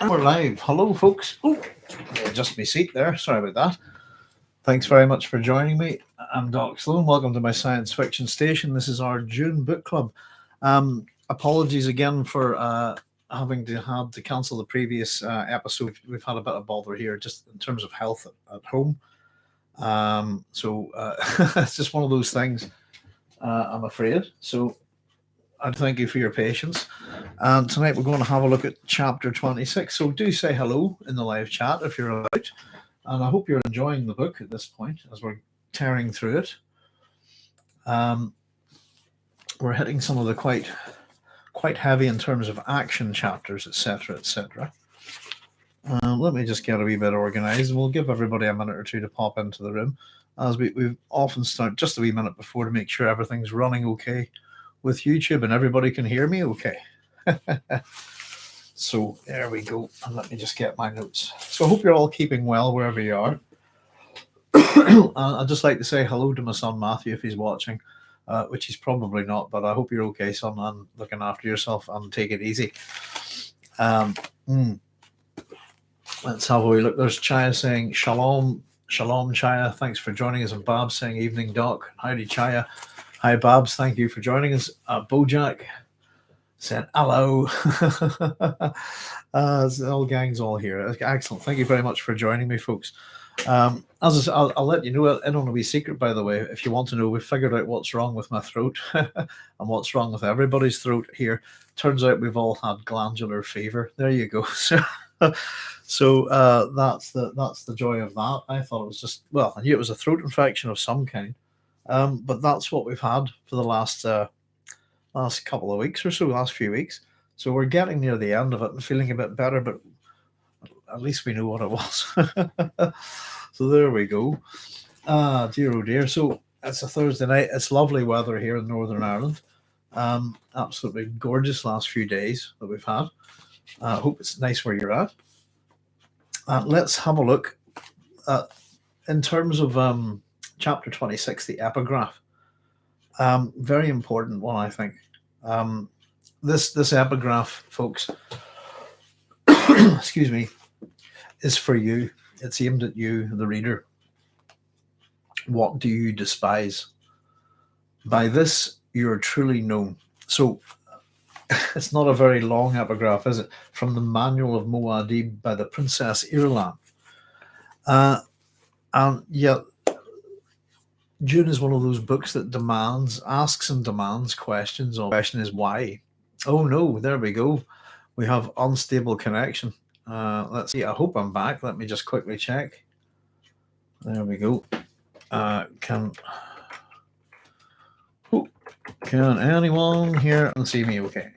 And we're live. Hello, folks. Oh, adjust my seat there. Sorry about that. Thanks very much for joining me. I'm Doc Sloan. Welcome to my science fiction station. This is our Dune book club. Apologies again for having to cancel the previous episode. We've had a bit of bother here just in terms of health at home. So it's just one of those things, I'm afraid. So I thank you for your patience. And tonight we're going to have a look at chapter 26. So do say hello in the live chat if you're allowed. And I hope you're enjoying the book at this point as we're tearing through it. We're hitting some of the quite heavy in terms of action chapters, etc., etc. Let me just get a wee bit organized, and we'll give everybody a minute or two to pop into the room, as we often start just a wee minute before to make sure everything's running okay with YouTube and everybody can hear me okay. So there we go, and let me just get my notes. So I hope you're all keeping well wherever you are. I'd just like to say hello to my son Matthew if he's watching, which he's probably not, but I hope you're okay, son, and looking after yourself and take it easy. Let's have a wee look. There's Chaya saying shalom Chaya, thanks for joining us, and Babs saying evening Doc. Howdy Chaya. Hi Babs, thank you for joining us. Bojack saying hello. All gang's all here. Excellent. Thank you very much for joining me, folks. As I said, I'll let you know in on a wee secret, by the way. If you want to know, we've figured out what's wrong with my throat and what's wrong with everybody's throat here. Turns out we've all had glandular fever. There you go. So that's the joy of that. I thought it was just, well, I knew it was a throat infection of some kind, but that's what we've had for the last couple of weeks or so, last few weeks. So we're getting near the end of it and feeling a bit better, but at least we know what it was. So there we go. Dear oh dear. So it's a Thursday night. It's lovely weather here in Northern Ireland. Absolutely gorgeous last few days that we've had. Hope it's nice where you're at. Let's have a look in terms of chapter 26, the epigraph. Very important one, I think. This epigraph, folks, excuse me, is for you. It's aimed at you, the reader. What do you despise? By this you are truly known. So it's not a very long epigraph, is it? From the Manual of Muad'Dib by the Princess Irulan. And yet, Dune is one of those books that asks and demands questions. The question is why? Oh no, there we go. We have unstable connection. Let's see. I hope I'm back. Let me just quickly check. There we go. Can anyone hear and see me okay?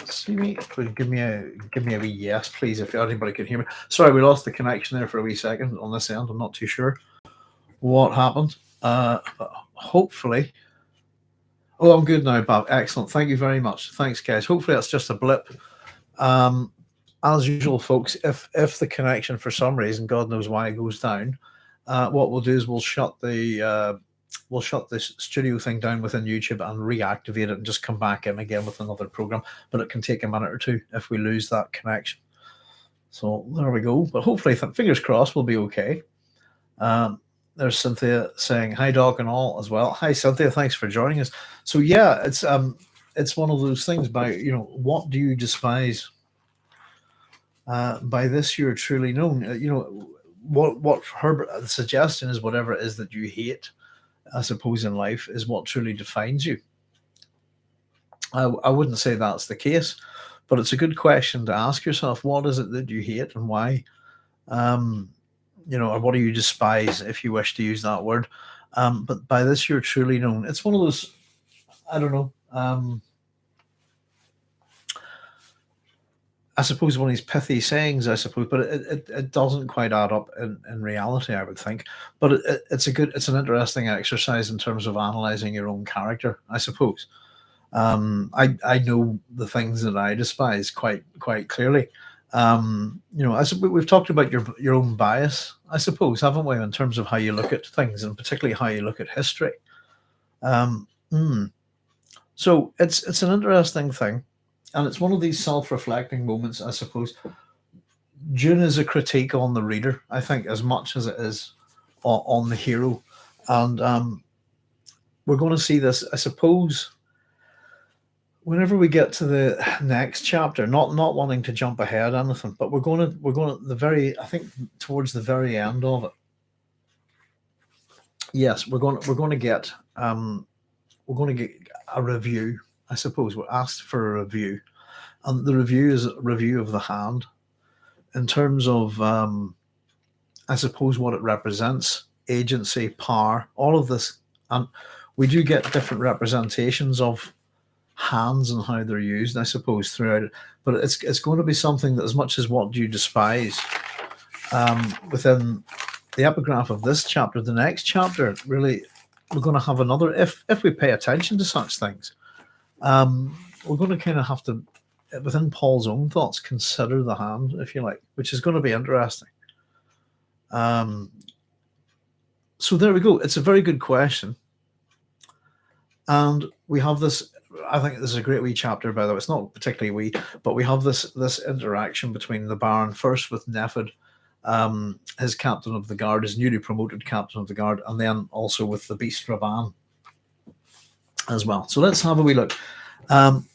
See me? Please give me a wee yes, please, if anybody can hear me. Sorry, we lost the connection there for a wee second on this end. I'm not too sure what happened. But hopefully. Oh, I'm good now, Bob. Excellent. Thank you very much. Thanks, guys. Hopefully that's just a blip. As usual, folks, if the connection for some reason, God knows why, it goes down, what we'll do is we'll shut this studio thing down within YouTube and reactivate it and just come back in again with another program. But it can take a minute or two if we lose that connection. So there we go. But hopefully, fingers crossed, we'll be okay. There's Cynthia saying hi, Doc, and all as well. Hi, Cynthia. Thanks for joining us. So yeah, it's one of those things. By what do you despise? By this you're truly known. What Herbert, the suggestion is whatever it is that you hate, I suppose, in life is what truly defines you. I wouldn't say that's the case, but it's a good question to ask yourself. What is it that you hate and why? Or what do you despise, if you wish to use that word? But by this you're truly known. It's one of those, I don't know, I suppose one of these pithy sayings, I suppose, but it doesn't quite add up in reality, I would think. But it's an interesting exercise in terms of analysing your own character, I suppose. I know the things that I despise quite clearly. I suppose we've talked about your own bias, I suppose, haven't we, in terms of how you look at things, and particularly how you look at history. So it's an interesting thing. and it's one of these self-reflecting moments, I suppose. Dune is a critique on the reader, I think, as much as it is on the hero. And we're going to see this, I suppose, whenever we get to the next chapter. Not wanting to jump ahead anything, but we're going to the very, I think, towards the very end of it. Yes, we're going to get a review. I suppose we're asked for a review, and the review is a review of the hand in terms of, I suppose, what it represents: agency, power, all of this. And we do get different representations of hands and how they're used, I suppose, throughout it. But it's going to be something that, as much as what do you despise, within the epigraph of this chapter, the next chapter, really, we're going to have another. If we pay attention to such things, we're going to kind of have to, within Paul's own thoughts, consider the hand, if you like, which is going to be interesting. So there we go. It's a very good question. And we have this, I think this is a great wee chapter, by the way. It's not particularly wee, but we have this interaction between the Baron, first with Nefud, his captain of the guard, his newly promoted captain of the guard, and then also with the Beast Rabban as well. So let's have a wee look. And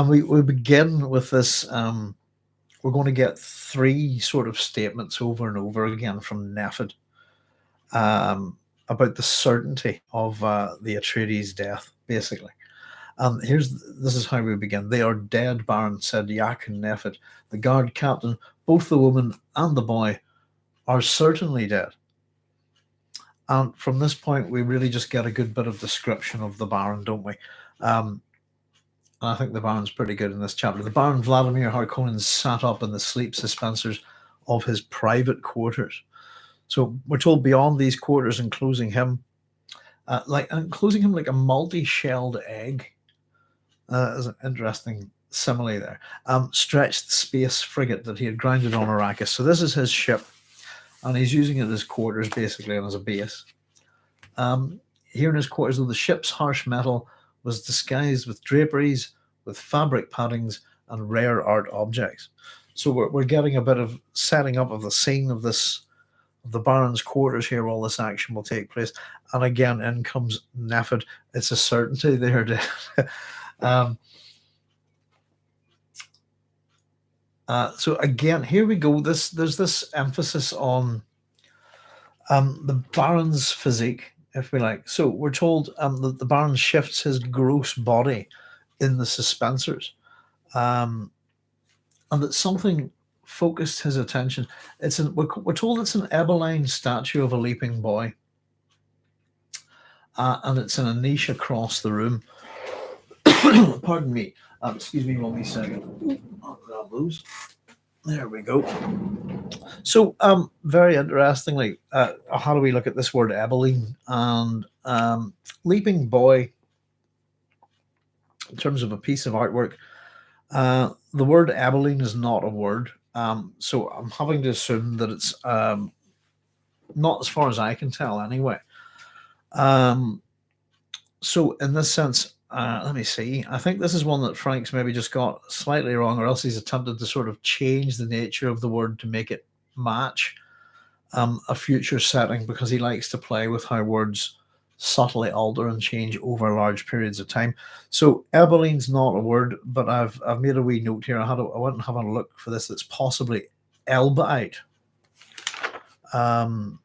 we begin with this. We're going to get three sort of statements over and over again from Nefud about the certainty of the Atreides' death, basically. And this is how we begin. "They are dead, Baron," said Yak and Nefud. "The guard captain, both the woman and the boy, are certainly dead." And from this point, we really just get a good bit of description of the Baron, don't we? And I think the Baron's pretty good in this chapter. "The Baron Vladimir Harkonnen sat up in the sleep suspensors of his private quarters." So we're told beyond these quarters, enclosing him like a multi-shelled egg. Is an interesting simile there. Stretched space frigate that he had grounded on Arrakis. So this is his ship, and he's using it as quarters, basically, and as a base. Here in his quarters, though, the ship's harsh metal was disguised with draperies, with fabric paddings, and rare art objects. So we're getting a bit of setting up of the scene of the Baron's quarters here. All this action will take place, and again, in comes Nefud. It's a certainty there. So again, here we go. There's this emphasis on the Baron's physique, if we like. So we're told that the Baron shifts his gross body in the suspensors, and that something focused his attention. We're told it's an Ebeline statue of a leaping boy, and it's in a niche across the room. Pardon me. Excuse me 1 wee second. I'll grab those. There we go. So, very interestingly, how do we look at this word Ebeline and leaping boy in terms of a piece of artwork? The word Ebeline is not a word. So I'm having to assume that it's not, as far as I can tell, anyway. So in this sense, let me see. I think this is one that Frank's maybe just got slightly wrong, or else he's attempted to sort of change the nature of the word to make it match a future setting, because he likes to play with how words subtly alter and change over large periods of time. So Ebeline's not a word, but I've made a wee note here. I went and had a look for this. It's possibly Elbaite. I'll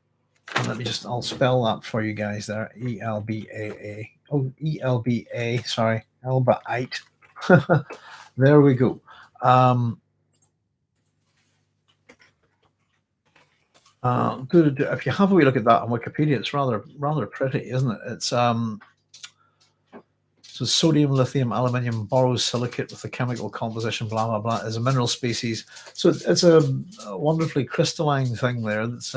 spell that for you guys there. E-L-B-A-A. Oh, E-L-B-A, sorry. Elbaite. There we go. If you have a wee look at that on Wikipedia, it's rather pretty, isn't it? It's so sodium, lithium, aluminium, borosilicate with the chemical composition, blah blah blah, is a mineral species. So it's a wonderfully crystalline thing there. That's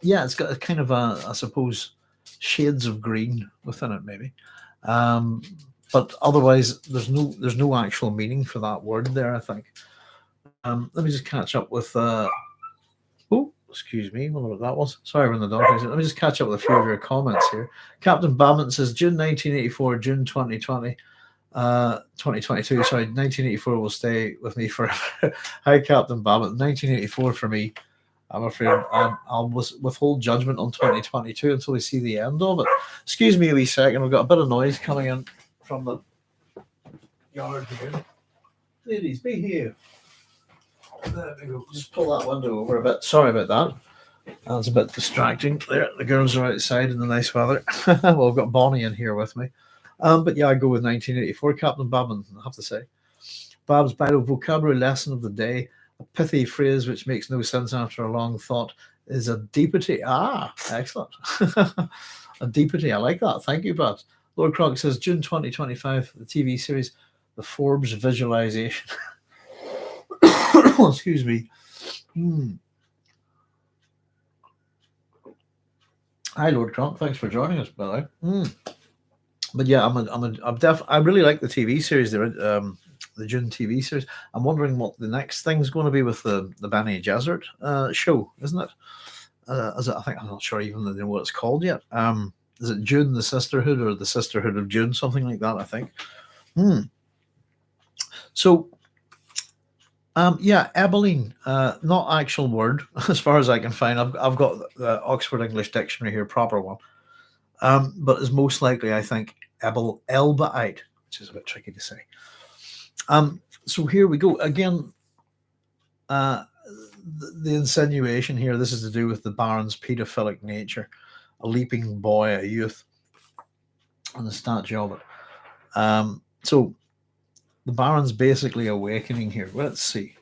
yeah, it's got a kind of I suppose, shades of green within it, maybe. But otherwise, there's no actual meaning for that word there, I think. Let me just catch up with. Oh, excuse me, I wonder what that was. Sorry, we're in the Doghouse. Let me just catch up with a few of your comments here. Captain Babbitt says June 1984, June 2020. 2022, sorry, 1984 will stay with me forever. Hi, Captain Babbitt. 1984 for me. I'm afraid I'll withhold judgment on 2022 until we see the end of it. Excuse me a wee second. We've got a bit of noise coming in from the yard here. Ladies, be here. There we go. Just pull that window over a bit. Sorry about that. That's a bit distracting. There, the girls are outside in the nice weather. Well, I've got Bonnie in here with me. But yeah, I go with 1984. Captain Babin, I have to say. Bab's Bible vocabulary lesson of the day. A pithy phrase which makes no sense after a long thought is a deepity. Ah, excellent. A deepity. I like that. Thank you, Babs. Lord Croc says June 2025, the TV series, The Forbes Visualization. Excuse me. Hi, Lord Croc. Thanks for joining us, by the way. But yeah, I really like the TV series, the Dune TV series. I'm wondering what the next thing's going to be with the Bene Gesserit show, isn't it? I think I'm not sure even know what it's called yet. Is it Dune the Sisterhood or the Sisterhood of Dune, something like that? I think. So, yeah, Ebeline, not actual word as far as I can find. I've got the Oxford English Dictionary here, proper one. But is most likely, I think, Elbaite, which is a bit tricky to say. So here we go. Again, the insinuation here, this is to do with the Baron's paedophilic nature, a leaping boy, a youth, and the statue of it. So the Baron's basically awakening here. Let's see.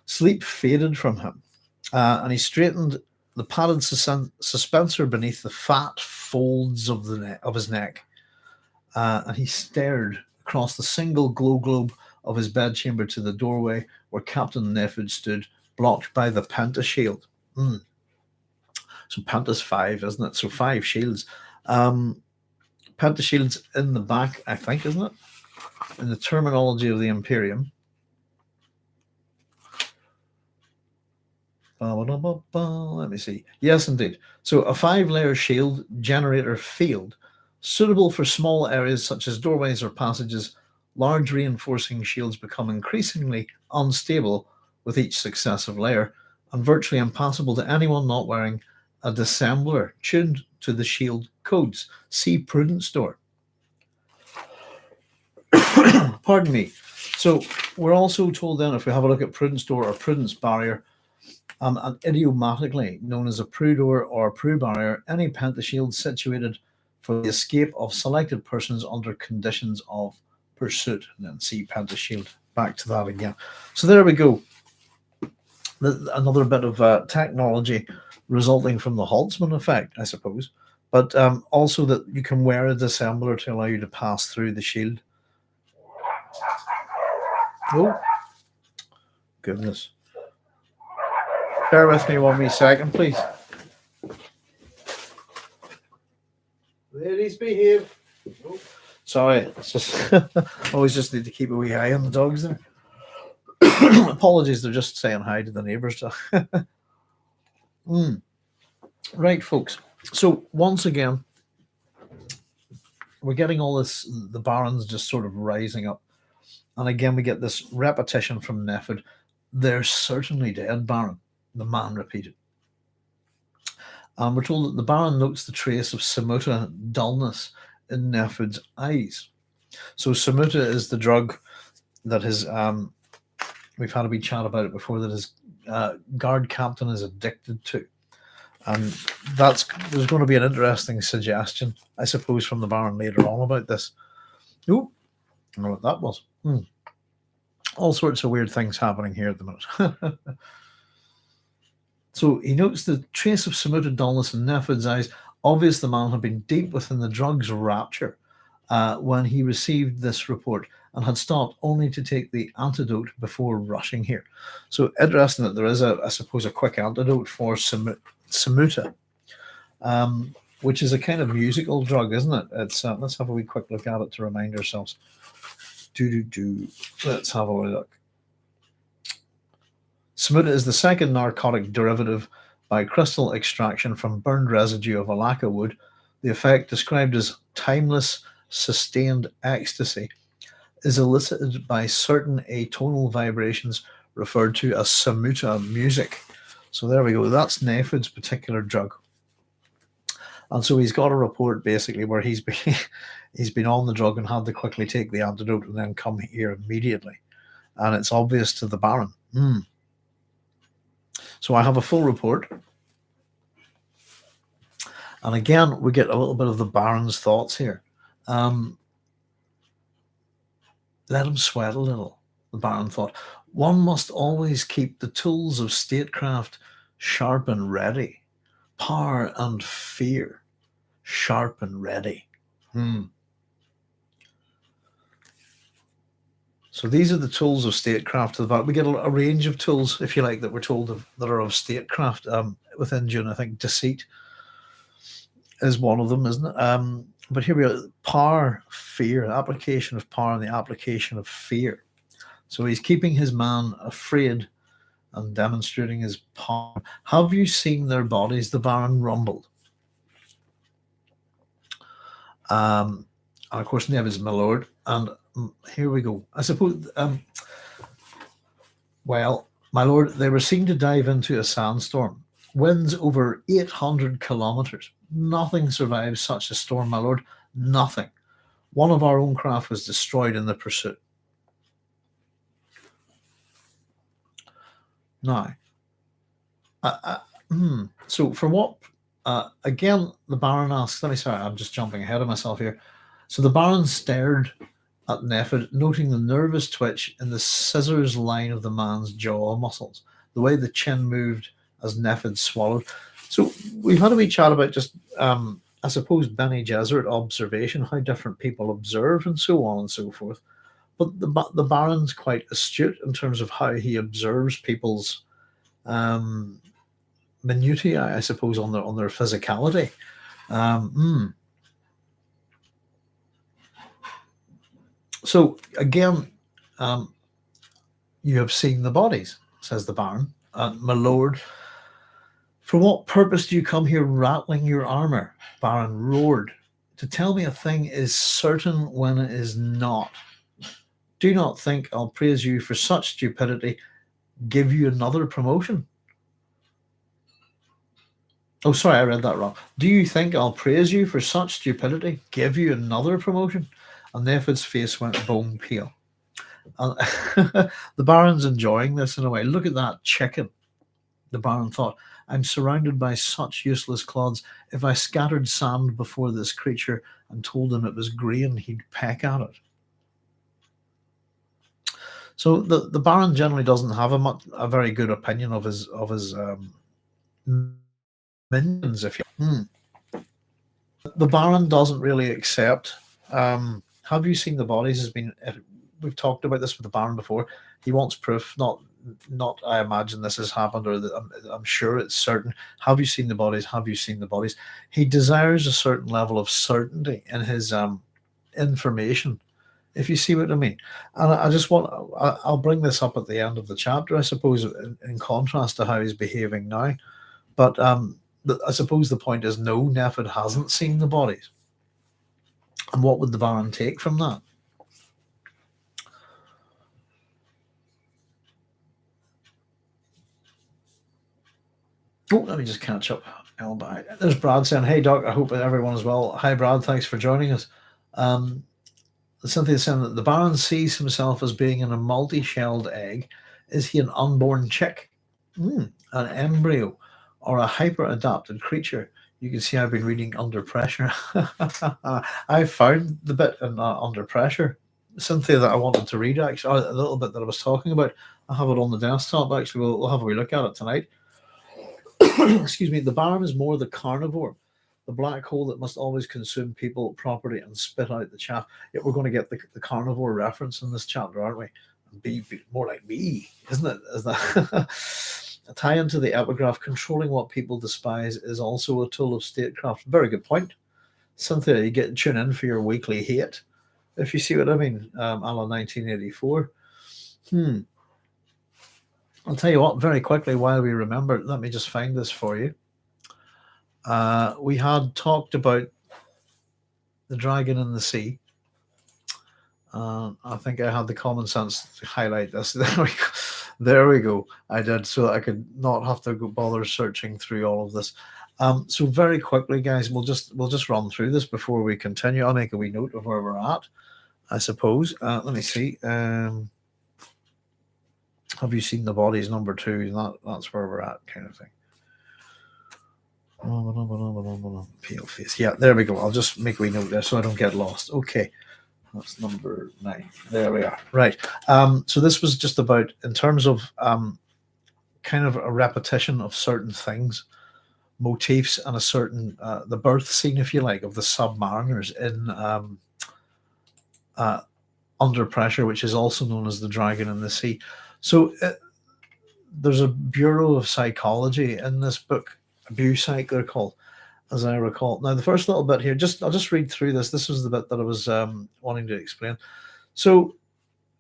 Sleep faded from him, and he straightened the padded suspensor beneath the fat folds of his neck, and he stared across the single glow globe of his bedchamber to the doorway where Captain Nefud stood, blocked by the Penta shield. So Penta's 5, isn't it? So 5 shields. Penta shield's in the back, I think, isn't it? In the terminology of the Imperium. Let me see. Yes, indeed. So a 5-layer shield generator field, suitable for small areas such as doorways or passages. Large reinforcing shields become increasingly unstable with each successive layer and virtually impassable to anyone not wearing a dissembler tuned to the shield codes. See Prudence Door. Pardon me. So we're also told then, if we have a look at Prudence Door or Prudence Barrier, and idiomatically known as a Prudor or Pru Barrier, any pentashield situated for the escape of selected persons under conditions of pursuit. And then see pentashield. Back to that again. So there we go. Another bit of technology resulting from the Holtzman effect, I suppose. But also that you can wear a dissembler to allow you to pass through the shield. Oh, goodness. Bear with me 1 wee second, please. Ladies, behave. Oh, sorry, it's just always just need to keep a wee eye on the dogs there. Apologies, they're just saying hi to the neighbours. Right, folks. So once again, we're getting all this, the Barons just sort of rising up. And again, we get this repetition from Nefud. They're certainly dead, Baron. The man repeated. We're told that the Baron notes the trace of Samuta dullness in Nefud's eyes. So Samuta is the drug that his, we've had a wee chat about it before, that his guard captain is addicted to. And there's going to be an interesting suggestion, I suppose, from the Baron later on about this. Oh, I don't know what that was. All sorts of weird things happening here at the minute. So he notes the trace of Samuta dullness in Nefud's eyes. Obvious the man had been deep within the drug's rapture when he received this report and had stopped only to take the antidote before rushing here. So interesting that there is, I suppose, a quick antidote for Samuta, which is a kind of musical drug, isn't it? It's let's have a wee quick look at it to remind ourselves. Let's have a look. Samuta is the second narcotic derivative by crystal extraction from burned residue of alaka wood. The effect, described as timeless, sustained ecstasy, is elicited by certain atonal vibrations referred to as samuta music. So there we go. That's Nefud's particular drug. And so he's got a report basically where he's been on the drug and had to quickly take the antidote and then come here immediately. And it's obvious to the Baron. So I have a full report. And again, we get a little bit of the Baron's thoughts here. Let him sweat a little, the Baron thought. One must always keep the tools of statecraft sharp and ready. Power and fear, sharp and ready. So these are the tools of statecraft. We get a range of tools, if you like, that we're told that are of statecraft within Dune. I think deceit is one of them, isn't it? But here we are: power, fear, application of power, and the application of fear. So he's keeping his man afraid and demonstrating his power. Have you seen their bodies? The Baron rumbled. And of course, Nefud's my lord. And here we go. I suppose, well, my lord, they were seen to dive into a sandstorm. Winds over 800 kilometers. Nothing survives such a storm, my lord. Nothing. One of our own craft was destroyed in the pursuit. Now, so for what, again, the Baron asks, sorry, I'm just jumping ahead of myself here. So the Baron stared at Nefud, noting the nervous twitch in the scissors line of the man's jaw muscles, the way the chin moved as Nefud swallowed. So we've had a wee chat about just, I suppose, Bene Gesserit observation, how different people observe and so on and so forth. But the Baron's quite astute in terms of how he observes people's minutiae, I suppose, on their physicality. So again, you have seen the bodies, says the Baron. My lord, for what purpose do you come here rattling your armor? Baron roared. To tell me a thing is certain when it is not. Do not think I'll praise you for such stupidity, give you another promotion. Oh, sorry, I read that wrong. Do you think I'll praise you for such stupidity, give you another promotion? And Nefud's face went bone pale. And the Baron's enjoying this in a way. Look at that chicken, the Baron thought. I'm surrounded by such useless clods. If I scattered sand before this creature and told him it was grain, he'd peck at it. So the Baron generally doesn't have a very good opinion of his minions, if you. The Baron doesn't really accept. Have you seen the bodies? We've talked about this with the Baron before. He wants proof, not I imagine this has happened, or I'm sure it's certain. Have you seen the bodies? Have you seen the bodies? He desires a certain level of certainty in his information, if you see what I mean. And I'll bring this up at the end of the chapter, I suppose, in contrast to how he's behaving now. But I suppose the point is, no, Nefud hasn't seen the bodies. And what would the Baron take from that? Oh, let me just catch up. There's Brad saying, hey, Doc, I hope everyone is well. Hi, Brad, thanks for joining us. Cynthia saying that the Baron sees himself as being in a multi-shelled egg. Is he an unborn chick, an embryo, or a hyper-adapted creature? You can see I've been reading Under Pressure. I found the bit in Under Pressure, Cynthia, that I wanted to read, actually, a little bit that I was talking about. I have it on the desktop, actually. We'll have a wee look at it tonight. Excuse me. The Baron is more the carnivore, the black hole that must always consume people, property, and spit out the chaff. Yeah, we're going to get the carnivore reference in this chapter, aren't we? Be more like me, isn't it? Is that a tie into the epigraph? Controlling what people despise is also a tool of statecraft. Very good point, Cynthia. You get tune in for your weekly hate, if you see what I mean. A la 1984. I'll tell you what, very quickly, while we remember, let me just find this for you. We had talked about the dragon in the sea. I think I had the common sense to highlight this. There we go. There we go. I did, so that I could not have to go bother searching through all of this. So very quickly, guys, we'll just run through this before we continue. I'll make a wee note of where we're at, I suppose. Let me see. Have you seen the bodies number 2? That's where we're at, kind of thing. Pale face. Yeah, there we go. I'll just make a wee note there so I don't get lost. Okay. That's number 9. There we are. Right. So this was just about, in terms of kind of a repetition of certain things, motifs, and a certain, the birth scene, if you like, of the submariners in Under Pressure, which is also known as the Dragon in the Sea. So there's a Bureau of Psychology in this book, Abuse Psych they're called, as I recall. Now, the first little bit here, I'll just read through this. This was the bit that I was wanting to explain. So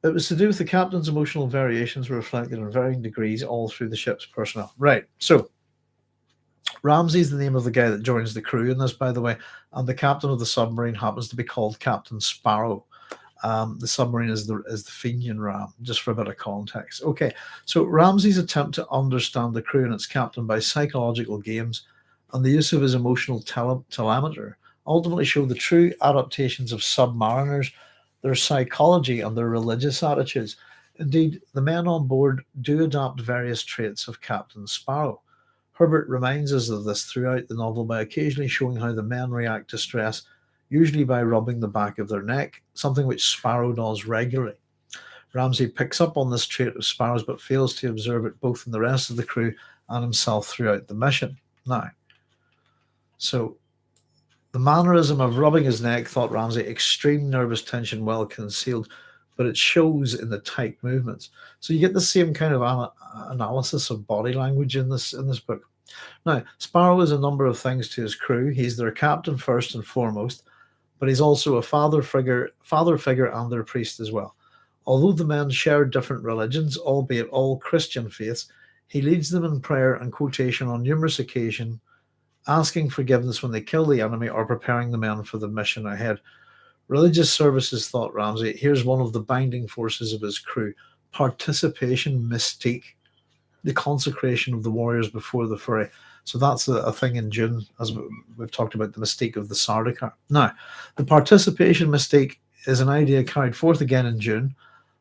it was to do with the captain's emotional variations were reflected in varying degrees all through the ship's personnel. Right. So Ramsay's the name of the guy that joins the crew in this, by the way, and the captain of the submarine happens to be called Captain Sparrow. The submarine is the Fenian Ram, just for a bit of context. Okay, so Ramsay's attempt to understand the crew and its captain by psychological games and the use of his emotional telemeter ultimately show the true adaptations of submariners, their psychology, and their religious attitudes. Indeed, the men on board do adopt various traits of Captain Sparrow. Herbert reminds us of this throughout the novel by occasionally showing how the men react to stress, usually by rubbing the back of their neck, something which Sparrow does regularly. Ramsay picks up on this trait of Sparrow's but fails to observe it both in the rest of the crew and himself throughout the mission. Now, so the mannerism of rubbing his neck, thought Ramsay, extreme nervous tension well concealed, but it shows in the tight movements. So you get the same kind of analysis of body language in this book. Now, Sparrow is a number of things to his crew. He's their captain first and foremost, but he's also a father figure and their priest as well. Although the men share different religions, albeit all Christian faiths, he leads them in prayer and quotation on numerous occasions, asking forgiveness when they kill the enemy or preparing the men for the mission ahead. Religious services, thought Ramsay, here's one of the binding forces of his crew: participation, mystique, the consecration of the warriors before the fray. So that's a thing in Dune, as we've talked about, the mystique of the Sardaukar. Now, the participation mystique is an idea carried forth again in Dune,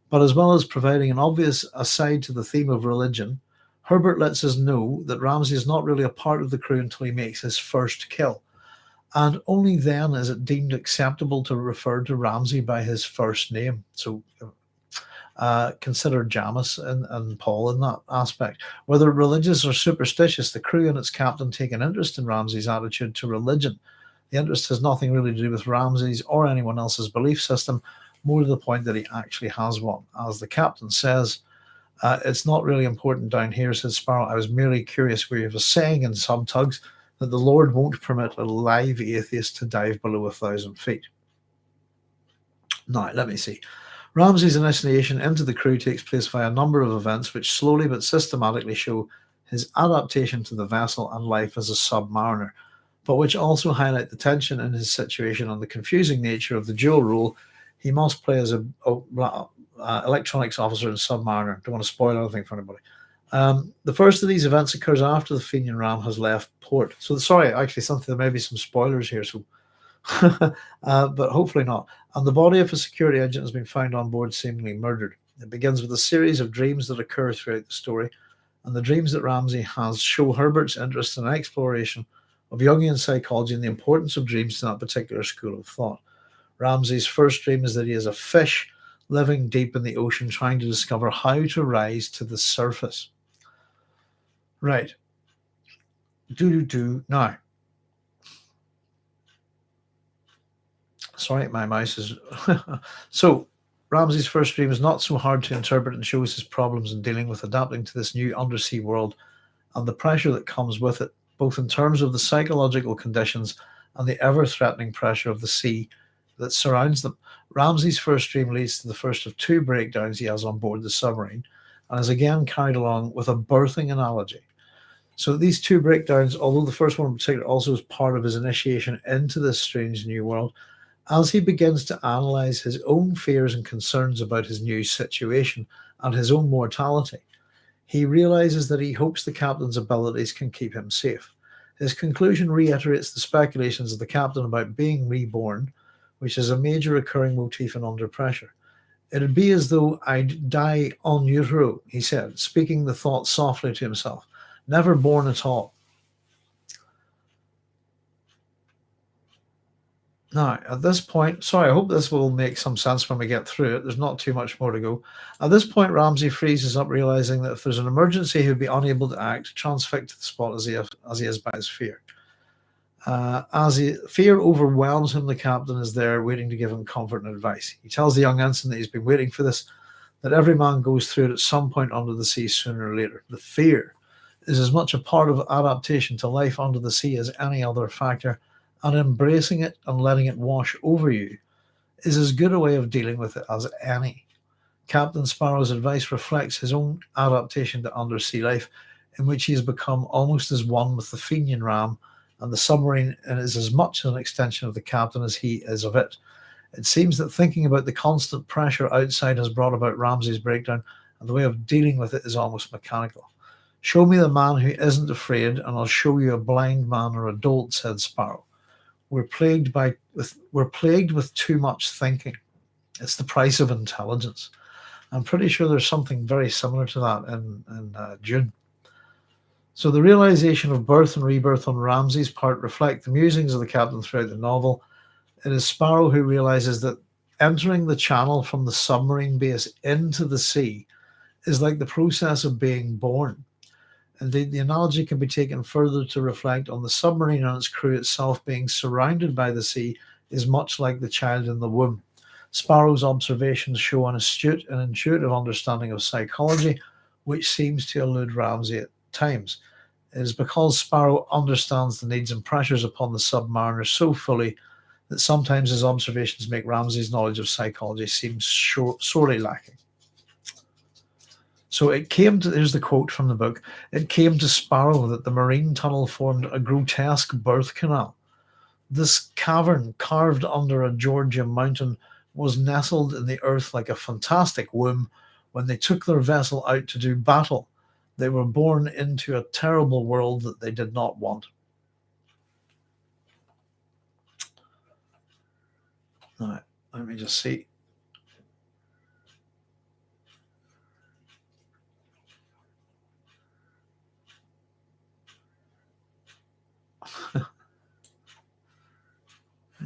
but as well as providing an obvious aside to the theme of religion, Herbert lets us know that Ramsay is not really a part of the crew until he makes his first kill. And only then is it deemed acceptable to refer to Ramsay by his first name. So consider Jamis and Paul in that aspect. Whether religious or superstitious, the crew and its captain take an interest in Ramsay's attitude to religion. The interest has nothing really to do with Ramsay's or anyone else's belief system, more to the point that he actually has one. As the captain says, it's not really important down here, says Sparrow. I was merely curious. We have a saying in some tugs that the Lord won't permit a live atheist to dive below 1,000 feet. Now, let me see. Ramsay's initiation into the crew takes place via a number of events which slowly but systematically show his adaptation to the vessel and life as a submariner, but which also highlight the tension in his situation and the confusing nature of the dual role he must play as a electronics officer and submariner. Don't want to spoil anything for anybody. The first of these events occurs after the Fenian Ram has left port. So, sorry, actually, there may be some spoilers here, so but hopefully not. And the body of a security agent has been found on board, seemingly murdered. It begins with a series of dreams that occur throughout the story, and the dreams that Ramsay has show Herbert's interest in exploration of Jungian psychology and the importance of dreams to that particular school of thought. Ramsay's first dream is that he is a fish living deep in the ocean, trying to discover how to rise to the surface. Right. Now, sorry, my mouse is... So, Ramsay's first dream is not so hard to interpret and shows his problems in dealing with adapting to this new undersea world and the pressure that comes with it, both in terms of the psychological conditions and the ever-threatening pressure of the sea that surrounds them. Ramsay's first dream leads to the first of two breakdowns he has on board the submarine. and is again carried along with a birthing analogy. So these two breakdowns, although the first one in particular also is part of his initiation into this strange new world, as he begins to analyze his own fears and concerns about his new situation and his own mortality, he realizes that he hopes the captain's abilities can keep him safe. His conclusion reiterates the speculations of the captain about being reborn, which is a major recurring motif in Under Pressure. It'd be as though I'd die en utero, he said, speaking the thought softly to himself. Never born at all. Now, at this point, sorry, I hope this will make some sense when we get through it. There's not too much more to go. At this point, Ramsay freezes up, realizing that if there's an emergency, he'd be unable to act, transfixed to the spot as he is by his fear. Fear overwhelms him, the captain is there waiting to give him comfort and advice. He tells the young ensign that he's been waiting for this, that every man goes through it at some point under the sea sooner or later. The fear is as much a part of adaptation to life under the sea as any other factor, and embracing it and letting it wash over you is as good a way of dealing with it as any. Captain Sparrow's advice reflects his own adaptation to undersea life, in which he has become almost as one with the Fenian ram, and the submarine is as much an extension of the captain as he is of it. It seems that thinking about the constant pressure outside has brought about Ramsay's breakdown, and the way of dealing with it is almost mechanical. Show me the man who isn't afraid, and I'll show you a blind man or a dolt, said Sparrow. We're plagued with too much thinking. It's the price of intelligence. I'm pretty sure there's something very similar to that in Dune. So the realization of birth and rebirth on Ramsay's part reflect the musings of the captain throughout the novel. It is Sparrow who realizes that entering the channel from the submarine base into the sea is like the process of being born. Indeed, the analogy can be taken further to reflect on the submarine and its crew itself being surrounded by the sea is much like the child in the womb. Sparrow's observations show an astute and intuitive understanding of psychology, which seems to elude Ramsay at times. It is because Sparrow understands the needs and pressures upon the submariner so fully that sometimes his observations make Ramsay's knowledge of psychology seem sorely lacking. So here's the quote from the book, it came to Sparrow that the marine tunnel formed a grotesque birth canal. This cavern, carved under a Georgia mountain, was nestled in the earth like a fantastic womb. When they took their vessel out to do battle, they were born into a terrible world that they did not want. Now, let me just see.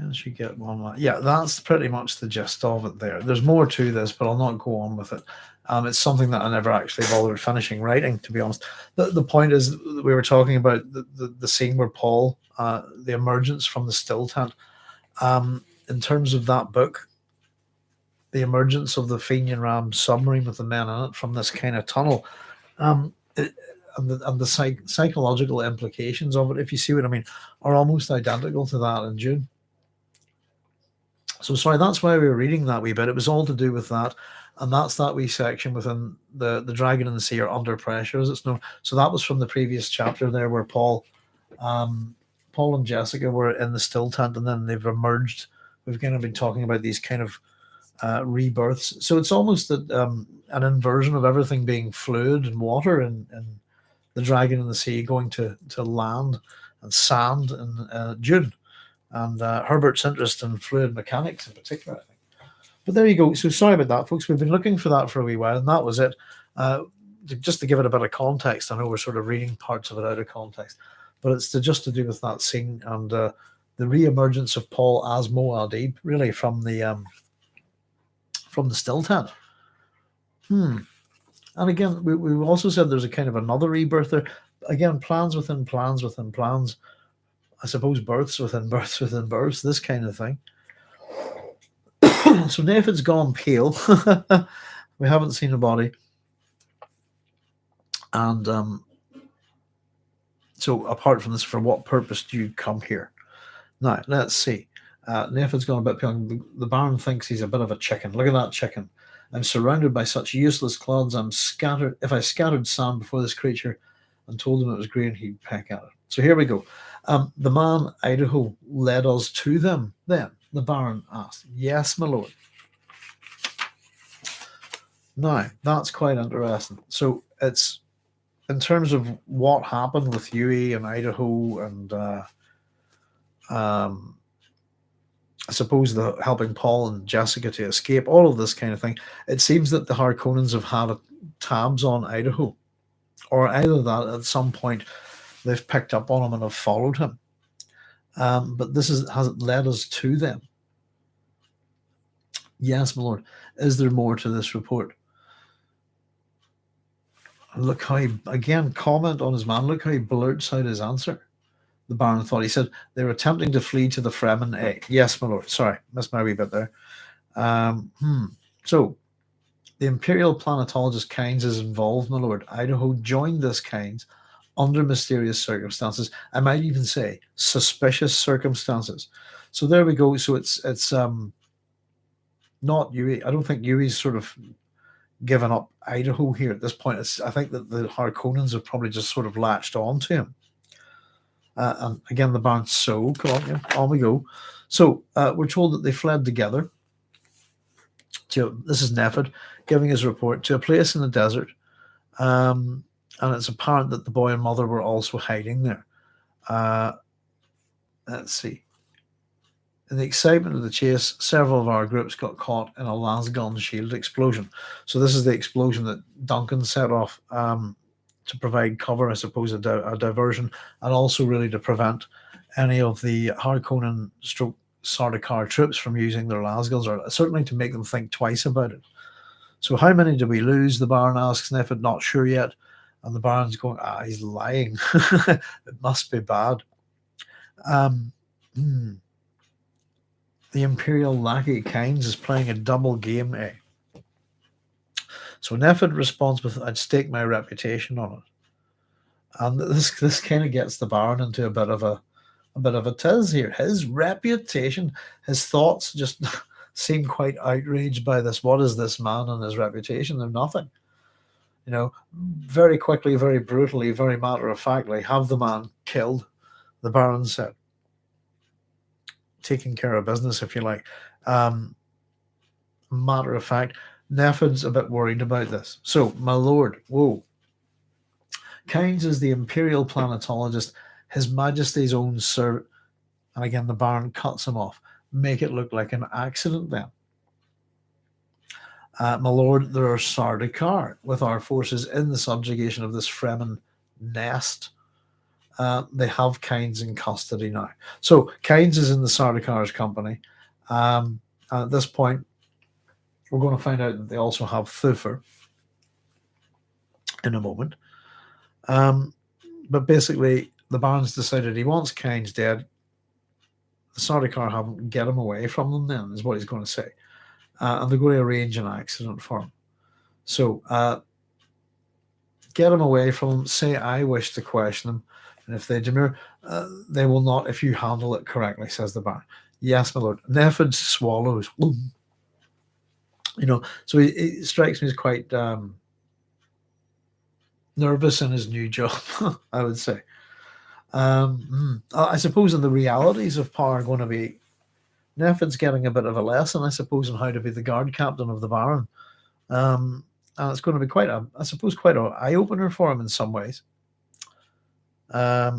As you get one, yeah, that's pretty much the gist of it there. There's more to this, but I'll not go on with it. It's something that I never actually bothered finishing writing, to be honest. The point is, we were talking about the scene where Paul, the emergence from the still tent. In terms of that book, the emergence of the Fenian Ram submarine with the men in it from this kind of tunnel, and the psychological implications of it, if you see what I mean, are almost identical to that in Dune. So sorry, that's why we were reading that wee bit. It was all to do with that, and that's that wee section within the Dragon in the Sea, or Under Pressure, as it's known. So that was from the previous chapter there, where Paul and Jessica were in the still tent, and then they've emerged. We've kind of been talking about these kind of rebirths. So it's almost an inversion of everything being fluid and water, and the Dragon in the Sea going to land and sand and Dune. And Herbert's interest in fluid mechanics in particular, I think. But there you go. So sorry about that, folks. We've been looking for that for a wee while, and that was it. Just to give it a bit of context, I know we're sort of reading parts of it out of context, but it's just to do with that scene and the re-emergence of Paul as Muad'Dib, really from the still tent. And again, we also said there's a kind of another rebirth there. Again, plans within plans within plans. I suppose births within births within births, this kind of thing. So Nefud's gone pale. We haven't seen a body. And so apart from this, for what purpose do you come here? Now, let's see. Nefud's gone a bit beyond. The Baron thinks he's a bit of a chicken. Look at that chicken. I'm surrounded by such useless clods. I'm scattered. If I scattered sand before this creature and told him it was green, he'd peck at it. So here we go. The man Idaho led us to them. Then the Baron asked, "Yes, my lord." Now that's quite interesting. So it's in terms of what happened with Huey and Idaho and I suppose the helping Paul and Jessica to escape, all of this kind of thing. It seems that the Harkonnens have had tabs on Idaho, or either that at some point they've picked up on him and have followed him. But this has led us to them. Yes, my lord. Is there more to this report? Look how he, again, comment on his man. Look how he blurts out his answer. The Baron thought. He said, they were attempting to flee to the Fremen. Yes, my lord. Sorry, missed my wee bit there. So, the Imperial planetologist Kynes is involved, my lord. Idaho joined this Kynes under mysterious circumstances. I might even say suspicious circumstances. So there we go. So it's not Huey. I don't think Huey's sort of given up Idaho here at this point. I think that the Harkonnens have probably just sort of latched on to him. And again, the Baron's so come on, yeah, on we go. So we're told that they fled together. This is Nefud giving his report to a place in the desert, and it's apparent that the boy and mother were also hiding there. Let's see. In the excitement of the chase, several of our groups got caught in a lasgun shield explosion. So this is the explosion that Duncan set off to provide cover, I suppose, a diversion, and also really to prevent any of the Harkonnen stroke Sardaukar troops from using their lasguns, or certainly to make them think twice about it. So how many did we lose? The Baron asks Nefud, not sure yet. And the Baron's going, he's lying. It must be bad. The Imperial lackey Kynes is playing a double game, So Nefud responds with, I'd stake my reputation on it. And this kind of gets the Baron into a bit of a tiz here. His reputation, his thoughts just seem quite outraged by this. What is this man and his reputation? They're nothing. Very quickly, very brutally, very matter-of-factly, have the man killed, the Baron said. Taking care of business, if you like. Matter of fact, Nefud's a bit worried about this. So, my lord, whoa. Kynes is the Imperial planetologist, His Majesty's own servant. And again, the Baron cuts him off. Make it look like an accident then. My lord, there are Sardaukar with our forces in the subjugation of this Fremen nest. They have Kynes in custody now. So Kynes is in the Sardaukar's company. And at this point, we're going to find out that they also have Thufir in a moment. But basically, the Baron's decided he wants Kynes dead. The Sardaukar haven't get him away from them then, is what he's going to say. And they're going to arrange an accident for him. So get him away from him. Say, I wish to question him. And if they demur, they will not if you handle it correctly, says the Baron. Yes, my lord. Nefud swallows. So he strikes me as quite nervous in his new job, I would say. I suppose in the realities of power are going to be Nefud's getting a bit of a lesson, I suppose, on how to be the guard captain of the Baron. And it's going to be quite an eye-opener for him in some ways. They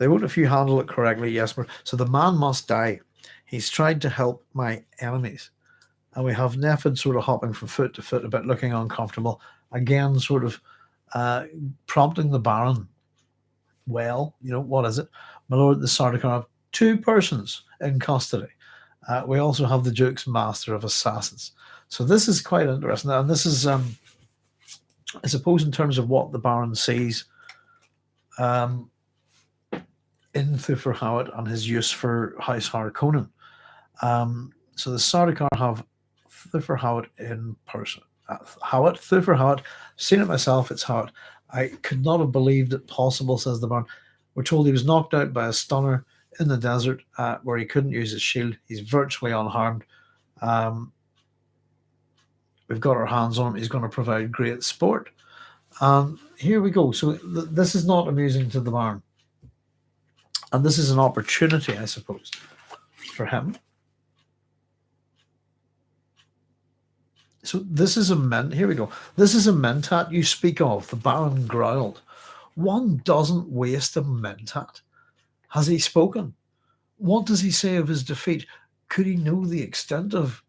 won't if you handle it correctly, yes. So the man must die. He's tried to help my enemies. And we have Nefud sort of hopping from foot to foot, a bit looking uncomfortable. Again, sort of prompting the Baron. Well, what is it? My lord, the Sardaukar have 2 persons in custody. We also have the Duke's Master of Assassins. So this is quite interesting. And this is, I suppose, in terms of what the Baron sees in Thufir Hawat and his use for House Harkonnen. So the Sardaukar have Thufir Hawat in person. Thufir Hawat, seen it myself, it's Hawat. I could not have believed it possible, says the Baron. We're told he was knocked out by a stunner in the desert where he couldn't use his shield. He's virtually unharmed. We've got our hands on him. He's going to provide great sport. Here we go. So this is not amusing to the Baron. And this is an opportunity, I suppose, for him. So this is here we go. This is a mentat you speak of, the Baron growled. One doesn't waste a mentat. Has he spoken? What does he say of his defeat? Could he know the extent of...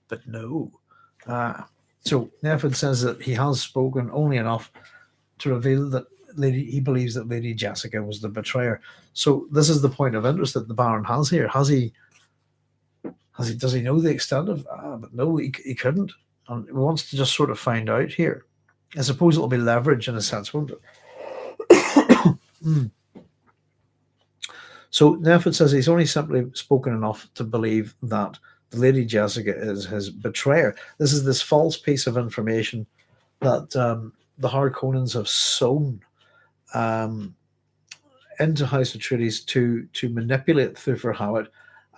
But no. So Nefud says that he has spoken only enough to reveal that he believes that Lady Jessica was the betrayer. So this is the point of interest that the Baron has here. Does he know the extent of... but no, he couldn't. And he wants to just sort of find out here. I suppose it'll be leverage in a sense, won't it? So Nefud says he's only simply spoken enough to believe that the Lady Jessica is his betrayer. This is this false piece of information that the Harkonnens have sown into House Atreides to manipulate Thufir Hawat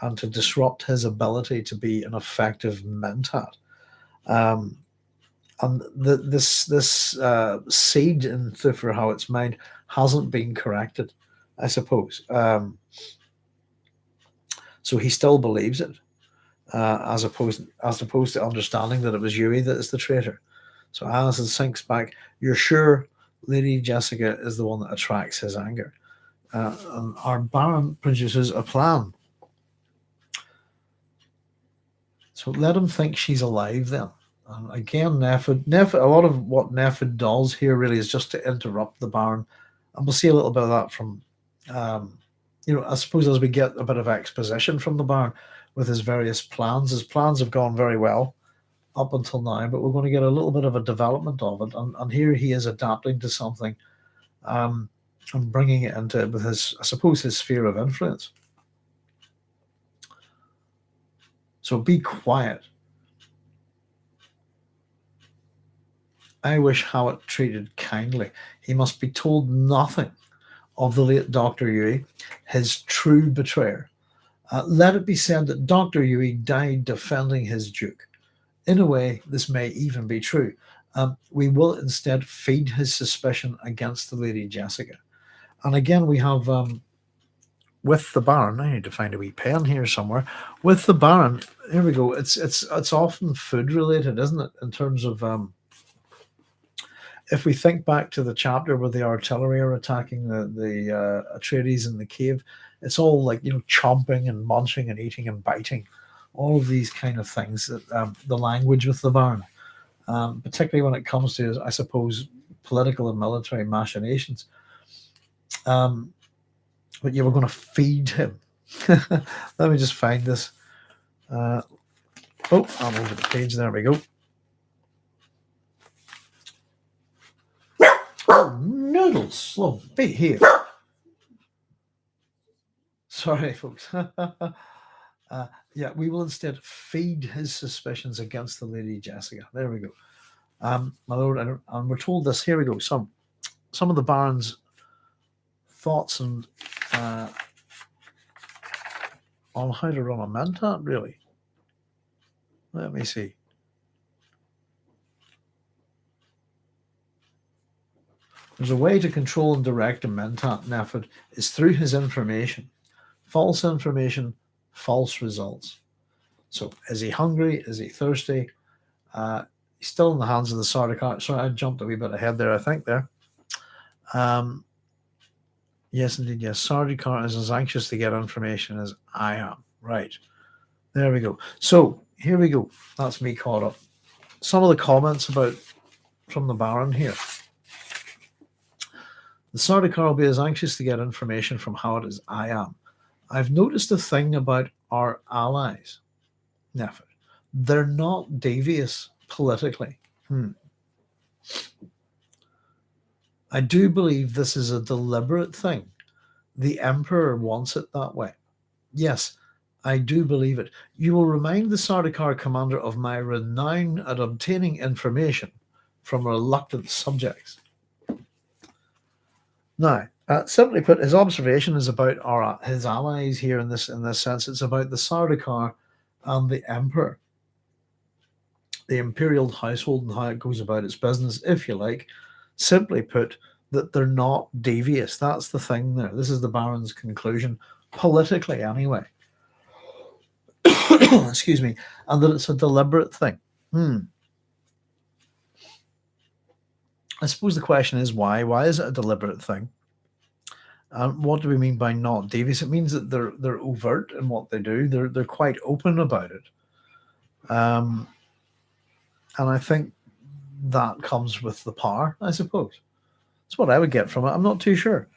and to disrupt his ability to be an effective mentat. And this seed in Thufir Hawat's mind hasn't been corrected, I suppose. So he still believes it, as opposed to understanding that it was Yui that is the traitor. So Alison sinks back. You're sure Lady Jessica is the one that attracts his anger? And our Baron produces a plan. So let him think she's alive then. And again, Nefud, a lot of what Nefud does here really is just to interrupt the Baron. And we'll see a little bit of that from, I suppose as we get a bit of exposition from the Baron with his various plans. His plans have gone very well up until now, but we're going to get a little bit of a development of it. And here he is adapting to something and bringing it into with his, I suppose, his sphere of influence. So be quiet. I wish Hawat treated kindly. He must be told nothing of the late Dr. Yui, his true betrayer. Let it be said that Dr. Yui died defending his duke. In a way, this may even be true. We will instead feed his suspicion against the Lady Jessica. And again, we have, with the Baron, I need to find a wee pen here somewhere. With the Baron, here we go. It's often food related, isn't it? In terms of, if we think back to the chapter where the artillery are attacking the Atreides in the cave, it's all like, chomping and munching and eating and biting. All of these kind of things, that the language with the Baron, particularly when it comes to, I suppose, political and military machinations. But you were going to feed him. Let me just find this. I'm over the page. There we go. Oh, noodles, Sloan, be here. Sorry, folks. We will instead feed his suspicions against the Lady Jessica. There we go. My lord, and we're told this. Here we go. Some of the Baron's thoughts and on how to run a mentat, really. Let me see. There's a way to control and direct a mentat, Nefud, is through his information. False information, false results. So is he hungry? Is he thirsty? He's still in the hands of the Sardaukar. Sorry, I jumped a wee bit ahead there, I think, there. Yes, indeed, yes. Sardaukar is as anxious to get information as I am. Right. There we go. So, here we go. That's me caught up. Some of the comments from the Baron here. The Sardaukar will be as anxious to get information from Hawat as I am. I've noticed a thing about our allies, Nefud. They're not devious politically. I do believe this is a deliberate thing. The Emperor wants it that way. Yes, I do believe it. You will remind the Sardaukar commander of my renown at obtaining information from reluctant subjects. Now, simply put, his observation is about his allies here in this sense. It's about the Sardaukar and the Emperor, the imperial household and how it goes about its business, if you like. Simply put, that they're not devious. That's the thing there. This is the Baron's conclusion, politically anyway. Excuse me. And that it's a deliberate thing. I suppose the question is why? Why is it a deliberate thing? And what do we mean by not devious? It means that they're overt in what they do. They're quite open about it. And I think that comes with the power, I suppose. That's what I would get from it. I'm not too sure.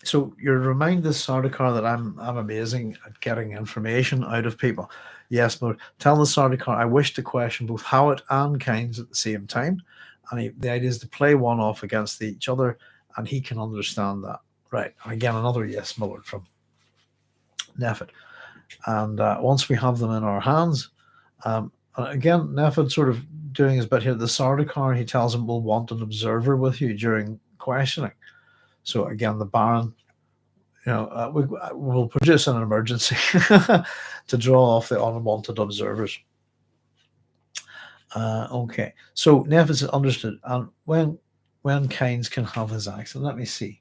So you remind this Sardaukar that I'm amazing at getting information out of people. Yes, but tell the Sardaukar I wish to question both Hawat and Kynes at the same time. And the idea is to play one off against each other, and he can understand that. Right. And again, another yes, my lord, from Nefud. And once we have them in our hands, again, Nefud sort of doing his bit here. The Sardaukar, he tells him, will want an observer with you during questioning. So again, the Baron, we'll produce an emergency to draw off the unwanted observers. Okay, so Nefud is understood. And when Kynes can have his accent, let me see.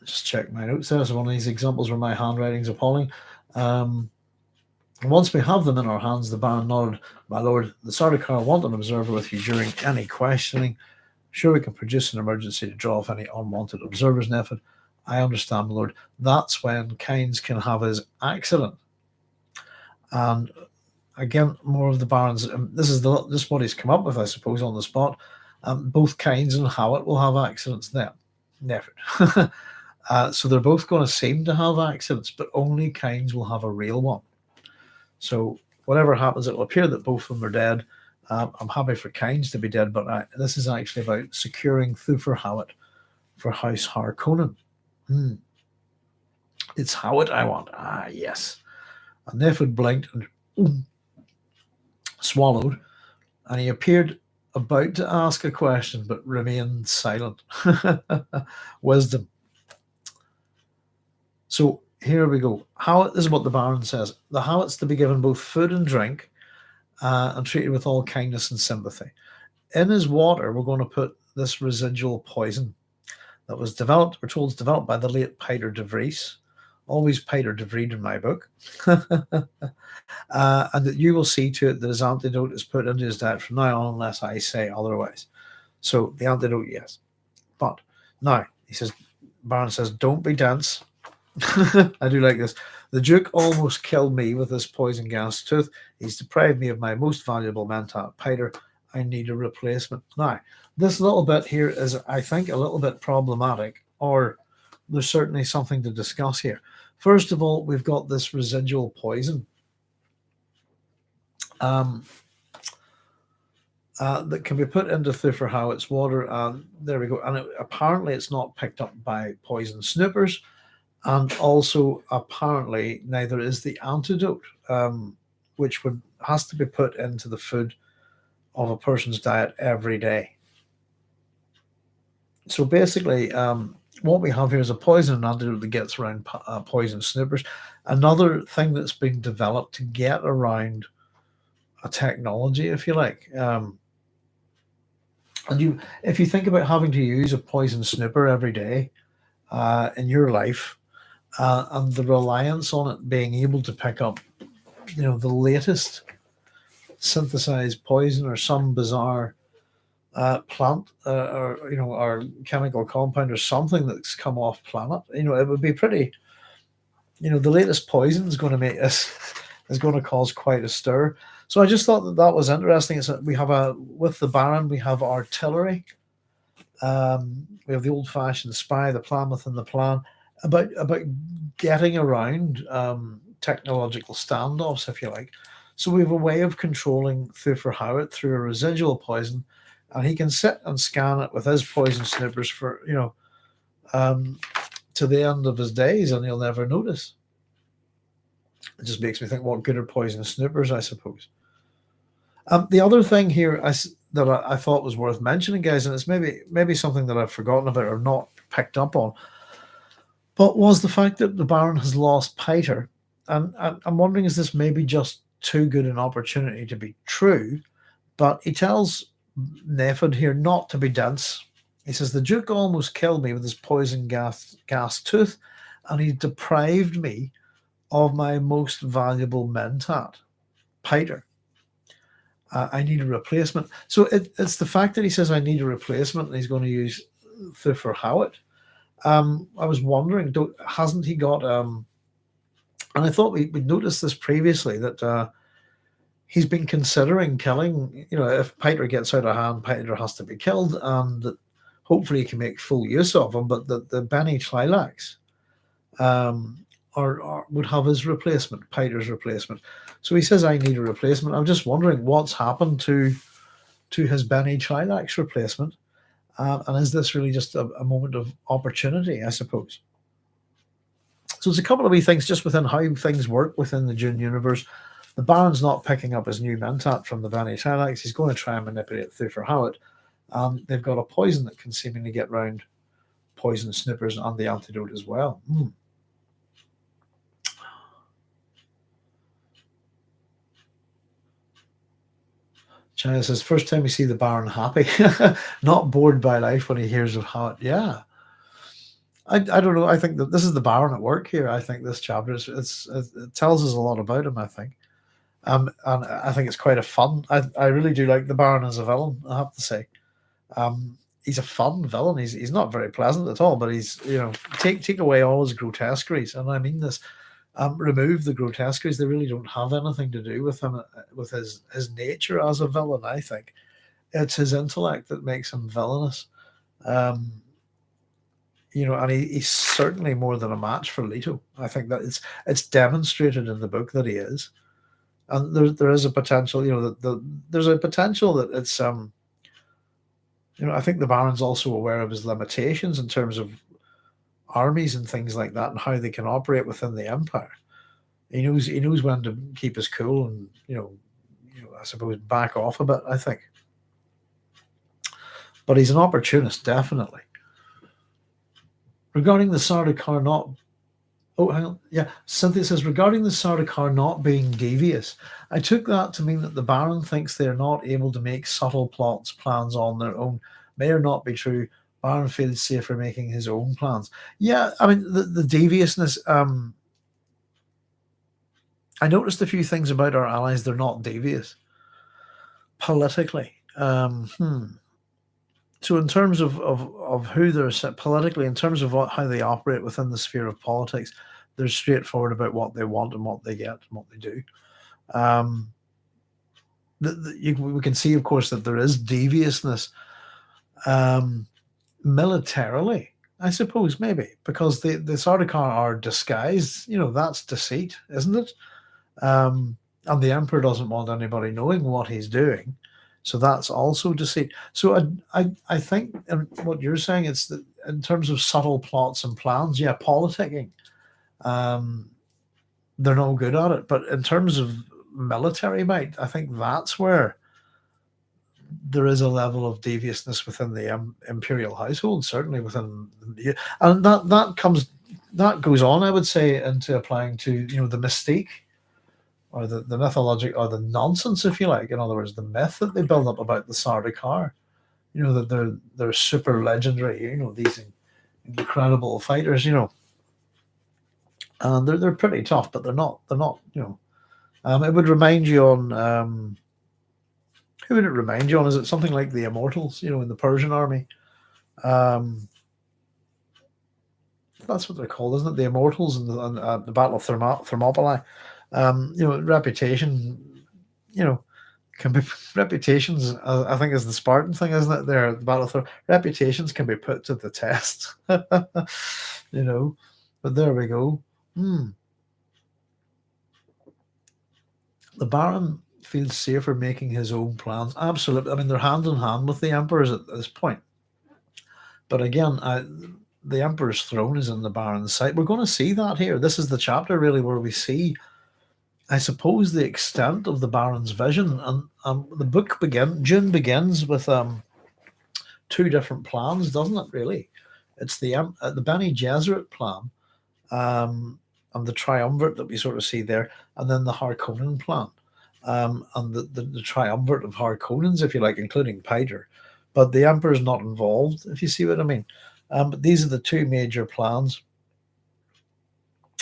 Just check my notes. There's one of these examples where my handwriting's appalling. Once we have them in our hands, the Baron nodded. My lord, the Sardaukar want an observer with you during any questioning. Sure, we can produce an emergency to draw off any unwanted observers, Nefud. I understand, my lord. That's when Kynes can have his accident. And again, more of the Barons. This is what he's come up with, I suppose, on the spot. Both Kynes and Hawat will have accidents then. Nefud. So they're both going to seem to have accidents, but only Kynes will have a real one. So whatever happens, it'll appear that both of them are dead. I'm happy for Kynes to be dead, but this is actually about securing Thufir Hawat for House Harkonnen. It's Hawat I want. Yes. And Nefud blinked and swallowed, and he appeared about to ask a question, but remained silent. Wisdom. So here we go. Hawat, this is what the Baron says. The Hawat's to be given both food and drink, and treated with all kindness and sympathy. In his water, we're going to put this residual poison that was developed, we're told, it's developed by the late Peter de Vries. Always Peter de Vries in my book. And that you will see to it that his antidote is put into his diet from now on, unless I say otherwise. So the antidote, yes. But now, he says, Baron says, don't be dense. I do like this. The Duke almost killed me with this poison gas tooth. He's deprived me of my most valuable Mentat Peter. I need a replacement. Now, this little bit here is, I think, a little bit problematic, or there's certainly something to discuss here. First of all, we've got this residual poison that can be put into Thufir Hawat's water, and there we go. And apparently it's not picked up by poison snoopers. And also, apparently, neither is the antidote, which has to be put into the food of a person's diet every day. So basically, what we have here is a poison antidote that gets around poison snoopers. Another thing that's been developed to get around a technology, if you like. And if you think about having to use a poison snooper every day in your life, and the reliance on it being able to pick up, the latest synthesized poison or some bizarre plant or chemical compound or something that's come off planet, it would be pretty. The latest poison is going to make us is going to cause quite a stir. So I just thought that was interesting. Is that we have with the Baron, we have artillery. We have the old-fashioned spy, the plan within the plan. About getting around technological standoffs, if you like. So we have a way of controlling Thufir Hawat through a residual poison, and he can sit and scan it with his poison snippers for to the end of his days, and he'll never notice. It just makes me think, what good are poison snippers, I suppose. The other thing here, that I thought was worth mentioning, guys, and it's maybe something that I've forgotten about or not picked up on, but was the fact that the Baron has lost Piter. And I'm wondering, is this maybe just too good an opportunity to be true? But he tells Nefud here not to be dense. He says, the Duke almost killed me with his poison gas tooth, and he deprived me of my most valuable mentat, Piter. I need a replacement. So it's the fact that he says, I need a replacement, and he's going to use Thufir Hawat. I was wondering, hasn't he got... and I thought we'd noticed this previously, that he's been considering killing, if Piter gets out of hand, Piter has to be killed, and that hopefully he can make full use of him, but the Bene Tleilax would have his replacement, Piter's replacement. So he says, I need a replacement. I'm just wondering what's happened to his Bene Tleilax replacement, and is this really just a moment of opportunity, I suppose? So there's a couple of wee things just within how things work within the Dune universe. The Baron's not picking up his new mentat from the Bene Tleilax. He's going to try and manipulate Thufir Hawat. They've got a poison that can seemingly get round poison snippers and the antidote as well. China says, first time we see the Baron happy, not bored by life when he hears of Hawat. Yeah. I don't know. I think that this is the Baron at work here. I think this chapter, it tells us a lot about him, I think. And I think it's quite a fun. I really do like the Baron as a villain, I have to say. He's a fun villain. He's not very pleasant at all, but he's, take away all his grotesqueries, and I mean this. Remove the grotesqueries. They really don't have anything to do with him, with his nature as a villain, I think. It's his intellect that makes him villainous. And he's certainly more than a match for Leto. I think that it's demonstrated in the book that he is. And there is a potential, there's a potential that it's, I think the Baron's also aware of his limitations in terms of armies and things like that and how they can operate within the Empire. He knows when to keep his cool and, I suppose back off a bit, I think. But he's an opportunist, definitely. Regarding the Sardaukar not... Oh, hang on. Yeah, Cynthia says, regarding the Sardaukar not being devious, I took that to mean that the Baron thinks they are not able to make subtle plans on their own. May or not be true. Baron feels safer making his own plans. Yeah, I mean, the deviousness... I noticed a few things about our allies. They're not devious. Politically. So in terms of who they're set politically, in terms of how they operate within the sphere of politics, they're straightforward about what they want and what they get and what they do. We can see, of course, that there is deviousness militarily, I suppose, maybe, because the Sardaukar are disguised. That's deceit, isn't it? And the Emperor doesn't want anybody knowing what he's doing. So that's also deceit. So I think, and what you're saying, it's that in terms of subtle plots and plans, yeah, politicking, they're no good at it. But in terms of military might, I think that's where there is a level of deviousness within the imperial household, certainly within and that goes on, I would say, into applying to the mystique, or the mythologic, or the nonsense, if you like. In other words, the myth that they build up about the Sardaukar, that they're super legendary, these incredible fighters, and they're pretty tough, but they're not, it would remind you on, who would it remind you on? Is it something like the Immortals, in the Persian army? That's what they're called, isn't it? The Immortals and the Battle of Thermopylae. Reputation, can be reputations. I think is the Spartan thing, isn't it? There, the Battle of reputations can be put to the test. But there we go. The Baron feels safer making his own plans. Absolutely. I mean, they're hand in hand with the Emperors at this point. But again, the Emperor's throne is in the Baron's sight. We're going to see that here. This is the chapter really where we see I suppose, the extent of the Baron's vision. And the book Dune begins with two different plans, doesn't it? Really, it's the Bene Gesserit plan, and the triumvirate that we sort of see there, and then the Harkonnen plan, and the triumvirate of Harkonnens, if you like, including Piter. But the Emperor's not involved, if you see what I mean. But these are the two major plans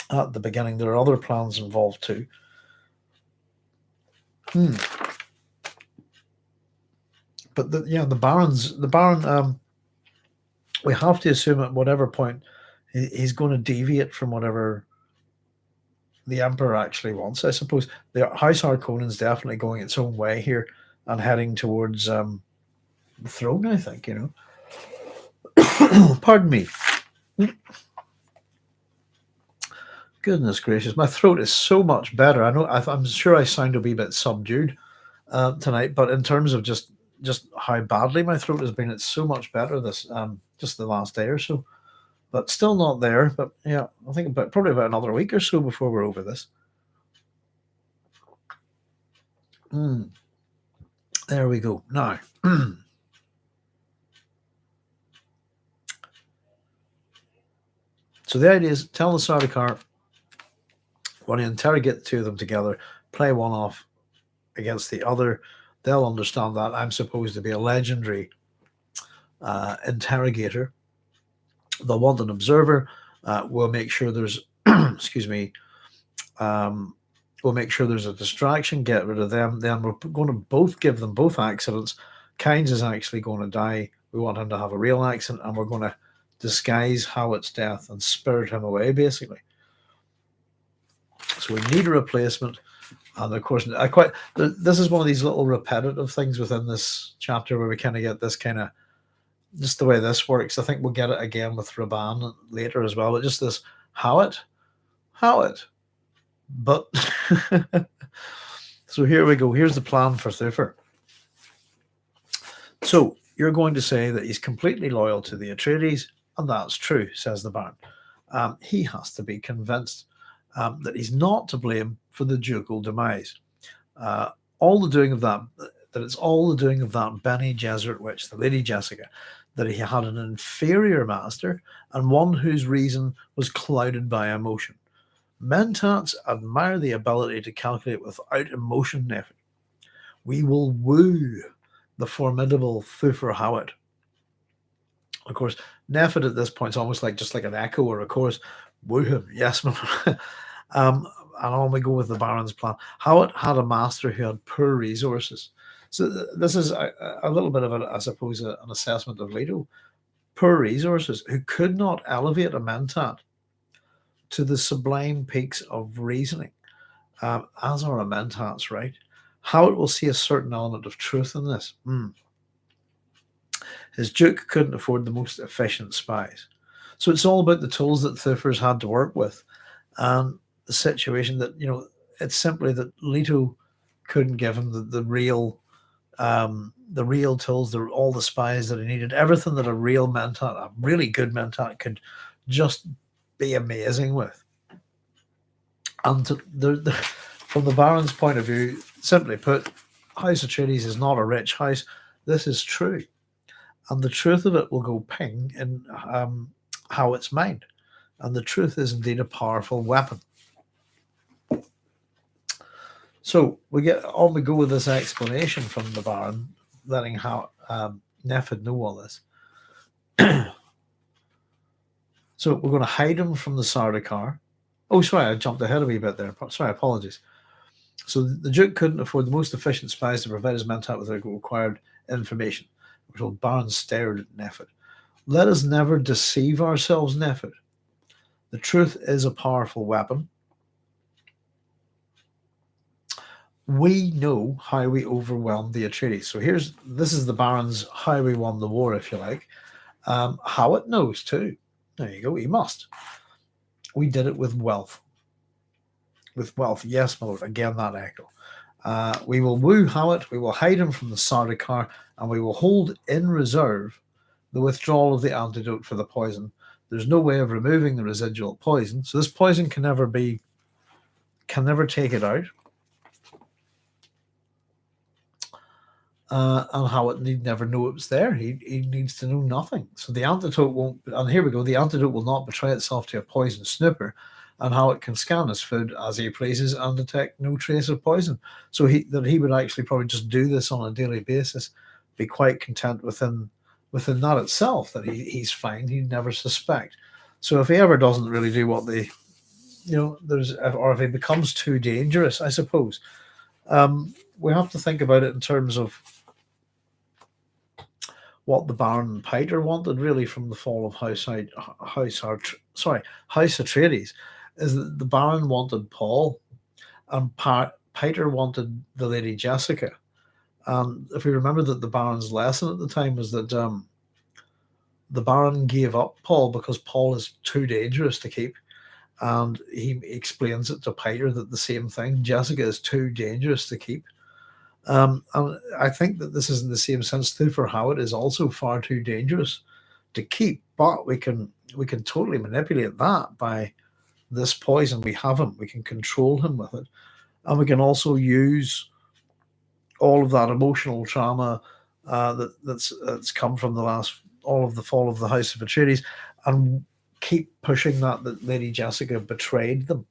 at the beginning. There are other plans involved too. But the Baron. We have to assume at whatever point he's going to deviate from whatever the Emperor actually wants. I suppose the House Harkonnen's definitely going its own way here and heading towards the throne, I think, Pardon me. Goodness gracious, my throat is so much better. I know I'm sure I sound a wee bit subdued tonight, but in terms of just how badly my throat has been, it's so much better this just the last day or so. But still not there. But yeah, I think probably about another week or so before we're over this. There we go. Now, so the idea is tell the Sardaukar, when you interrogate the two of them together, play one off against the other. They'll understand that I'm supposed to be a legendary interrogator. They'll want an observer. We'll make sure there's, excuse me, we'll make sure there's a distraction, get rid of them. Then we're going to both give them both accidents. Kynes is actually going to die. We want him to have a real accident, and we're going to disguise Hawat's death and spirit him away, basically. So we need a replacement. And of course, this is one of these little repetitive things within this chapter where we kind of get this kind of, just the way this works. I think we'll get it again with Rabban later as well, but just this Hawat. But so here we go. Here's the plan for Thufir. So you're going to say that he's completely loyal to the Atreides, and that's true, says the Baron. He has to be convinced that he's not to blame for the ducal demise. All the doing of that it's all the doing of that Bene Gesserit witch, the Lady Jessica, that he had an inferior master and one whose reason was clouded by emotion. Mentats admire the ability to calculate without emotion, Nefud. We will woo the formidable Thufir Hawat. Of course, Nefud at this point is almost like just like an echo or a chorus. Woo him, yes, man. And on we go with the Baron's plan. Hawat had a master who had poor resources. So this is a little bit of, I suppose, an assessment of Leto. Poor resources, who could not elevate a Mentat to the sublime peaks of reasoning, as are a Mentats, right? Hawat will see a certain element of truth in this. His duke couldn't afford the most efficient spies. So it's all about the tools that Thufir's had to work with, and the situation that, it's simply that Leto couldn't give him the real tools, all the spies that he needed, everything that a real Mentat, a really good Mentat, could just be amazing with. And from the Baron's point of view, simply put, House Atreides is not a rich house. This is true. And the truth of it will go ping in Hawat's mind. And the truth is indeed a powerful weapon. So we go with this explanation from the Baron, letting Nefud know all this. So we're going to hide him from the Sardaukar. Oh, sorry, I jumped ahead a wee bit there. Sorry, apologies. So the Duke couldn't afford the most efficient spies to provide his Mentat with the required information. We're told Baron stared at Nefud. Let us never deceive ourselves, Nefud. The truth is a powerful weapon. We know how we overwhelmed the Atreides. So this is the Baron's how we won the war, if you like. Hawat knows too. There you go, he must. We did it with wealth. With wealth, yes, my lord. Again, that echo. We will woo Hawat, we will hide him from the Sardaukar, and we will hold in reserve the withdrawal of the antidote for the poison. There's no way of removing the residual poison, so this poison can never take it out. and Hawat need never know it was there. He needs to know nothing. So the antidote won't. And here we go. The antidote will not betray itself to a poison snooper, and Hawat can scan his food as he pleases and detect no trace of poison. So he would actually probably just do this on a daily basis, be quite content within that itself, that he's fine. He'd never suspect. So if he ever doesn't really do what they, there's, or if he becomes too dangerous, I suppose, we have to think about it in terms of what the Baron Piter wanted really from the fall of House Atreides, is that the Baron wanted Paul, and Piter wanted the Lady Jessica. And if we remember that the Baron's lesson at the time was that the Baron gave up Paul because Paul is too dangerous to keep. And he explains it to Piter that the same thing, Jessica is too dangerous to keep. And I think that this is in the same sense. Thufir Hawat is also far too dangerous to keep, but we can totally manipulate that by this poison. We have him, we can control him with it, and we can also use all of that emotional trauma that's come from all of the fall of the House of Atreides, and keep pushing that Lady Jessica betrayed them.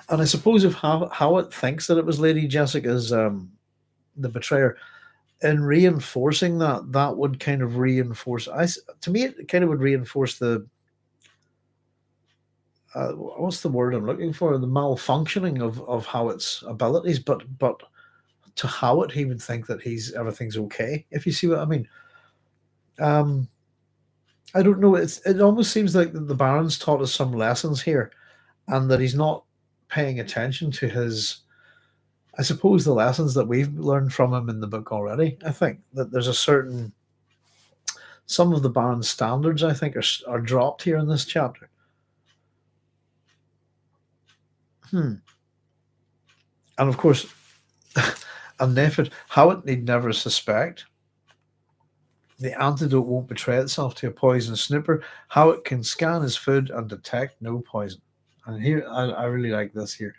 And I suppose if Hawat thinks that it was Lady Jessica's the betrayer, in reinforcing that would kind of reinforce. To me, it kind of would reinforce the what's the word I'm looking for? The malfunctioning of Hawat's abilities, but to Hawat, he would think that everything's okay. If you see what I mean. I don't know. It almost seems like the Baron's taught us some lessons here, and that he's not paying attention to I suppose, the lessons that we've learned from him in the book already. I think that there's some of the Baron's standards, I think, are dropped here in this chapter. And of course, and Nefud, Hawat need never suspect. The antidote won't betray itself to a poison snooper. Hawat can scan his food and detect no poison. And here, I really like this here.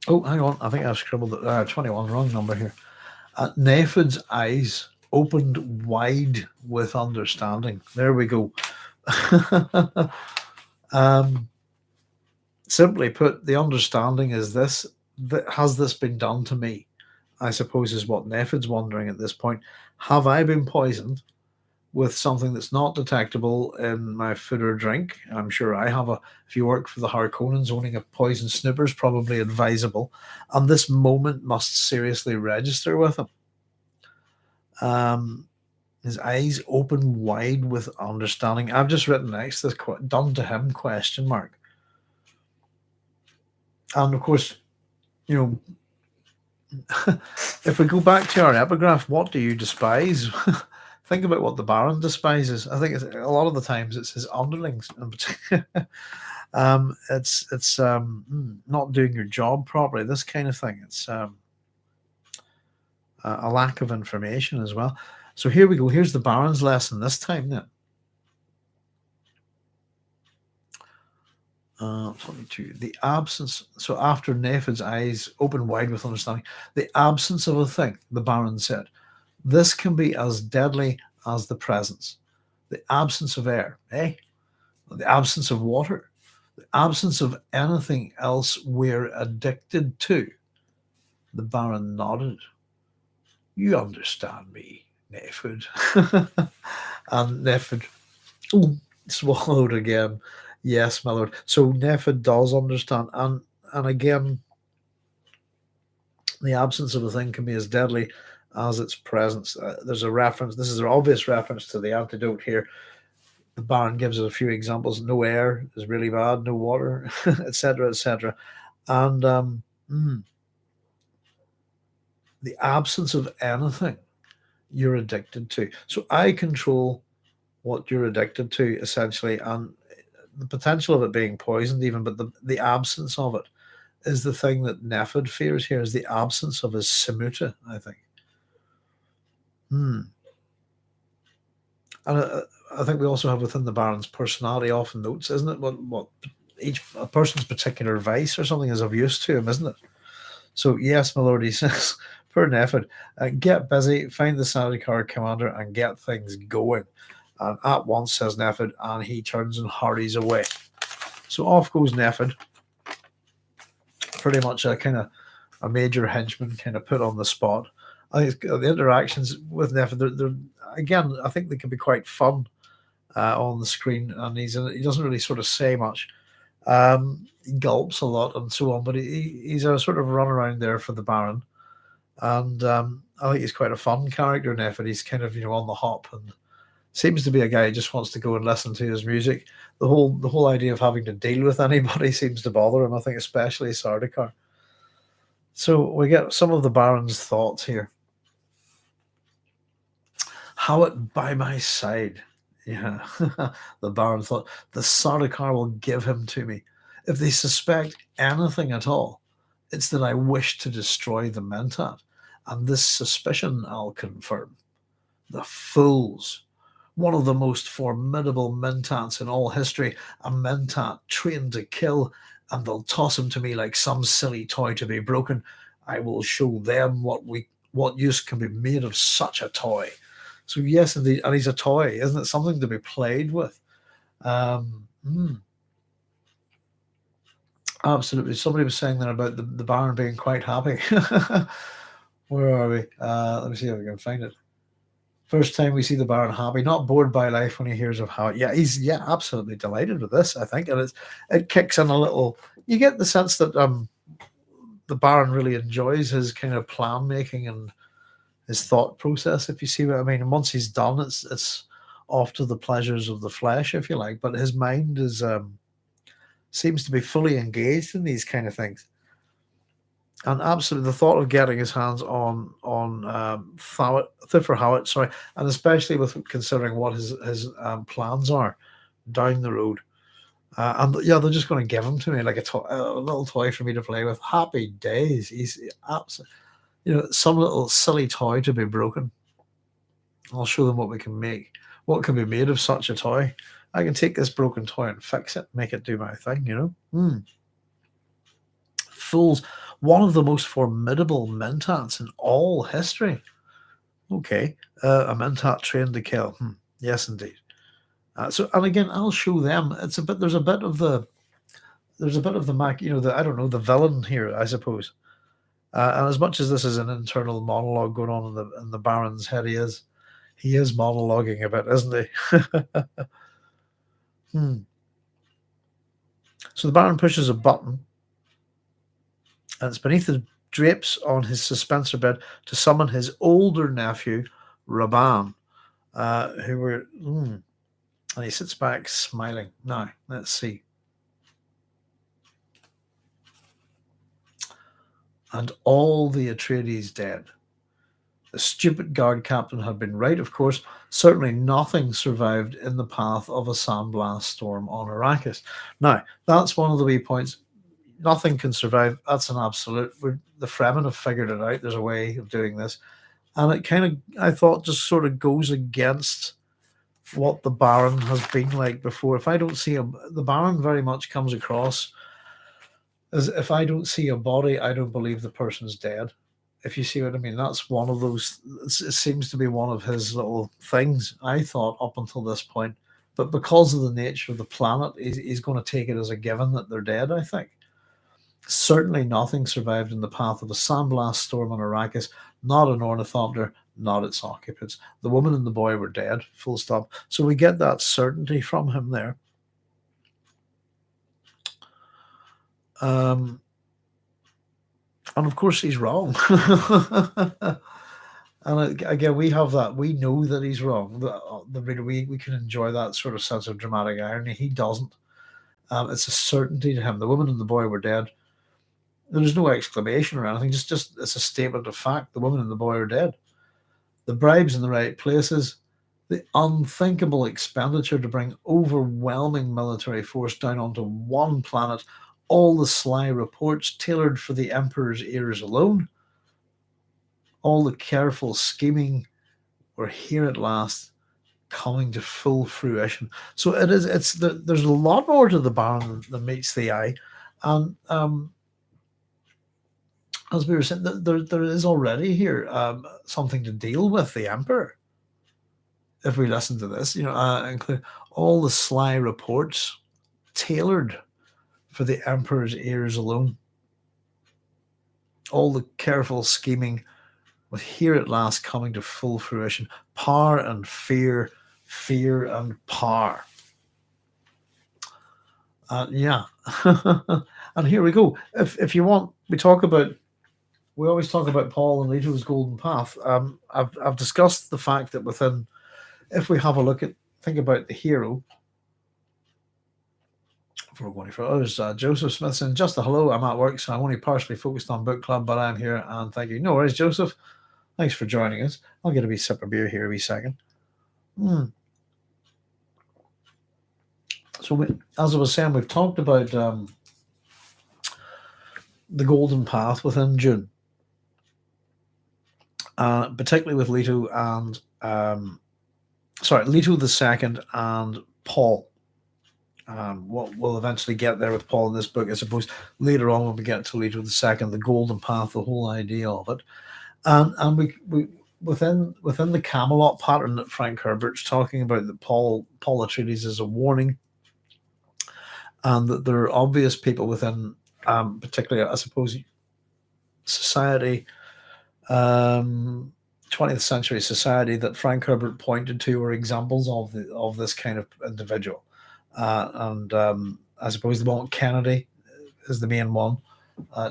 Oh, hang on. I think I've scribbled it. 21, wrong number here. Nefud's eyes opened wide with understanding. There we go. Simply put, the understanding is this: has this been done to me? I suppose is what Nefud's wondering at this point. Have I been poisoned with something that's not detectable in my food or drink? I'm sure I have. If you work for the Harkonnens, owning a poison snooper is probably advisable, and this moment must seriously register with him. His eyes open wide with understanding. I've just written next this done to him ? And of course, if we go back to our epigraph, what do you despise? Think about what the Baron despises. I think a lot of the times it's his underlings. It's not doing your job properly. This kind of thing. It's a lack of information as well. So here we go. Here's the Baron's lesson this time then. 22. The absence. So after Nefud's eyes open wide with understanding, the absence of a thing, the Baron said, this can be as deadly as the presence. The absence of air, the absence of water, the absence of anything else we're addicted to. The Baron nodded. You understand me, Nefud. And Nefud swallowed again. Yes, my lord. So Nefud does understand. And again, the absence of a thing can be as deadly as its presence. There's a reference. This is an obvious reference to the antidote here. The Baron gives us a few examples. No air is really bad. No water, etc., etc. And the absence of anything you're addicted to. So I control what you're addicted to, essentially, and the potential of it being poisoned even, but the absence of it is the thing that Nefud fears here, is the absence of his Semuta, I think. And I think we also have within the Baron's personality often notes, isn't it? What each a person's particular vice or something is of use to him, isn't it? So yes, my lord, he says, poor Nefud, get busy, find the Sardaukar commander, and get things going. And at once, says Nefud, and he turns and hurries away. So off goes Nefud, pretty much a kind of a major henchman, kind of put on the spot. I think the interactions with Nefud, they're again, I think they can be quite fun on the screen, and he doesn't really sort of say much. He gulps a lot and so on, but he's a sort of run around there for the Baron, and I think he's quite a fun character. Nefud, he's kind of on the hop and seems to be a guy who just wants to go and listen to his music. The whole idea of having to deal with anybody seems to bother him. I think especially Sardaukar. So we get some of the Baron's thoughts here. Hawat by my side. Yeah, the Baron thought, the Sardaukar will give him to me. If they suspect anything at all, it's that I wish to destroy the Mentat, and this suspicion I'll confirm. The fools! One of the most formidable Mentats in all history, a Mentat trained to kill, and they'll toss him to me like some silly toy to be broken. I will show them what use can be made of such a toy. So yes, indeed, and he's a toy, isn't it? Something to be played with. Absolutely. Somebody was saying there about the Baron being quite happy. Where are we? Let me see if I can find it. First time we see the Baron happy, not bored by life when he hears of how. Yeah, he's absolutely delighted with this, I think, and it kicks in a little. You get the sense that the Baron really enjoys his kind of plan making and his thought process, if you see what I mean. And once he's done, it's off to the pleasures of the flesh, if you like. But his mind is seems to be fully engaged in these kind of things. And absolutely, the thought of getting his hands on Thufir Hawat, sorry, and especially with considering what his plans are down the road. And yeah, they're just going to give him to me like a little toy for me to play with. Happy days. He's absolutely. Some little silly toy to be broken. I'll show them what we can make. What can be made of such a toy? I can take this broken toy and fix it, make it do my thing, Fools. One of the most formidable Mentats in all history. Okay. A Mentat trained to kill. Yes, indeed. And again, I'll show them. There's a bit of the the villain here, I suppose. And as much as this is an internal monologue going on in the Baron's head, he is monologuing a bit, isn't he? So the Baron pushes a button, and it's beneath the drapes on his suspensor bed to summon his older nephew, Rabban, and he sits back smiling. Now, let's see. And all the Atreides dead. The stupid guard captain had been right, of course. Certainly nothing survived in the path of a sandblast storm on Arrakis. Now, that's one of the wee points. Nothing can survive. That's an absolute. The Fremen have figured it out. There's a way of doing this. And it kind of, I thought, just sort of goes against what the Baron has been like before. If I don't see the Baron very much comes across as if I don't see a body, I don't believe the person's dead. If you see what I mean, that's one of those. It seems to be one of his little things. I thought up until this point, but because of the nature of the planet, he's going to take it as a given that they're dead. I think certainly nothing survived in the path of a sandblast storm on Arrakis. Not an ornithopter, not its occupants. The woman and the boy were dead. Full stop. So we get that certainty from him there. And of course he's wrong. And again, we have that. We know that he's wrong. We can enjoy that sort of sense of dramatic irony. He doesn't. It's a certainty to him. The woman and the boy were dead. There's no exclamation or anything. Just it's a statement of fact. The woman and the boy are dead. The bribes in the right places. The unthinkable expenditure to bring overwhelming military force down onto one planet. All the sly reports tailored for the Emperor's ears alone. All the careful scheming. We're here at last. coming to full fruition. So it is. There's a lot more to the Baron than meets the eye, and as we were saying, there is already here something to deal with the Emperor. If we listen to this, include all the sly reports tailored for the Emperor's ears alone. All the careful scheming with here at last coming to full fruition. Power and fear, fear and power. Yeah. And here we go. If you want, we always talk about Paul and Leto's golden path. I've discussed the fact that within, if we have a look at, think about the hero. For going for others, Joseph Smith saying, just a hello, I'm at work, so I'm only partially focused on book club, but I'm here and thank you. No worries, Joseph. Thanks for joining us. I'll get a wee sip of beer here a wee second. So as I was saying, we've talked about the golden path within Dune, particularly with Leto and Leto the Second and Paul. We'll eventually get there with Paul in this book, I suppose. Later on, when we get to Leto the Second, the golden path, the whole idea of it, and we within the Camelot pattern that Frank Herbert's talking about, that Paul Atreides is a warning, and that there are obvious people within, particularly, I suppose, society, 20th century society, that Frank Herbert pointed to were examples of this kind of individual. And I suppose the one Kennedy is the main one,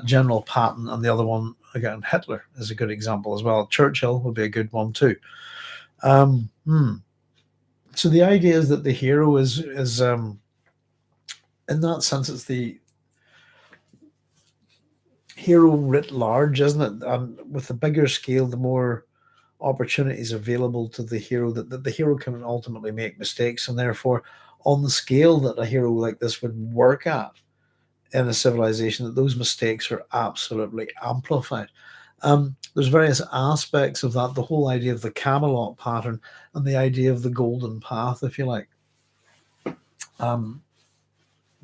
General Patton, and the other one, again, Hitler is a good example as well. Churchill would be a good one too. So the idea is that the hero is in that sense, it's the hero writ large, isn't it? And with the bigger scale, the more opportunities available to the hero, that the hero can ultimately make mistakes, and therefore, on the scale that a hero like this would work at in a civilization, that those mistakes are absolutely amplified. There's various aspects of that, the whole idea of the Camelot pattern and the idea of the golden path, if you like.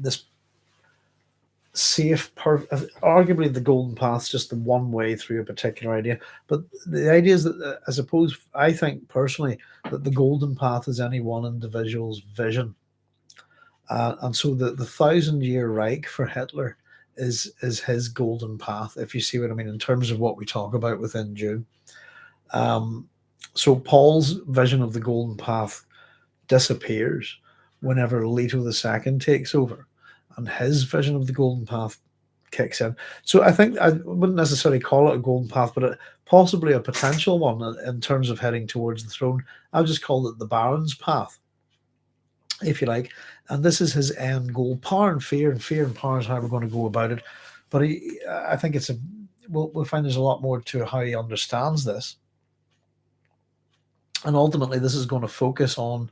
This safe, arguably the golden path is just the one way through a particular idea, but the idea is that, I think personally, that the golden path is any one individual's vision. And so the 1,000-year Reich for Hitler is his golden path, if you see what I mean, in terms of what we talk about within Dune. So Paul's vision of the golden path disappears whenever Leto II takes over, and his vision of the golden path kicks in. So I think I wouldn't necessarily call it a golden path, but possibly a potential one in terms of heading towards the throne. I would just call it the Baron's path, if you like. And this is his end goal. Power and fear and power is how we're going to go about it. But I think we'll find there's a lot more to how he understands this. And ultimately, this is going to focus on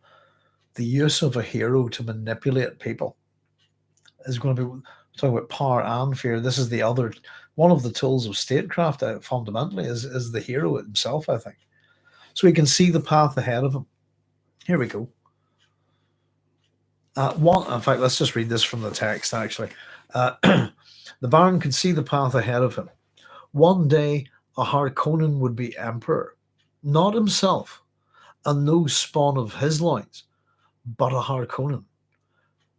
the use of a hero to manipulate people. Is going to be talking about power and fear. This is the other one of the tools of statecraft. Fundamentally, is the hero himself, I think. So he can see the path ahead of him. Here we go. In fact, let's just read this from the text, actually. The Baron could see the path ahead of him. One day, a Harkonnen would be emperor, not himself, and no spawn of his loins, but a Harkonnen.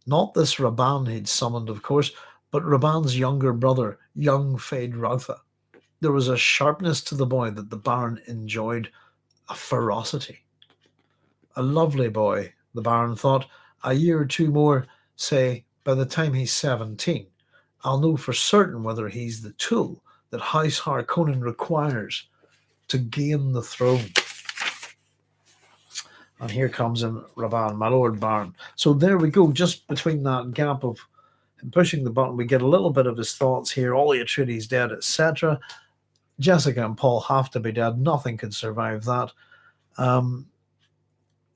Not this Rabban he'd summoned, of course, but Rabban's younger brother, young Fade Rautha. There was a sharpness to the boy that the Baron enjoyed, a ferocity. A lovely boy, the Baron thought. A year or two more, say, by the time he's 17, I'll know for certain whether he's the tool that House Harkonnen requires to gain the throne. And here comes in Rabban, my Lord Baron. So there we go, just between that gap of him pushing the button, we get a little bit of his thoughts here. All the Atreides dead, etc. Jessica and Paul have to be dead. Nothing can survive that.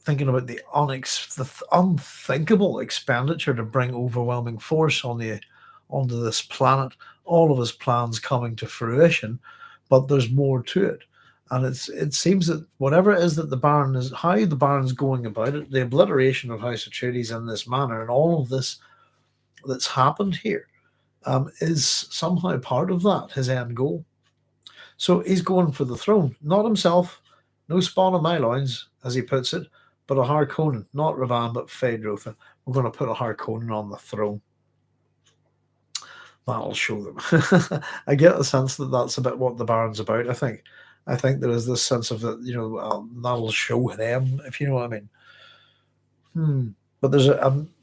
Thinking about the unthinkable expenditure to bring overwhelming force onto this planet, all of his plans coming to fruition, but there's more to it. And it seems that whatever it is that the Baron is, how the Baron's going about it, the obliteration of House Atreides in this manner, and all of this that's happened here, is somehow part of that, his end goal. So he's going for the throne, not himself, no spawn of my loins, as he puts it, but a Harkonnen, not Rabban, but Phaedrotha. We're going to put a Harkonnen on the throne. That'll show them. I get the sense that that's a bit what the Baron's about, I think. I think there is this sense of that, that'll show them, if you know what I mean. But there's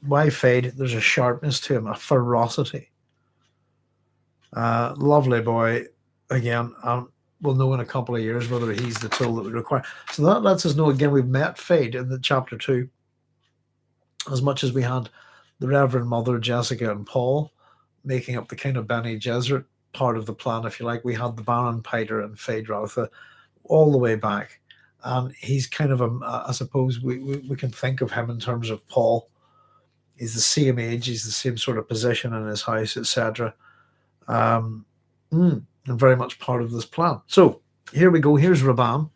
why Fade? There's a sharpness to him, a ferocity. Lovely boy. Again, we'll know in a couple of years whether he's the tool that we require. So that lets us know, again, we've met Fade in the chapter 2. As much as we had the Reverend Mother, Jessica, and Paul making up the kind of Bene Gesserit part of the plan, if you like, we had the Baron Piter and Phaedrotha all the way back. And he's kind of I suppose we can think of him in terms of Paul. He's the same age, he's the same sort of position in his house, etc. And very much part of this plan. So here we go. Here's Rabban.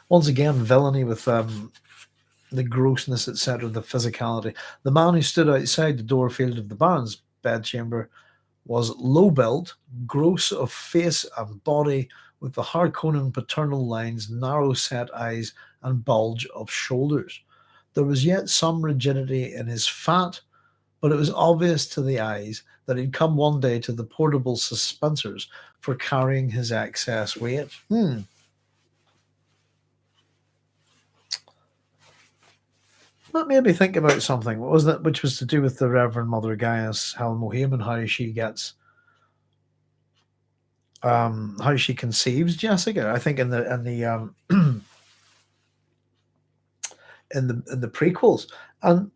Once again, villainy with the grossness, etc., the physicality. The man who stood outside the door field of the Baron's bedchamber was low-built, gross of face and body, with the Harkonnen paternal lines, narrow-set eyes, and bulge of shoulders. There was yet some rigidity in his fat, but it was obvious to the eyes that he'd come one day to the portable suspensors for carrying his excess weight. That made me think about something. What was that? Which was to do with the Reverend Mother Gaius Helmohim and how she gets, how she conceives Jessica. I think in the in the prequels, and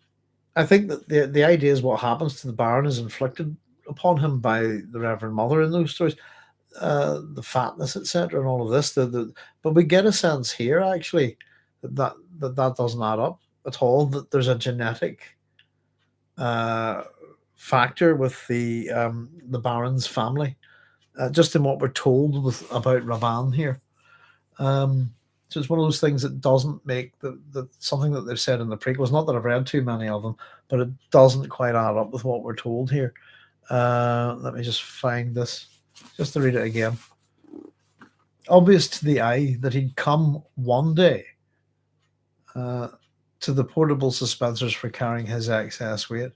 I think that the idea is what happens to the Baron is inflicted upon him by the Reverend Mother in those stories, the fatness, etc., and all of this. But we get a sense here actually that doesn't add up at all. That there's a genetic factor with the Baron's family, just in what we're told about Rabban here. So it's one of those things that doesn't make the something that they've said in the prequels. Not that I've read too many of them, but it doesn't quite add up with what we're told here. Let me just find this, just to read it again. Obvious to the eye that he'd come one day to the portable suspensors for carrying his excess weight.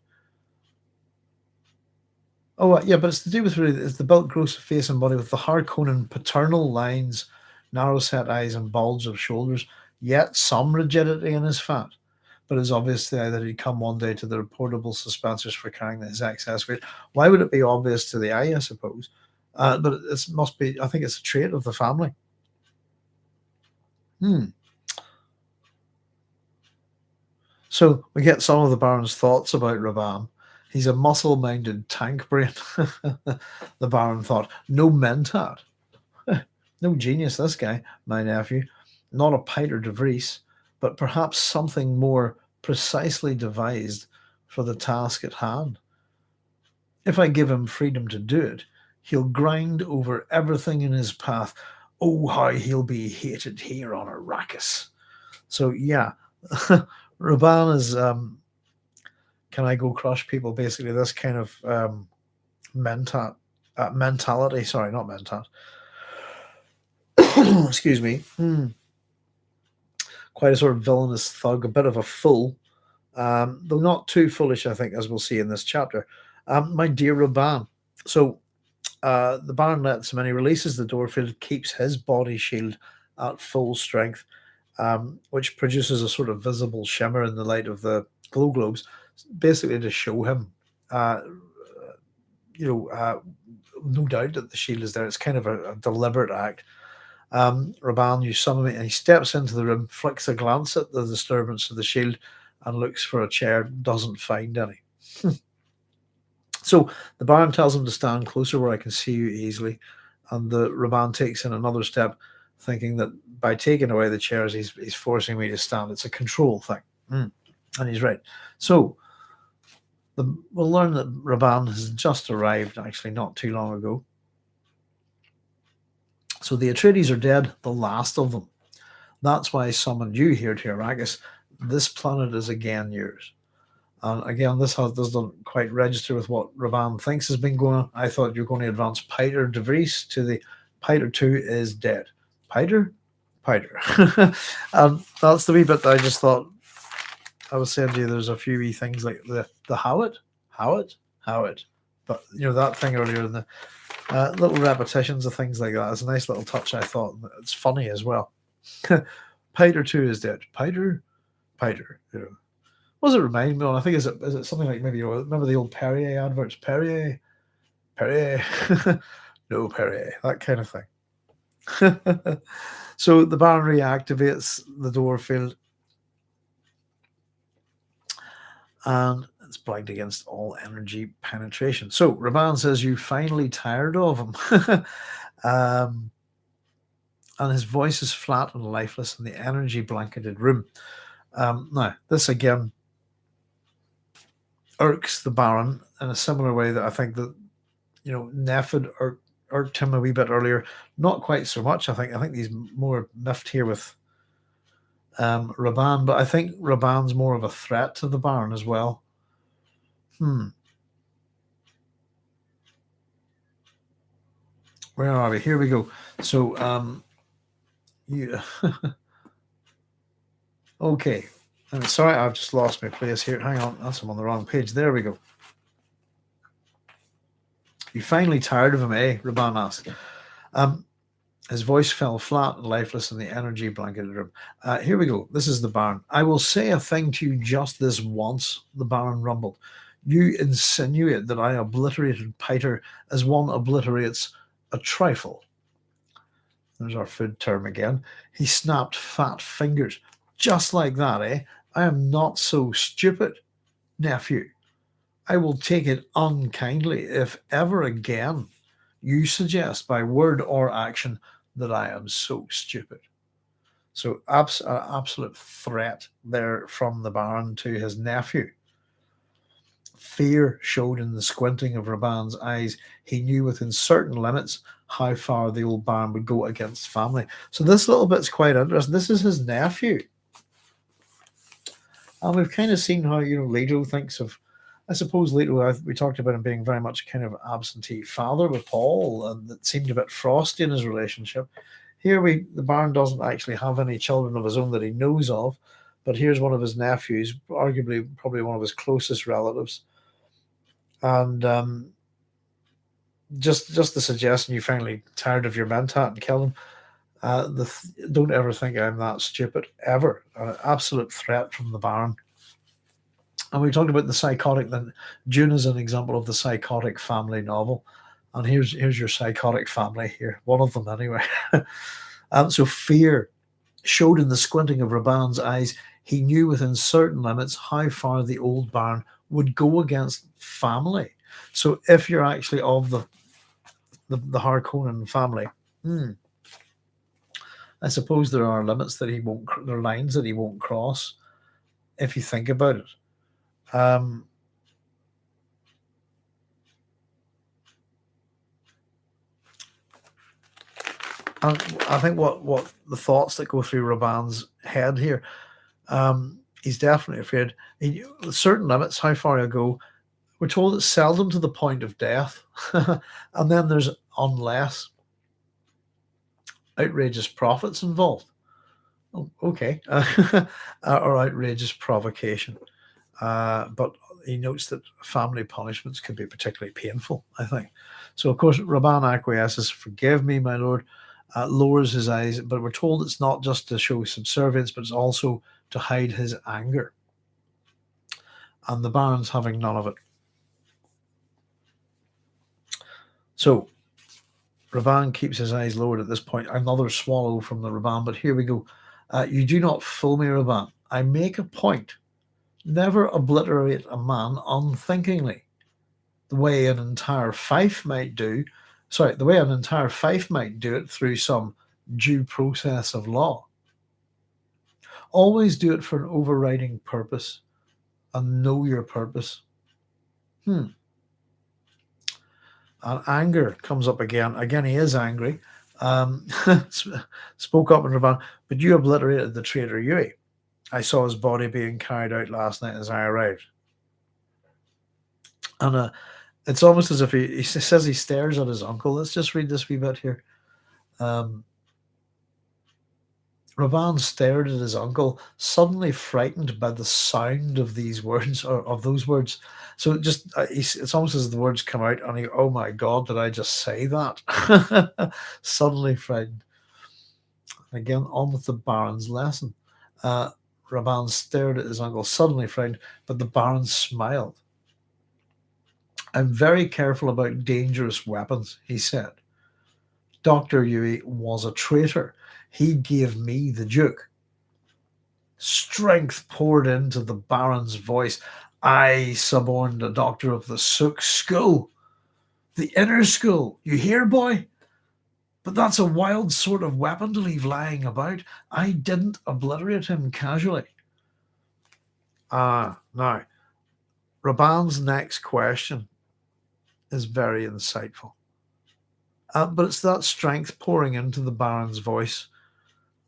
Oh, yeah, but it's to do with it's the built, gross face and body with the Harkonnen paternal lines, narrow-set eyes, and bulge of shoulders, yet some rigidity in his fat. But it's obvious to the eye that he'd come one day to the portable suspensors for carrying his excess weight. Why would it be obvious to the eye, I suppose? But it must be, I think it's a trait of the family. So we get some of the Baron's thoughts about Rabban. He's a muscle-minded tank brain, the Baron thought. No mentat. No genius, this guy, my nephew. Not a Piter de Vries, but perhaps something more precisely devised for the task at hand. If I give him freedom to do it, he'll grind over everything in his path. Oh, how he'll be hated here on Arrakis. So, yeah, Rabban is... can I go crush people? Basically, this kind of mentality. Sorry, not mentat. Excuse me. Quite a sort of villainous thug, a bit of a fool, though not too foolish, I think, as we'll see in this chapter. My dear Rabban. So the Baron lets him in. He releases the door field, keeps his body shield at full strength, which produces a sort of visible shimmer in the light of the glow globes, basically to show him, no doubt that the shield is there. It's kind of a deliberate act. Rabban, you summon me, and he steps into the room, flicks a glance at the disturbance of the shield, and looks for a chair, doesn't find any. So the Baron tells him to stand closer where I can see you easily, and the Rabban takes in another step, thinking that by taking away the chairs, he's forcing me to stand. It's a control thing. And he's right. So we'll learn that Rabban has just arrived, actually, not too long ago. So So the Atreides are dead, the last of them. That's why I summoned you here to Arrakis. This planet is again yours. And again, this doesn't quite register with what Rabban thinks has been going on. I thought you were going to advance Piter de Vries to the Piter 2 is dead. Piter? Piter. And that's the wee bit that I just thought I was saying to you. There's a few wee things like the Hawat. But, that thing earlier in the little repetitions of things like that. It's a nice little touch, I thought. It's funny as well. Piter 2 is dead. Piter. What does it remind me of? I think is it something like maybe remember the old Perrier adverts? Perrier, no Perrier, that kind of thing. So the Baron reactivates the door field, and it's blanked against all energy penetration. So Rabban says you finally tired of him. And his voice is flat and lifeless in the energy blanketed room. Now, this again irks the Baron in a similar way that I think that Nefud irked him a wee bit earlier. Not quite so much. I think he's more miffed here with Rabban, but I think Rabban's more of a threat to the Baron as well. Where are we? Here we go. So okay. I'm sorry, I've just lost my place here. Hang on, I'm on the wrong page. There we go. You finally tired of him, eh? Rabban asked. His voice fell flat and lifeless in the energy blanketed room. Here we go. This is the Baron. I will say a thing to you just this once, the Baron rumbled. You insinuate that I obliterated Piter as one obliterates a trifle. There's our food term again. He snapped fat fingers. Just like that, eh? I am not so stupid, nephew. I will take it unkindly if ever again you suggest by word or action that I am so stupid. So absolute threat there from the Baron to his nephew. Fear showed in the squinting of Rabban's eyes. He knew within certain limits how far the old Baron would go against family. So this little bit's quite interesting. This is his nephew. And we've kind of seen how, Leto thinks of, I suppose Leto, we talked about him being very much kind of absentee father with Paul, and it seemed a bit frosty in his relationship. Here the Baron doesn't actually have any children of his own that he knows of, but here's one of his nephews, arguably probably one of his closest relatives. And just the suggestion you finally tired of your Mentat and kill him. Don't ever think I'm that stupid, ever. An absolute threat from the Baron. And we talked about the psychotic. Then Dune is an example of the psychotic family novel. And here's your psychotic family here. One of them, anyway. So fear showed in the squinting of Rabban's eyes. He knew within certain limits how far the old Baron would go against family. So if you're actually of the Harkonnen family, I suppose there are limits that there are lines that he won't cross, if you think about it. And I think what the thoughts that go through Rabban's head here, he's definitely afraid. Certain limits, how far he'll go. We're told it's seldom to the point of death. And then there's unless outrageous profits involved. Oh, okay. Or outrageous provocation. But he notes that family punishments can be particularly painful, I think. So, of course, Rabban acquiesces, forgive me, my lord, lowers his eyes, but we're told it's not just to show subservience, but it's also to hide his anger. And the Baron's having none of it. So, Rabban keeps his eyes lowered at this point. Another swallow from the Rabban, but here we go. You do not fool me, Rabban. I make a point. Never obliterate a man unthinkingly. The way an entire fief might do it through some due process of law. Always do it for an overriding purpose and know your purpose. And anger comes up again. Again, he is angry. Spoke up in Rabban, but you obliterated the traitor Yui. I saw his body being carried out last night as I arrived. And it's almost as if he says he stares at his uncle. Let's just read this wee bit here. Um, Rabban stared at his uncle, suddenly frightened by the sound of these words, or of those words. So it's almost as the words come out, and he, oh my God, did I just say that? Suddenly frightened. Again, on with the Baron's lesson. Rabban stared at his uncle, suddenly frightened, but the Baron smiled. I'm very careful about dangerous weapons, he said. Dr. Yui was a traitor. He gave me the Duke. Strength poured into the Baron's voice. I suborned a doctor of the Sook school. The inner school. You hear, boy? But that's a wild sort of weapon to leave lying about. I didn't obliterate him casually. Now, Rabban's next question is very insightful. But it's that strength pouring into the Baron's voice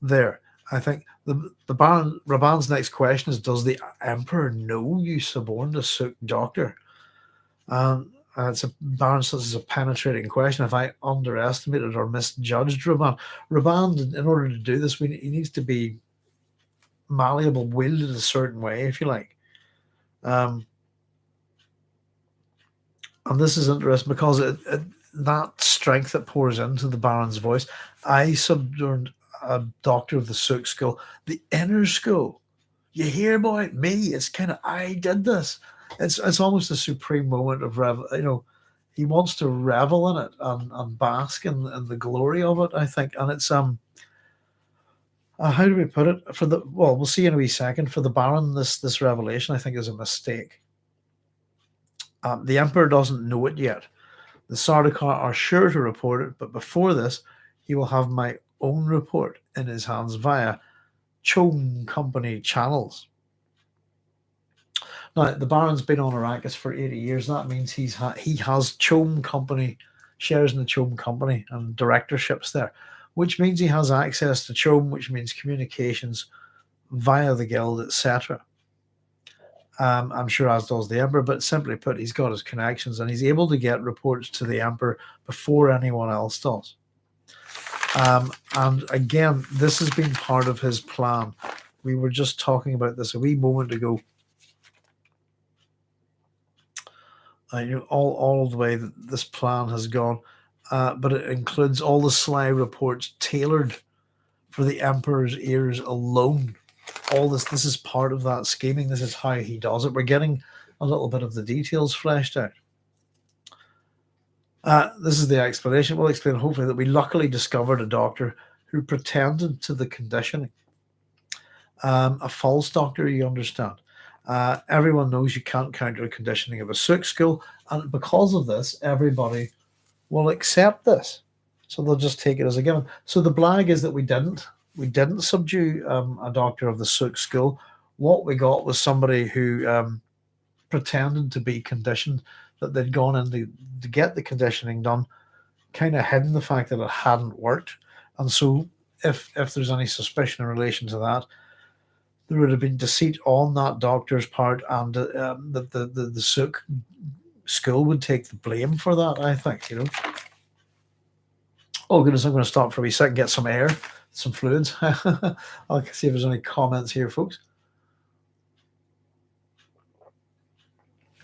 there. I think the Rabban's next question is, does the Emperor know you suborned a Sook doctor? Baron says it's a penetrating question. If I underestimated or misjudged Rabban, in order to do this, he needs to be malleable, wielded a certain way, if you like. And this is interesting because that strength that pours into the Baron's voice. I suborned a doctor of the Sook school, the inner school. You hear, boy? Me. It's kind of, I did this. It's almost a supreme moment of he wants to revel in it and bask in the glory of it, I think. And it's how do we put it? We'll see in a wee second. For the Baron, this revelation, I think, is a mistake. The Emperor doesn't know it yet. The Sardaukar are sure to report it, but before this, he will have my own report in his hands via Chom Company channels. Now, the Baron's been on Arrakis for 80 years. That means he has Chom Company, shares in the Chom Company and directorships there, which means he has access to Chom, which means communications via the guild, etc. I'm sure as does the Emperor, but simply put, he's got his connections and he's able to get reports to the Emperor before anyone else does. And again, this has been part of his plan. We were just talking about this a wee moment ago. All of the way that this plan has gone, but it includes all the sly reports tailored for the Emperor's ears alone. All this is part of that scheming. This is how he does it. We're getting a little bit of the details fleshed out. This is the explanation. We'll explain, hopefully, that we luckily discovered a doctor who pretended to the conditioning. A false doctor, you understand. Everyone knows you can't counter the conditioning of a Sook school, and because of this, everybody will accept this. So they'll just take it as a given. So the blag is that we didn't subdue a doctor of the Sook school. What we got was somebody who pretended to be conditioned, that they'd gone in to get the conditioning done, kind of hidden the fact that it hadn't worked. And so if there's any suspicion in relation to that, there would have been deceit on that doctor's part, and that the Sook school would take the blame for that, I think, Oh, goodness, I'm going to stop for a wee second, get some air, some fluids. I'll see if there's any comments here, folks.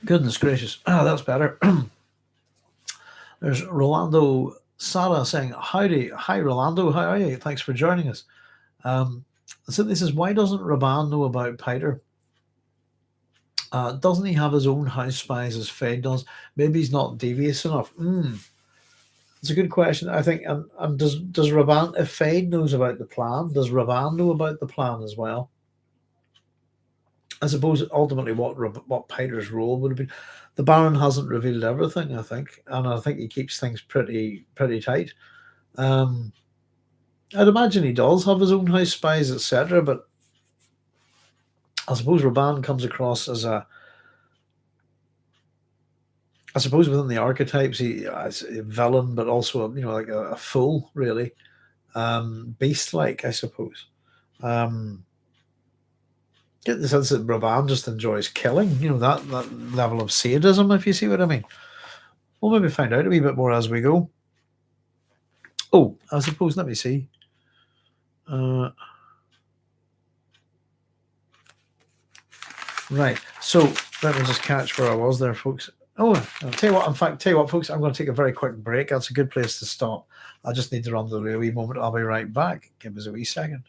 Goodness gracious. That's better. There's Rolando Sara saying, howdy. Hi, Rolando. How are you? Thanks for joining us. So this is, why doesn't Rabban know about Piter? Doesn't he have his own house spies as Fade does? Maybe he's not devious enough. It's a good question, I think. And does Rabban, if Fade knows about the plan, does Rabban know about the plan as well? I suppose ultimately what Piter's role would have been. The Baron hasn't revealed everything, I think, and I think he keeps things pretty tight. I'd imagine he does have his own house spies, etc. But I suppose Rabban comes across as I suppose within the archetypes, he as a villain, but also like a fool, really, beast-like, I suppose. Um, get the sense that Rabban just enjoys killing, that level of sadism, if you see what I mean. We'll maybe find out a wee bit more as we go. Oh, I suppose, let me see. Right, so let me just catch where I was there, folks. Oh, I'll tell you what, in fact, folks, I'm going to take a very quick break. That's a good place to stop. I just need to run to the wee moment. I'll be right back. Give us a wee second.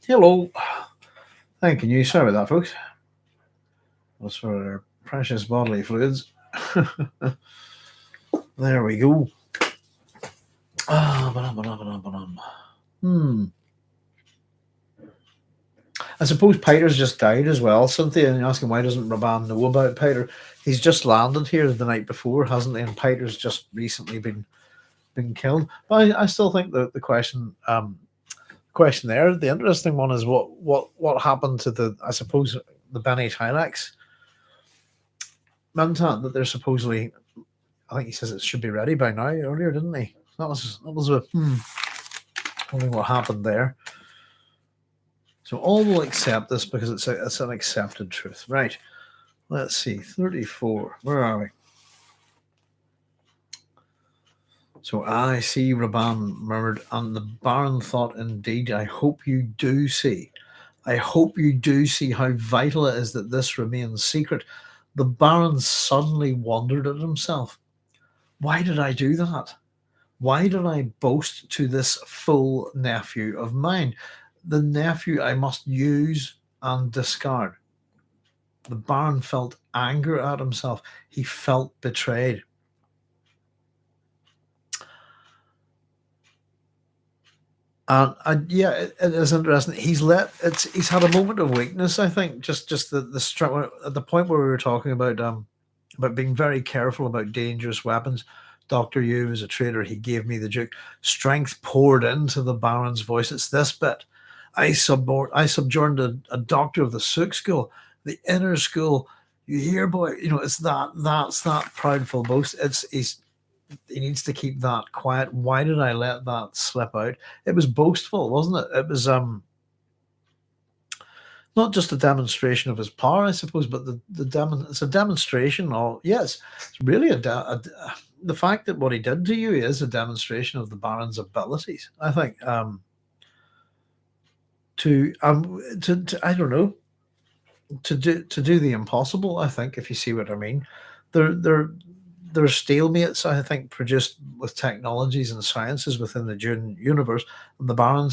Hello. Thank you. Sorry about that, folks. That's for our precious bodily fluids. There we go. Hmm. I suppose Piter's just died as well, Cynthia, and you're asking why doesn't Rabban know about Piter? He's just landed here the night before, hasn't he? And Piter's just recently been killed. But I still think the question there, the interesting one is what happened to I suppose the Bene Tilex Mentat that they're supposedly. I think he says it should be ready by now. Earlier, didn't he? That was a wondering what happened there. So all will accept this because it's an accepted truth, right? Let's see, 34. Where are we? So I see, Rabban murmured, and the Baron thought, indeed, I hope you do see. I hope you do see how vital it is that this remains secret. The Baron suddenly wondered at himself. Why did I do that? Why did I boast to this full nephew of mine? The nephew I must use and discard. The Baron felt anger at himself. He felt betrayed. And yeah, it is interesting. He's had a moment of weakness. I think just at the point where we were talking about being very careful about dangerous weapons. Doctor Yu was a traitor. He gave me the Duke. Strength poured into the Baron's voice. It's this bit. I subjoined a doctor of the Sook school, the inner school. You hear, boy? It's that's that proudful boast. He needs to keep that quiet. Why did I let that slip out? It was boastful, wasn't it? It was not just a demonstration of his power, I suppose, but it's a demonstration of, yes, it's really the fact that what he did to you is a demonstration of the Baron's abilities. I think to I don't know, to do the impossible. I think, if you see what I mean, they're there are stalemates, I think, produced with technologies and sciences within the Dune universe, and the Baron,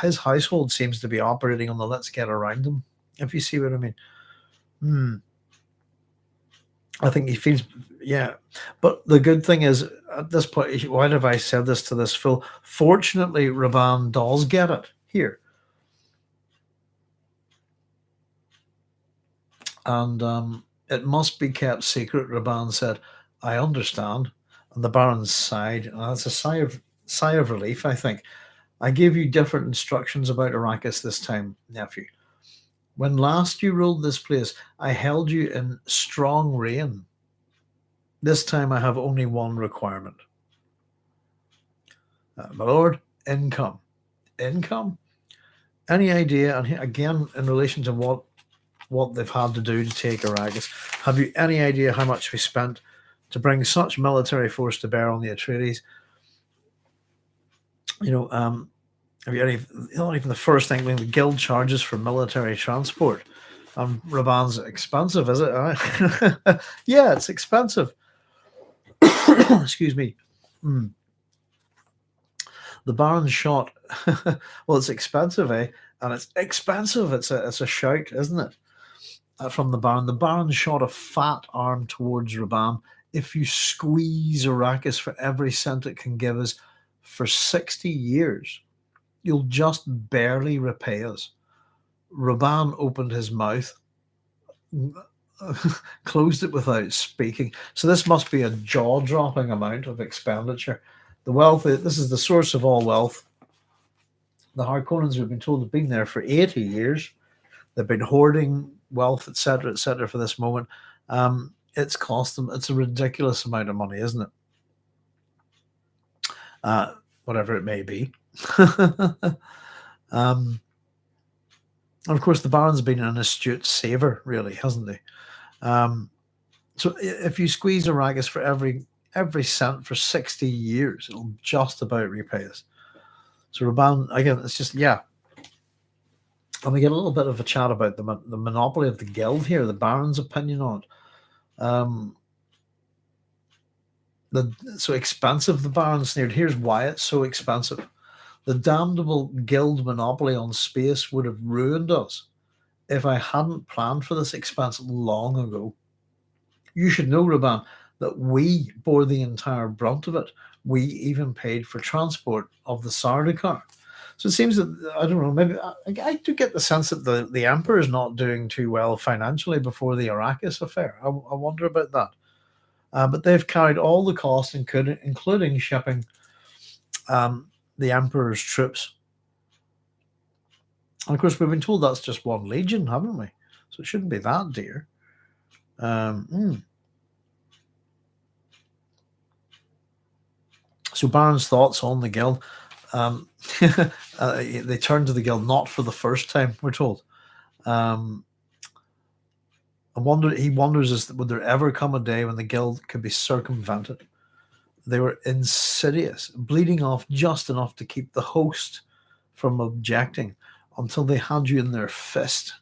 his household seems to be operating on the let's get around them, if you see what I mean. Hmm. I think he feels, yeah. But the good thing is, at this point, why have I said this to this fool? Fortunately, Rabban does get it here. And it must be kept secret, Rabban said. I understand. And the Baron sighed, and that's a sigh of relief, I think. I gave you different instructions about Arrakis this time, nephew. When last you ruled this place, I held you in strong rein. This time I have only one requirement. My lord, income. Income? Any idea, and again, in relation to what they've had to do to take Arrakis, have you any idea how much we spent to bring such military force to bear on the Atreides? You know, have you any, not even the first thing, when the guild charges for military transport. Rabban's expensive, is it? Yeah, it's expensive. Excuse me. Mm. The Baron shot. Well, it's expensive, eh? And it's expensive. It's a shout, isn't it? From the Baron. The Baron shot a fat arm towards Rabban. If you squeeze Arrakis for every cent it can give us for 60 years, you'll just barely repay us. Rabban opened his mouth, closed it without speaking. So this must be a jaw-dropping amount of expenditure. The wealth, this is the source of all wealth. The Harkonnens, we've been told, have been there for 80 years. They've been hoarding wealth, etc., for this moment. It's cost them, it's a ridiculous amount of money, isn't it? Whatever it may be. And of course, the Baron's been an astute saver, really, hasn't he? So if you squeeze Arrakis for every cent for 60 years, it'll just about repay us. So Rabban, again, it's just, yeah. And we get a little bit of a chat about the monopoly of the guild here, the Baron's opinion on it. So expensive, the Baron sneered. Here's why it's so expensive. The damnable guild monopoly on space would have ruined us if I hadn't planned for this expense long ago. You should know, Rabban, that we bore the entire brunt of it. We even paid for transport of the Sardaukar. So it seems that, I don't know, maybe I do get the sense that the Emperor is not doing too well financially before the Arrakis affair. I wonder about that. But they've carried all the costs, including shipping the Emperor's troops. And of course, we've been told that's just one legion, haven't we? So it shouldn't be that dear. So Baron's thoughts on the guild. They turn to the guild not for the first time, we're told. He wonders, would there ever come a day when the guild could be circumvented? They were insidious, bleeding off just enough to keep the host from objecting until they had you in their fist,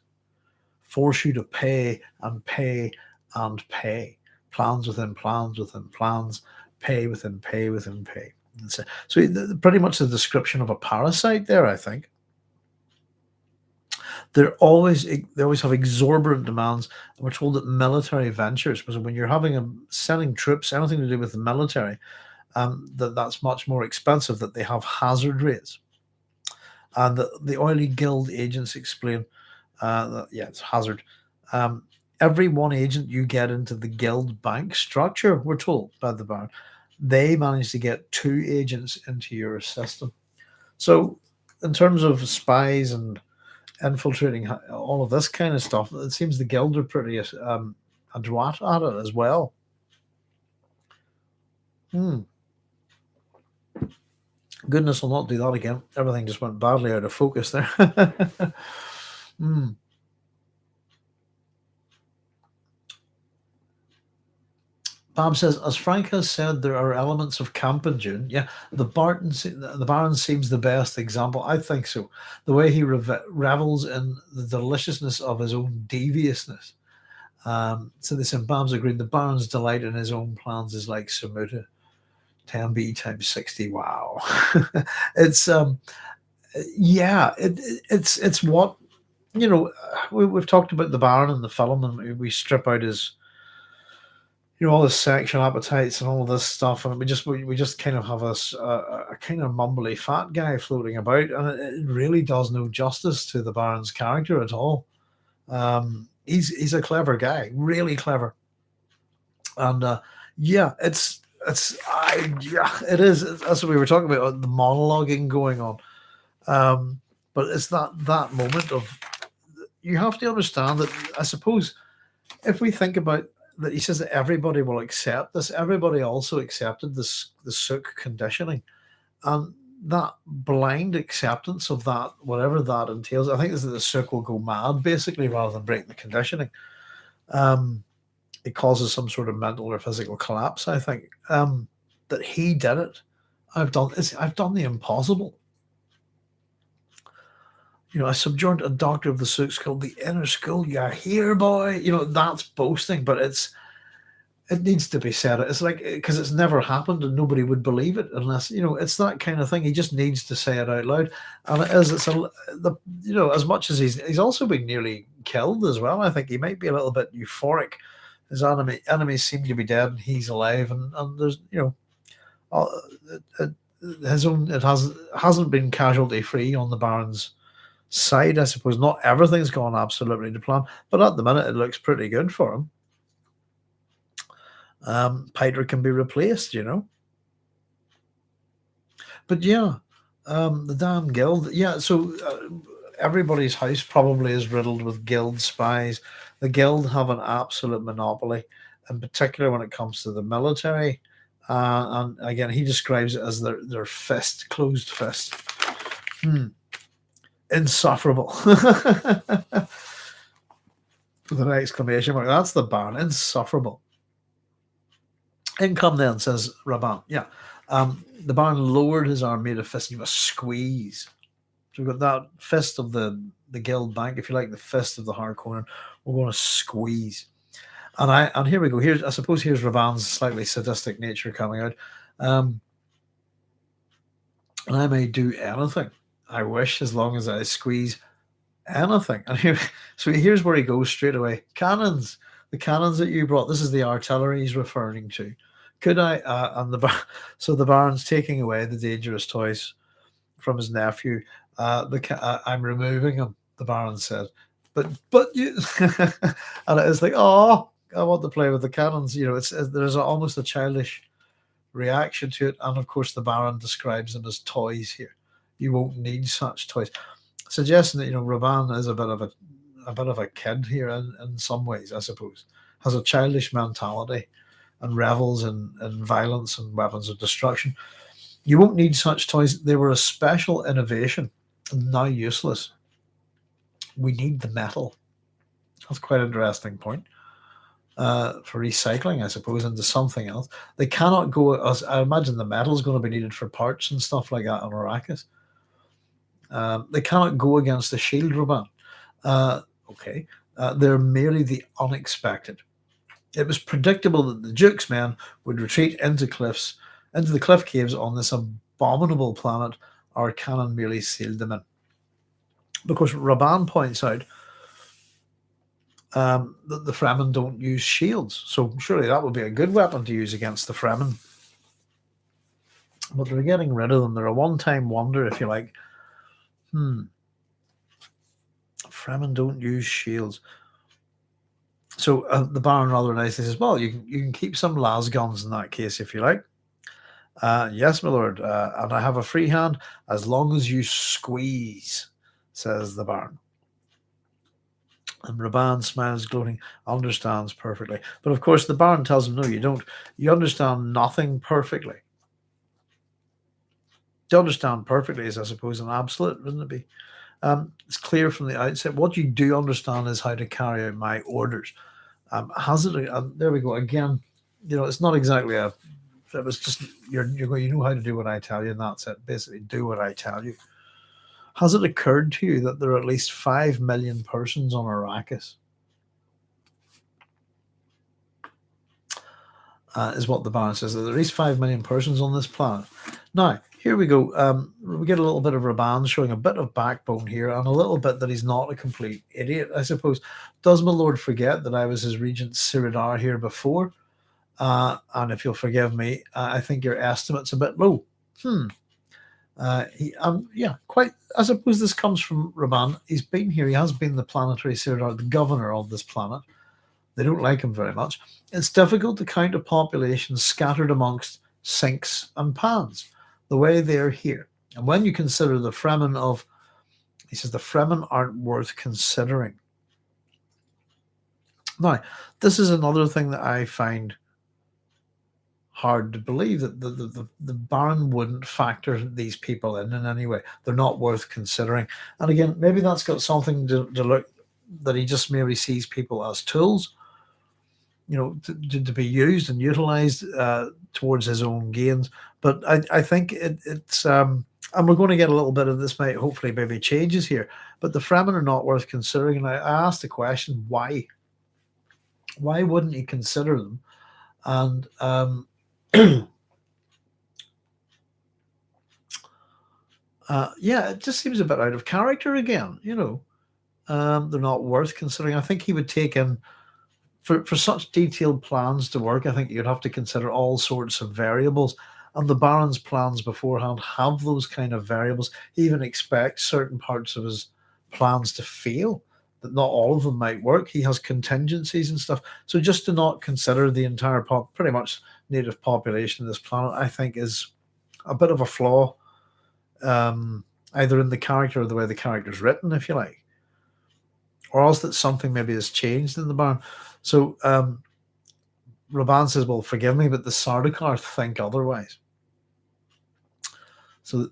force you to pay and pay and pay, plans within plans within plans, pay within pay within pay. So pretty much the description of a parasite there, I think. They always have exorbitant demands. And we're told that military ventures, because when you're sending troops, anything to do with the military, that's much more expensive, that they have hazard rates. And the oily guild agents explain that, yeah, it's hazard. Every one agent you get into the guild bank structure, we're told by the Baron, they manage to get 2 agents into your system. So in terms of spies and infiltrating all of this kind of stuff, it seems the guild are pretty adroit at it as well. Goodness, I'll not do that again. Everything just went badly out of focus there. Bob says, as Frank has said, there are elements of camp in Dune. Yeah, the Baron seems the best example. I think so. The way he revels in the deliciousness of his own deviousness. So they said, Babs agreed, the Baron's delight in his own plans is like Samuta. 10B times 60. Wow. it's yeah, it's what, we've talked about the Baron in the film, and we strip out his, all his sexual appetites and all this stuff, and we just kind of have a kind of mumbly fat guy floating about, and it really does no justice to the Baron's character at all. He's a clever guy, really clever, and yeah, it is. That's what we were talking about, the monologuing going on. But it's that moment of, you have to understand that, I suppose, if we think about that, he says that everybody will accept this. Everybody also accepted this, the Sook conditioning, and that blind acceptance of that, whatever that entails. I think this is the Sook will go mad basically rather than break the conditioning. It causes some sort of mental or physical collapse. I think that he did it. I've done the impossible. I subjoined a doctor of the Sook called the inner school. You're here, boy. That's boasting, but it needs to be said. It's like, because it's never happened and nobody would believe it unless, it's that kind of thing. He just needs to say it out loud. And as much as he's also been nearly killed as well. I think he might be a little bit euphoric. His enemies seem to be dead and he's alive. And there's, it hasn't been casualty free on the Baron's side. I suppose not everything's gone absolutely to plan, but at the minute it looks pretty good for him. Piter can be replaced, but yeah, the damn guild. Yeah, so everybody's house probably is riddled with guild spies. The guild have an absolute monopoly, in particular when it comes to the military. And again, he describes it as their closed fist. Insufferable. With an exclamation mark. That's the Baron. Insufferable. Income then, says Rabban. Yeah. The Baron lowered his arm, made a fist, and you must squeeze. So we've got that fist of the guild bank, if you like, the fist of the Harkonnen. We're going to squeeze. And here we go. I suppose here's Rabban's slightly sadistic nature coming out. And I may do anything I wish, as long as I squeeze anything. And here's where he goes straight away. Cannons, the cannons that you brought. This is the artillery he's referring to. Could I? So the Baron's taking away the dangerous toys from his nephew. I'm removing them, the Baron said. But you, and it's like, oh, I want to play with the cannons. There's almost a childish reaction to it, and of course the Baron describes them as toys here. You won't need such toys, suggesting that Rabban is a bit of a kid here in some ways. I suppose has a childish mentality and revels in violence and weapons of destruction. You won't need such toys. They were a special innovation, now useless. We need the metal. That's quite an interesting point. For recycling, I suppose, into something else. They cannot go, as I imagine the metal is going to be needed for parts and stuff like that on Arrakis. They cannot go against the shield, Rabban. Okay. They're merely the unexpected. It was predictable that the Duke's men would retreat into the cliff caves on this abominable planet. Our cannon merely sealed them in. Because Rabban points out that the Fremen don't use shields, so surely that would be a good weapon to use against the Fremen. But they're getting rid of them. They're a one-time wonder, if you like. Fremen don't use shields. So the Baron rather nicely says, well, you can keep some las guns in that case, if you like. Yes, my lord, and I have a free hand as long as you squeeze, says the Baron. And Rabban smiles, gloating, understands perfectly. But of course, the Baron tells him, no, you don't. You understand nothing perfectly. To understand perfectly is, I suppose, an absolute, wouldn't it be? It's clear from the outset. What you do understand is how to carry out my orders. There we go again. it's not exactly a. It was just you're going. You know how to do what I tell you, and that's it. Basically, do what I tell you. Has it occurred to you that there are at least 5 million persons on Arrakis? Is what the Baron says. There are at least 5 million persons on this planet. Now, here we go. We get a little bit of Rabban showing a bit of backbone here and a little bit that he's not a complete idiot, I suppose. Does my lord forget that I was his regent Siridar here before? And if you'll forgive me, I think your estimate's a bit low. Yeah, quite. I suppose this comes from Rabban. He's been here. He has been the planetary Siridar, the governor of this planet. They don't like him very much. It's difficult to count a population scattered amongst sinks and pans, the way they're here. And when you consider the Fremen he says, the Fremen aren't worth considering. Now, this is another thing that I find hard to believe, that the Baron wouldn't factor these people in any way. They're not worth considering. And again, maybe that's got something to look, that he just maybe sees people as tools, to be used and utilized towards his own gains. But I think it's and we're going to get a little bit of this, hopefully maybe changes here. But the Fremen are not worth considering. And I asked the question, why? Why wouldn't he consider them? And yeah, it just seems a bit out of character again. They're not worth considering. I think he would take in, for such detailed plans to work, I think you'd have to consider all sorts of variables. And the Baron's plans beforehand have those kind of variables. He even expects certain parts of his plans to fail, that not all of them might work. He has contingencies and stuff. So just to not consider the entire pretty much native population of this planet, I think is a bit of a flaw, either in the character or the way the character's written, if you like, or else that something maybe has changed in the Baron. So Rabban says, well, forgive me, but the Sardaukar think otherwise. So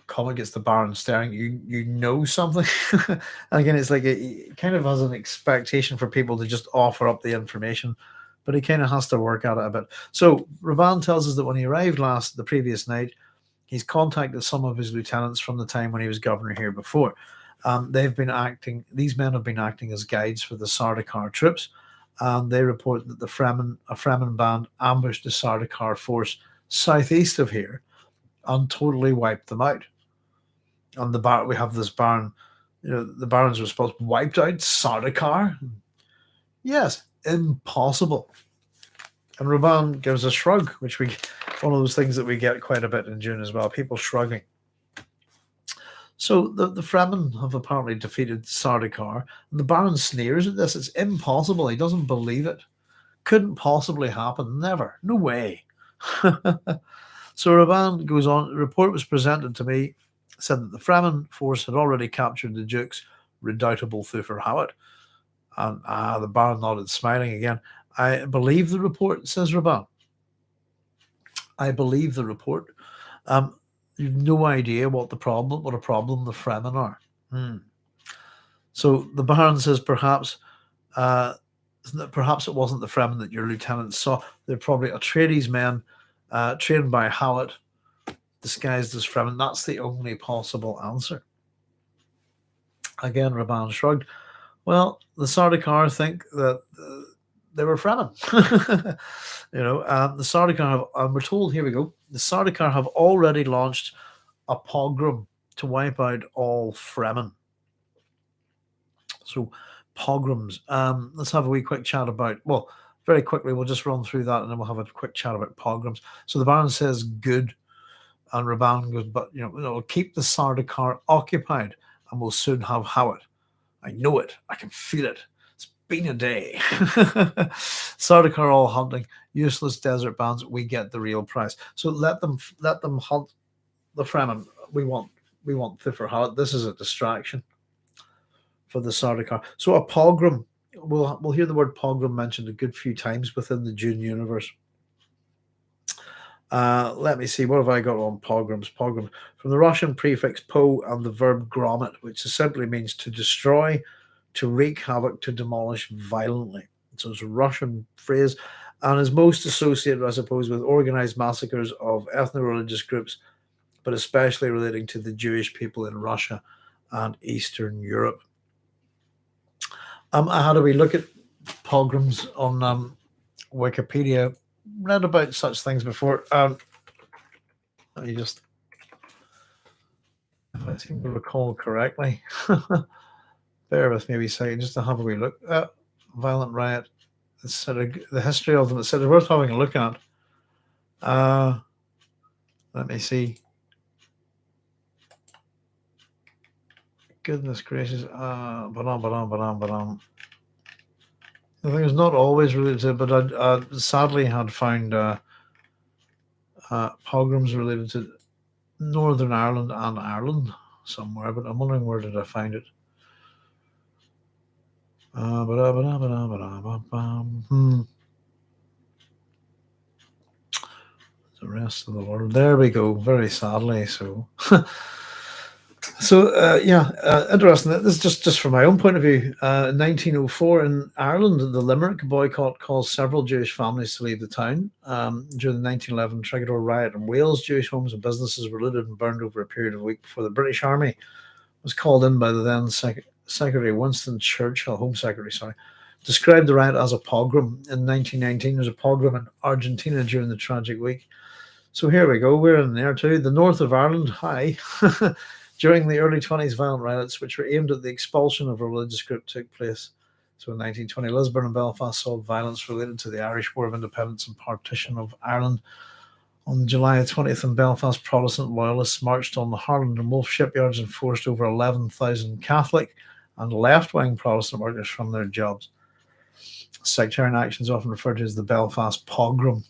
Comet gets the Baron staring. You know something? And again, it's like he kind of has an expectation for people to just offer up the information, but he kind of has to work at it a bit. So Rabban tells us that when he arrived the previous night, he's contacted some of his lieutenants from the time when he was governor here before. These men have been acting as guides for the Sardaukar troops, and they report that a Fremen band ambushed the Sardaukar force southeast of here and totally wiped them out. And we have this Baron, the Baron's response: wiped out Sardaukar? Yes, impossible. And Rabban gives a shrug, which one of those things that we get quite a bit in Dune as well, people shrugging. So the Fremen have apparently defeated Sardaukar, and the Baron sneers at this. It's impossible. He doesn't believe it. Couldn't possibly happen. Never. No way. So Rabban goes on. The report was presented to me, said that the Fremen force had already captured the Duke's redoubtable Thufir Hawat. And the Baron nodded, smiling again. I believe the report, says Rabban. I believe the report. You've no idea what a problem the Fremen are. So the Baron says perhaps it wasn't the Fremen that your lieutenants saw. They're probably Atreides men trained by Hawat, disguised as Fremen. That's the only possible answer. Again, Rabban shrugged. Well, the Sardaukar think that they were Fremen. The Sardaukar have, and we're told, here we go, the Sardaukar have already launched a pogrom to wipe out all Fremen. So pogroms. Let's have a wee quick chat about, well, very quickly, we'll just run through that and then we'll have a quick chat about pogroms. So the Baron says good, and Rabban goes, but we'll keep the Sardaukar occupied and we'll soon have Hawat. I know it. I can feel it. It's been a day. Sardaukar all hunting, useless desert bands. We get the real prize. So let them hunt the Fremen. We want Thufir Hawat. This is a distraction for the Sardaukar. So a pogrom. We'll hear the word pogrom mentioned a good few times within the Dune universe. Let me see, what have I got on pogroms? Pogrom, from the Russian prefix po and the verb grommet, which simply means to destroy, to wreak havoc, to demolish violently. So it's a Russian phrase. and is most associated, I suppose, with organized massacres of ethno-religious groups, but especially relating to the Jewish people in Russia and Eastern Europe. I had a wee look at pogroms on Wikipedia. Read about such things before. Let me just, if I seem to recall correctly, bear with me a wee second just to have a wee look. Violent riot. It's sort of the history of them. It's sort of worth having a look at. Let me see. Goodness gracious. The thing is not always related to it, but I sadly had found pogroms related to Northern Ireland and Ireland somewhere, but I'm wondering where did I find it. The rest of the world. There we go. Very sadly, so. Interesting. This is just from my own point of view. In 1904 in Ireland, the Limerick boycott caused several Jewish families to leave the town. During the 1911 Trigador riot in Wales, Jewish homes and businesses were looted and burned over a period of a week before the British Army was called in by the then Secretary Winston Churchill, Home Secretary, described the riot as a pogrom. In 1919, there was a pogrom in Argentina during the tragic week. So here we go. We're in there too. The north of Ireland, hi. During the early 20s, violent riots, which were aimed at the expulsion of a religious group, took place. So in 1920, Lisburn and Belfast saw violence related to the Irish War of Independence and partition of Ireland. On July 20th, in Belfast, Protestant loyalists marched on the Harland and Wolff shipyards and forced over 11,000 Catholic and left-wing Protestant workers from their jobs. Sectarian actions often referred to as the Belfast pogrom.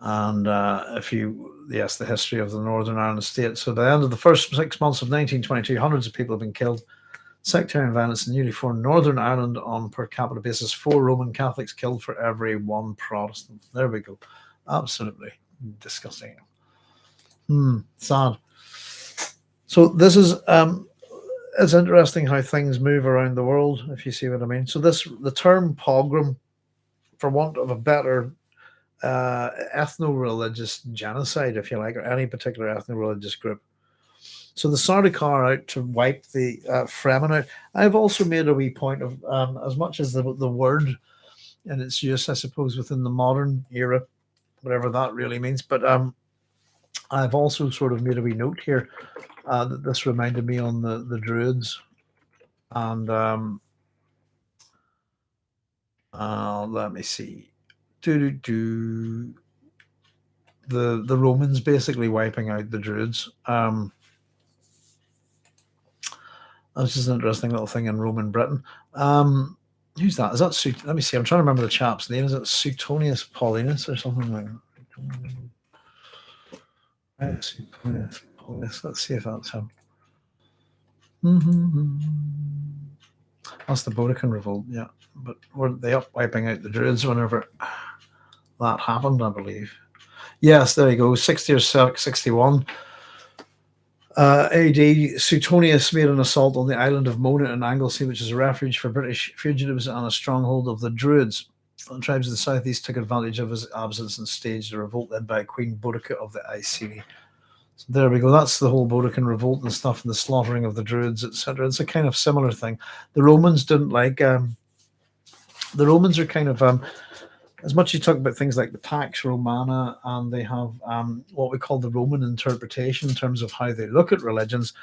And the history of the Northern Ireland state. So by the end of the first 6 months of 1922, hundreds of people have been killed. Sectarian violence in newly formed Northern Ireland on per capita basis, 4 Roman Catholics killed for every 1 Protestant. There we go. Absolutely disgusting. Sad. So this is it's interesting how things move around the world, if you see what I mean. So the term pogrom, for want of a better ethno-religious genocide, if you like, or any particular ethno-religious group. So the Sardaukar are out to wipe the Fremen out. I've also made a wee point of, as much as the word and its use, I suppose, within the modern era, whatever that really means, but I've also sort of made a wee note here that this reminded me on the Druids. And let me see. The Romans basically wiping out the Druids. That's just an interesting little thing in Roman Britain. Who's that? Is that let me see. I'm trying to remember the chap's name. Is it Suetonius Paulinus or something like that? Suetonius Paulinus. Let's see if that's him. That's the Boudiccan Revolt, yeah. But were they up wiping out the Druids whenever that happened, I believe? Yes, there you go. 60 or 61 AD, Suetonius made an assault on the island of Mona in Anglesey, which is a refuge for British fugitives and a stronghold of the Druids. The tribes of the southeast took advantage of his absence and staged a revolt led by Queen Boudica of the Iceni. So there we go. That's the whole Boudiccan revolt and stuff, and the slaughtering of the Druids, etc. It's a kind of similar thing. The Romans didn't like. The Romans are kind of as much as you talk about things like the Pax Romana, and they have what we call the Roman interpretation in terms of how they look at religions.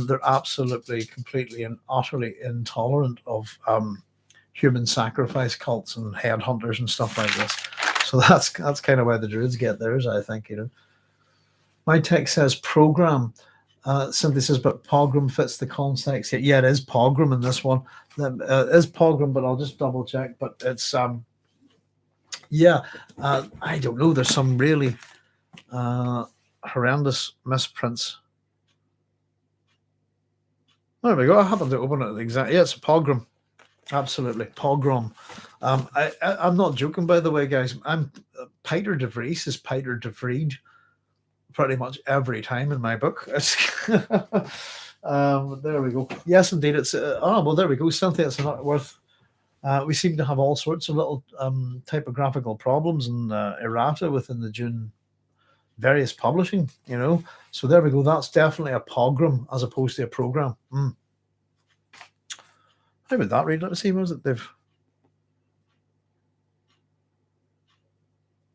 They're absolutely, completely, and utterly intolerant of human sacrifice cults and headhunters and stuff like this. So that's kind of why the Druids get theirs, I think. My text says program. Simply says, but pogrom fits the context. Yeah, it is pogrom in this one. It is pogrom, but I'll just double check. But it's I don't know. There's some really horrendous misprints. There we go. I happened to open it exactly. Yeah, it's a pogrom. Absolutely, pogrom. I'm not joking, by the way, guys. Peter de Vries is Peter de Vriend pretty much every time in my book. There we go. Yes, indeed. It's well, there we go. Cynthia, it's not worth We seem to have all sorts of little typographical problems and errata within the Dune various publishing, So there we go. That's definitely a pogrom as opposed to a program. How would that read? Let's see. Was it they've?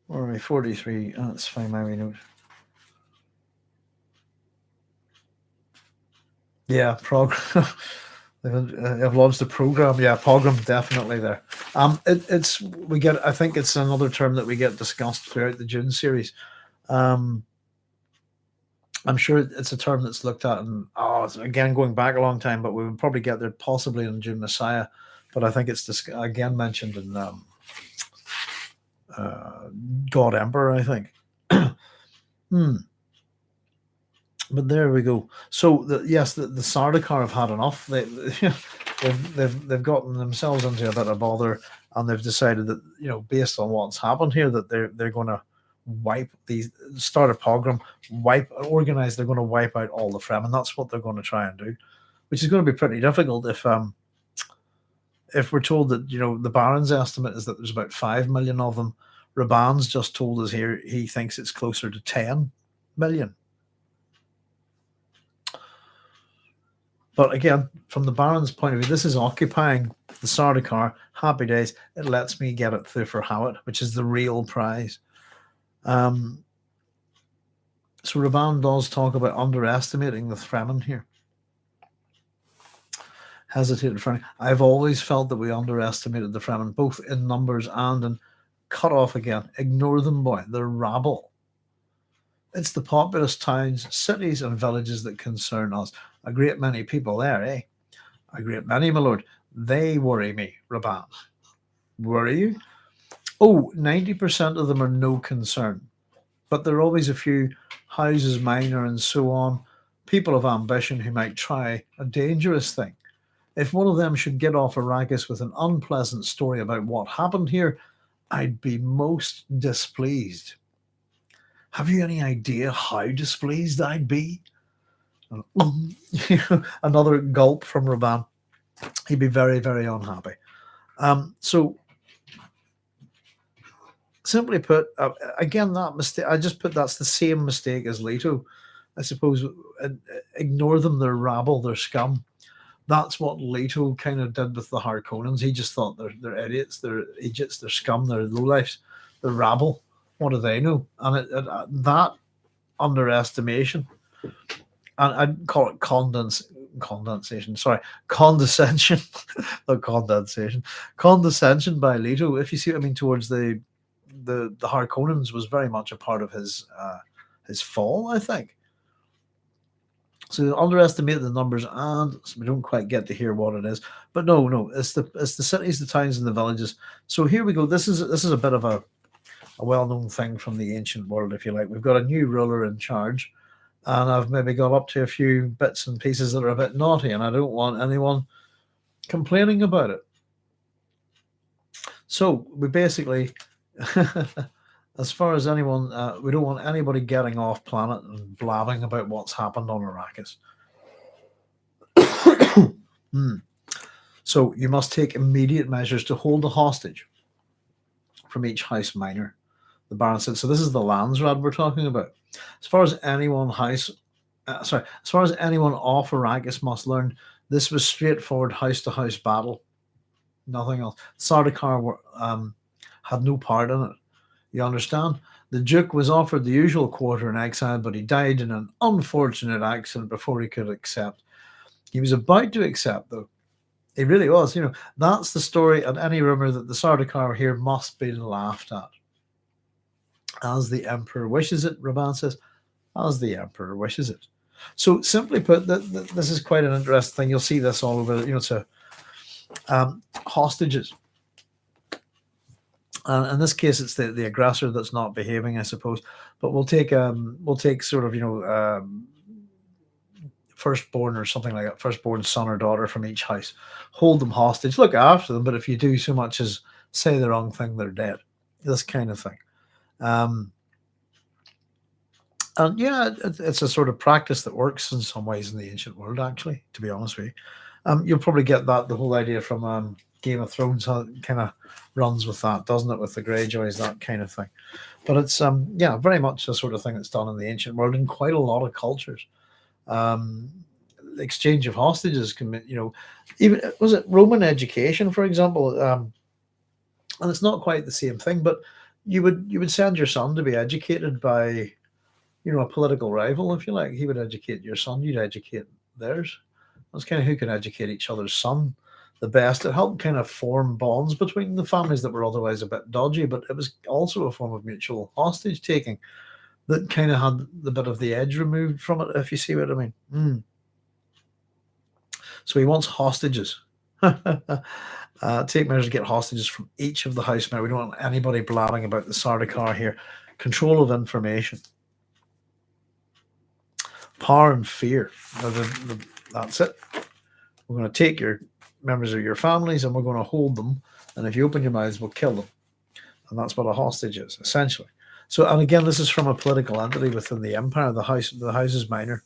Or are we 43? Oh, that's fine. My note. Yeah, program. They've launched a program. Yeah, program definitely there. It's we get. I think it's another term that we get discussed throughout the Dune series. Um, I'm sure it's a term that's looked at, and it's again going back a long time, but we would probably get there possibly in Dune Messiah. But I think it's again mentioned in God Emperor, I think. But there we go. So yes, the Sardaukar have had enough. They've gotten themselves into a bit of bother, and they've decided that based on what's happened here, that they're going to start a pogrom, organize. They're going to wipe out all the Fremen. That's what they're going to try and do, which is going to be pretty difficult if we're told that the Baron's estimate is that there's about 5 million of them. Rabban's just told us here he thinks it's closer to 10 million. But again, from the Baron's point of view, this is occupying the Sardaukar. Happy days. It lets me get at Thufir Hawat, which is the real prize. So Rabban does talk about underestimating the Fremen here. Hesitated for I've always felt that we underestimated the Fremen, both in numbers and in cut off again. Ignore them, boy. They're rabble. It's the populous towns, cities, and villages that concern us. A great many people there, eh? A great many, my lord. They worry me, Rabban. Worry you? Oh, 90% of them are no concern. But there are always a few houses minor and so on, people of ambition who might try a dangerous thing. If one of them should get off Arrakis with an unpleasant story about what happened here, I'd be most displeased. Have you any idea how displeased I'd be? Another gulp from Rabban. He'd be very, very unhappy. So, simply put, again, that mistake, I just put that's the same mistake as Leto. I suppose ignore them, they're rabble, they're scum. That's what Leto kind of did with the Harkonnens. He just thought they're idiots, they're idiots, they're scum, they're lowlifes, they're rabble. What do they know? And that underestimation, and I'd call it condescension. Sorry, condescension, not condensation. Condescension by Leto. If you see what I mean, towards the Harkonnens was very much a part of his fall, I think. So underestimate the numbers, and we don't quite get to hear what it is. But no, it's the cities, the towns, and the villages. So here we go. This is a bit of a well-known thing from the ancient world, if you like. We've got a new ruler in charge, and I've maybe got up to a few bits and pieces that are a bit naughty, and I don't want anyone complaining about it. So we basically, as far as anyone, we don't want anybody getting off planet and blabbing about what's happened on Arrakis. So you must take immediate measures to hold a hostage from each house minor. The Baron said, so this is the Landsrad we're talking about. As far as anyone as far as anyone off Arrakis must learn, this was straightforward house-to-house battle. Nothing else. Sardaukar had no part in it. You understand? The Duke was offered the usual quarter in exile, but he died in an unfortunate accident before he could accept. He was about to accept, though. He really was. That's the story, and any rumor that the Sardaukar here must be laughed at. As the Emperor wishes it, Rabban says, as the Emperor wishes it. So simply put, this is quite an interesting thing. You'll see this all over, to hostages. In this case, it's the aggressor that's not behaving, I suppose. But we'll take sort of firstborn or something like that, firstborn son or daughter from each house. Hold them hostage, look after them. But if you do so much as say the wrong thing, they're dead. This kind of thing. And yeah, it's a sort of practice that works in some ways in the ancient world. Actually, to be honest with you, you'll probably get the whole idea from Game of Thrones kind of runs with that, doesn't it? With the Greyjoys, that kind of thing. But it's yeah, very much the sort of thing that's done in the ancient world in quite a lot of cultures. Um, the exchange of hostages can, even was it Roman education, for example, and it's not quite the same thing, but you would send your son to be educated by a political rival, if you like. He would educate your son, you'd educate theirs. That's kind of who can educate each other's son the best. It helped kind of form bonds between the families that were otherwise a bit dodgy, but it was also a form of mutual hostage taking that kind of had the bit of the edge removed from it, if you see what I mean. So he wants hostages. Take measures to get hostages from each of the house members. We don't want anybody blabbing about the Sardaukar here. Control of information. Power and fear. That's it. We're going to take your members of your families and we're going to hold them. And if you open your mouths, we'll kill them. And that's what a hostage is, essentially. So, and again, this is from a political entity within the empire. The house is minor.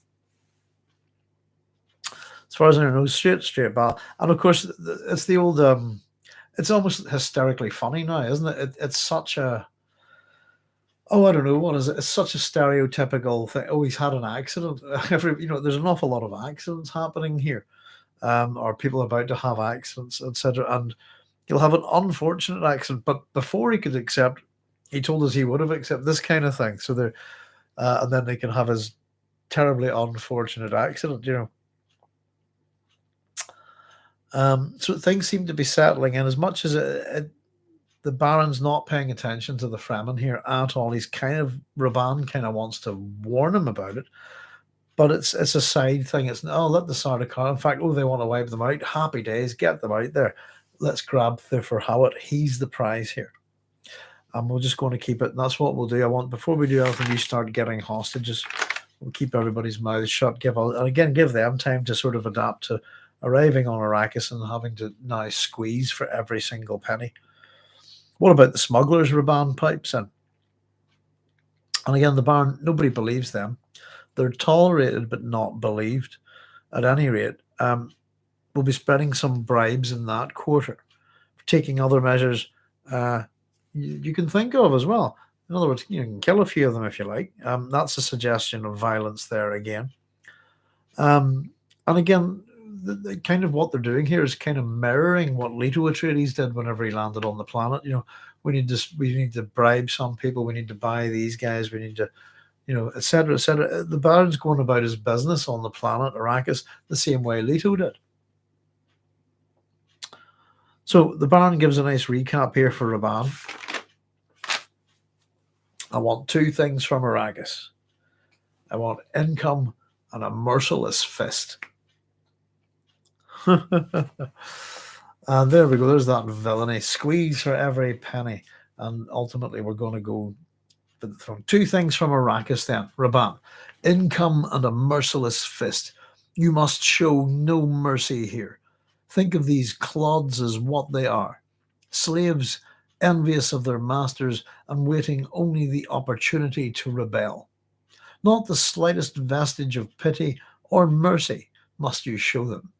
As far as I know, straight ball. And of course, it's the old. It's almost hysterically funny now, isn't it? It's such a. Oh, I don't know what is it. It's such a stereotypical thing. Oh, he's had an accident. There's an awful lot of accidents happening here, or people about to have accidents, etc. And he'll have an unfortunate accident, but before he could accept, he told us he would have accepted this kind of thing. So there, and then they can have his terribly unfortunate accident. So things seem to be settling in, as much as the Baron's not paying attention to the Fremen here at all. He's Rabban kind of wants to warn him about it, but it's a side thing. It's let the Sardaukar. In fact, they want to wipe them out. Happy days, get them out there. Let's grab Thufir Hawat. He's the prize here, and we're just going to keep it. And that's what we'll do. Before we do anything, we start getting hostages. We'll keep everybody's mouths shut. Give them time to sort of adapt to arriving on Arrakis and having to now squeeze for every single penny. What about the smugglers Rabban pipes in? And again, the Baron, nobody believes them. They're tolerated but not believed. At any rate, we'll be spreading some bribes in that quarter, taking other measures you can think of as well. In other words, you can kill a few of them if you like. That's a suggestion of violence there again. And again, the kind of what they're doing here is kind of mirroring what Leto Atreides did whenever he landed on the planet. We need to bribe some people. We need to buy these guys. We need to, etc., etc. The Baron's going about his business on the planet Arrakis the same way Leto did. So the Baron gives a nice recap here for Rabban. I want two things from Arrakis. I want income and a merciless fist. And there we go. There's that villainy. Squeeze for every penny. And ultimately, we're going to go for the throne. Two things from Arrakis then. Rabban. Income and a merciless fist. You must show no mercy here. Think of these clods as what they are. Slaves, envious of their masters and waiting only the opportunity to rebel. Not the slightest vestige of pity or mercy must you show them.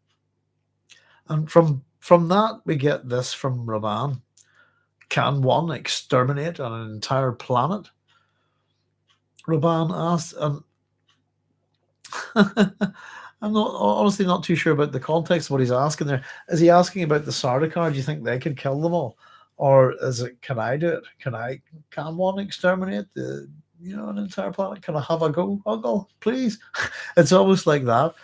And from that, we get this from Rabban. Can one exterminate an entire planet? Rabban asked, and I'm honestly not too sure about the context of what he's asking there. Is he asking about the Sardaukar? Do you think they could kill them all? Or is it, can I do it? Can one exterminate an entire planet? Can I have a go, Uncle? Please? It's almost like that.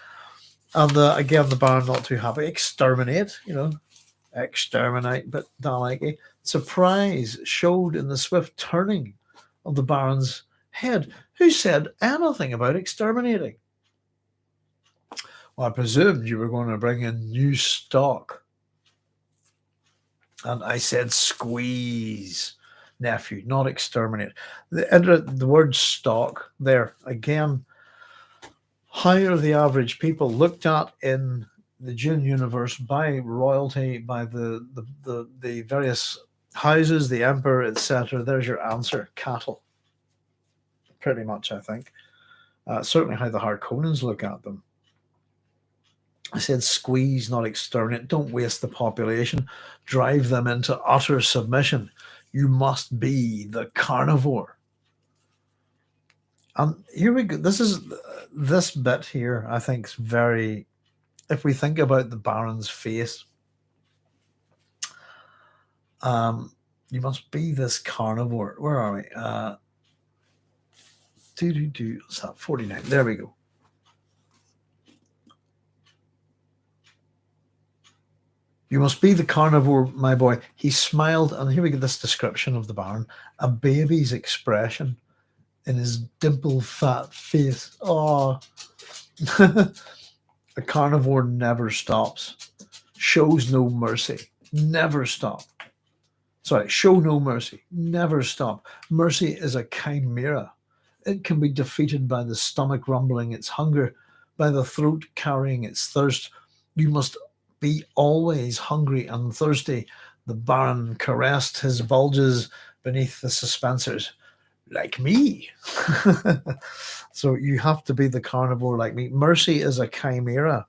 And again, the Baron not too happy. Exterminate, exterminate, but Daleki. Surprise showed in the swift turning of the Baron's head. Who said anything about exterminating? Well, I presumed you were going to bring in new stock. And I said squeeze, Nefud, not exterminate. The word stock there, again, how are the average people looked at in the Dune universe by royalty, by the various houses, the emperor, etc.? There's your answer. Cattle. Pretty much, I think. Certainly how the Harkonnens look at them. I said squeeze, not exterminate. Don't waste the population. Drive them into utter submission. You must be the carnivore. And here we go. This bit here, I think, is very. If we think about the Baron's face, you must be this carnivore. Where are we? What's that? 49. There we go. You must be the carnivore, my boy. He smiled, and here we get this description of the Baron: a baby's expression in his dimpled fat face. Oh, a carnivore never stops, shows no mercy, never stop. Sorry, show no mercy, never stop. Mercy is a chimera. It can be defeated by the stomach rumbling its hunger, by the throat carrying its thirst. You must be always hungry and thirsty. The Baron caressed his bulges beneath the suspensors. Like me. So you have to be the carnivore like me. Mercy is a chimera.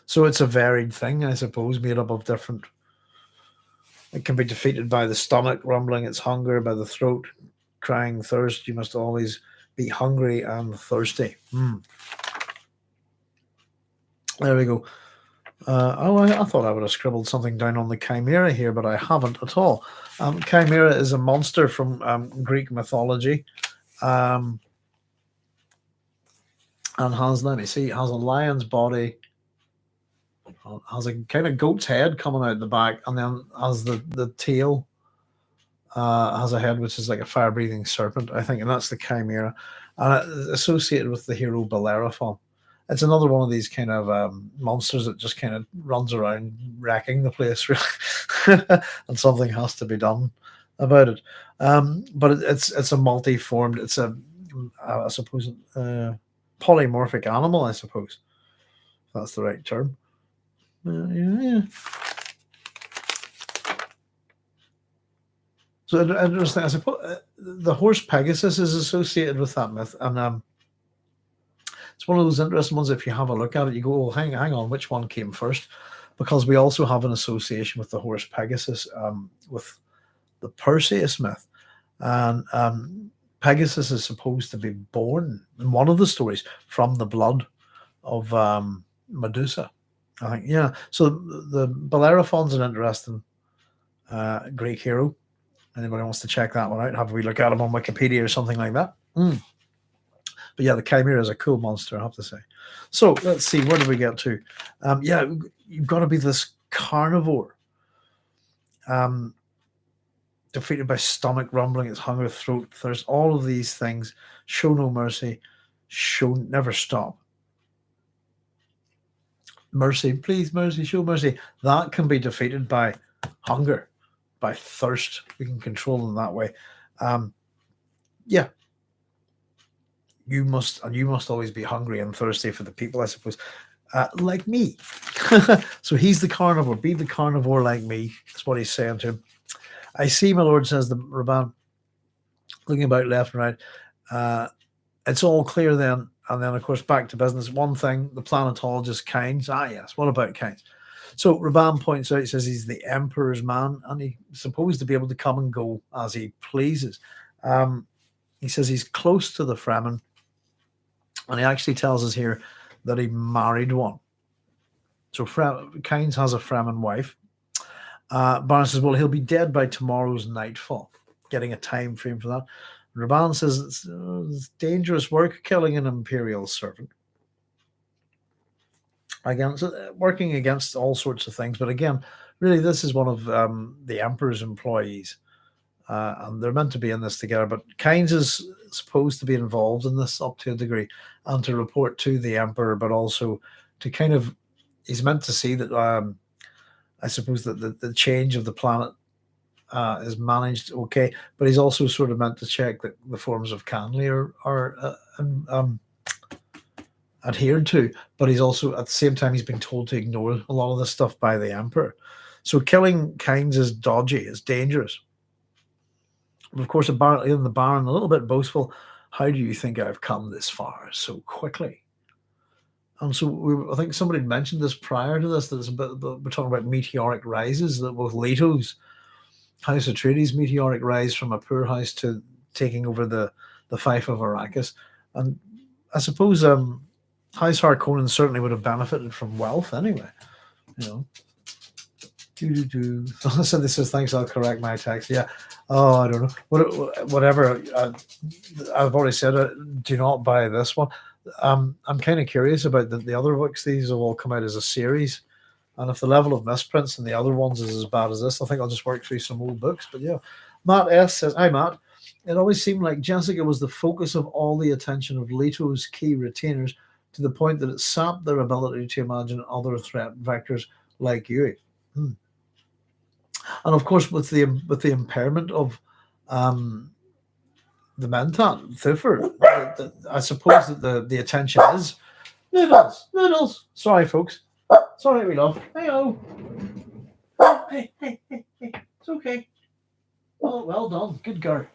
So it's a varied thing, I suppose, made up of different. It can be defeated by the stomach rumbling its hunger, by the throat crying thirst. You must always be hungry and thirsty. There we go. I thought I would have scribbled something down on the chimera here, but I haven't at all. Chimera is a monster from Greek mythology, and has, let me see, has a lion's body, has a kind of goat's head coming out the back, and then has the tail, has a head which is like a fire-breathing serpent, I think, and that's the chimera, and it's associated with the hero Bellerophon. It's another one of these kind of monsters that just kind of runs around wrecking the place, really, and something has to be done about it. But it's a multi-formed. It's a, I suppose, polymorphic animal. I suppose if that's the right term. Yeah. So interesting. I suppose the horse Pegasus is associated with that myth, and it's one of those interesting ones. If you have a look at it, you go, "Oh, hang on, which one came first?" Because we also have an association with the horse Pegasus, with the Perseus myth, and Pegasus is supposed to be born in one of the stories from the blood of Medusa. I think, yeah. So the Bellerophon's an interesting Greek hero. Anybody wants to check that one out, have a wee look at him on Wikipedia or something like that. But yeah, the chimera is a cool monster, I have to say. So let's see, where did we get to? Yeah, you've got to be this carnivore. Defeated by stomach rumbling, its hunger, throat, thirst, all of these things. Show no mercy, never stop. Mercy, please, mercy, show mercy. That can be defeated by hunger, by thirst. We can control them that way. Yeah. You must always be hungry and thirsty for the people, I suppose, like me. So he's the carnivore. Be the carnivore like me. That's what he's saying to him. I see, my lord, says the Rabban, looking about left and right. It's all clear then. And then, of course, back to business. One thing, the planetologist Kynes. Yes, what about Kynes? So Rabban points out, he says he's the emperor's man, and he's supposed to be able to come and go as he pleases. He says he's close to the Fremen, and he actually tells us here that he married one. So Kynes has a Fremen wife. Baron says, well, he'll be dead by tomorrow's nightfall, getting a time frame for that. Rabban says it's dangerous work killing an imperial servant. Again, working against all sorts of things. But again, really, this is one of the emperor's employees. And they're meant to be in this together. But Kynes is supposed to be involved in this up to a degree and to report to the emperor, but also to kind of, he's meant to see that, I suppose, that the change of the planet is managed okay, but he's also sort of meant to check that the forms of Canley are adhered to, but he's also, at the same time, he's been told to ignore a lot of this stuff by the emperor. So killing Kynes is dodgy, it's dangerous. But of course, even the Baron, a little bit boastful. How do you think I've come this far so quickly? And so I think somebody mentioned this prior to this, that it's we're talking about meteoric rises, that both Leto's House Atreides meteoric rise from a poor house to taking over the fief of Arrakis. And I suppose House Harkonnen certainly would have benefited from wealth anyway, you know. So this says, thanks, I'll correct my text. Yeah. Oh, I don't know. Whatever. I've already said it. Do not buy this one. I'm kind of curious about the other books. These have all come out as a series. And if the level of misprints in the other ones is as bad as this, I think I'll just work through some old books. But yeah. Matt S says, hi, Matt. It always seemed like Jessica was the focus of all the attention of Leto's key retainers, to the point that it sapped their ability to imagine other threat vectors like you. And of course, with the impairment of the Mentat Thufir, I suppose that the attention is noodles. Sorry, folks. Sorry, we love. Hey-o. Hey, it's okay. Oh, well done. Good girl.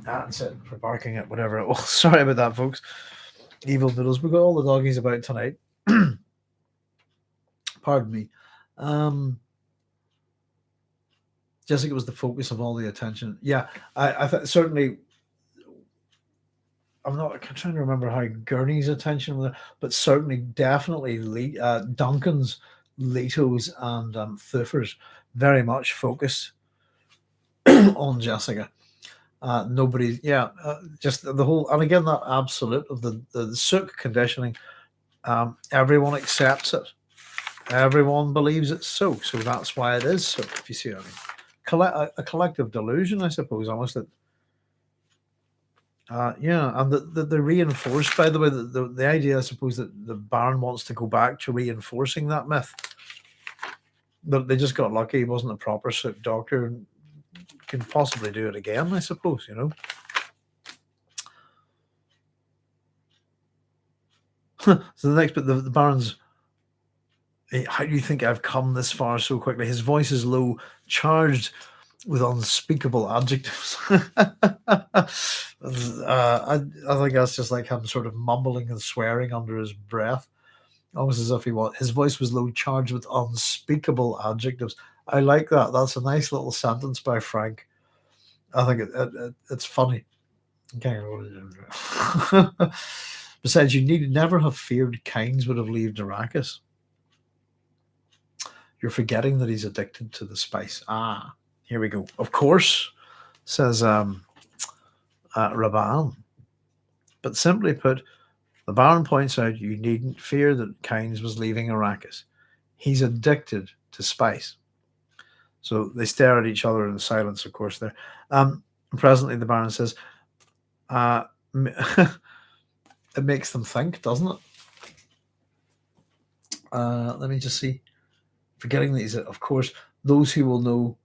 That's it for barking at whatever it was. Sorry about that, folks. Evil noodles. We've got all the doggies about tonight. Pardon me. Jessica was the focus of all the attention. Yeah, I certainly. I'm trying to remember how Gurney's attention was, but certainly, definitely, Duncan's, Leto's, and Thufir's very much focused on Jessica. Nobody, just the whole, and again, that absolute of the sook conditioning. Everyone accepts it. Everyone believes it's so. So that's why it is so. If you see what I mean, a collective delusion, I suppose, almost that. And they're reinforced, by the way, the idea, I suppose, that the Baron wants to go back to reinforcing that myth. They just got lucky. He wasn't a proper sick doctor, and can possibly do it again, I suppose, you know. So the next bit, the Baron's, how do you think I've come this far so quickly? His voice is low, charged with unspeakable adjectives. I think that's just like him sort of mumbling and swearing under his breath, almost as if his voice was low, charged with unspeakable adjectives. I like that. That's a nice little sentence by Frank. I think it's funny. Okay. Besides, you need never have feared Kynes would have left Arrakis. You're forgetting that he's addicted to the spice. Here we go. Of course, says Rabban. But simply put, the Baron points out you needn't fear that Kynes was leaving Arrakis. He's addicted to spice. So they stare at each other in silence, of course, there. And presently, the Baron says, it makes them think, doesn't it? Let me just see. Forgetting that he's, of course, those who know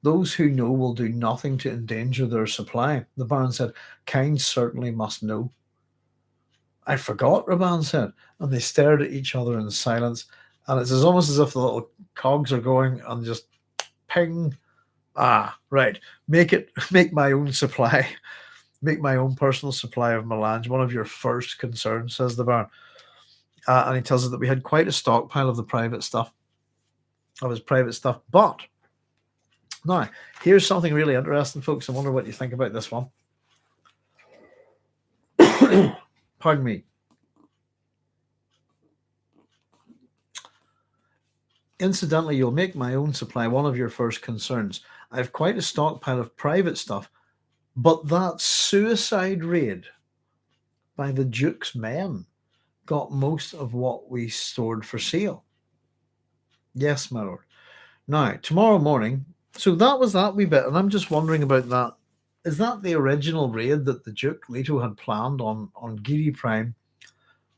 will do nothing to endanger their supply. The Baron said, Kynes certainly must know. I forgot, Rabban said, and they stared at each other in silence, and it's almost as if the little cogs are going and just ping. Right. Make my own supply. Make my own personal supply of melange, one of your first concerns, says the Baron. And he tells us that we had quite a stockpile of his private stuff. But now, here's something really interesting, folks. I wonder what you think about this one. Pardon me. Incidentally, you'll make my own supply one of your first concerns. I have quite a stockpile of private stuff, but that suicide raid by the Duke's men got most of what we stored for sale. Yes, my lord. Now, tomorrow morning, so that was that wee bit, and I'm just wondering about that. Is that the original raid that the Duke Leto had planned on Giri Prime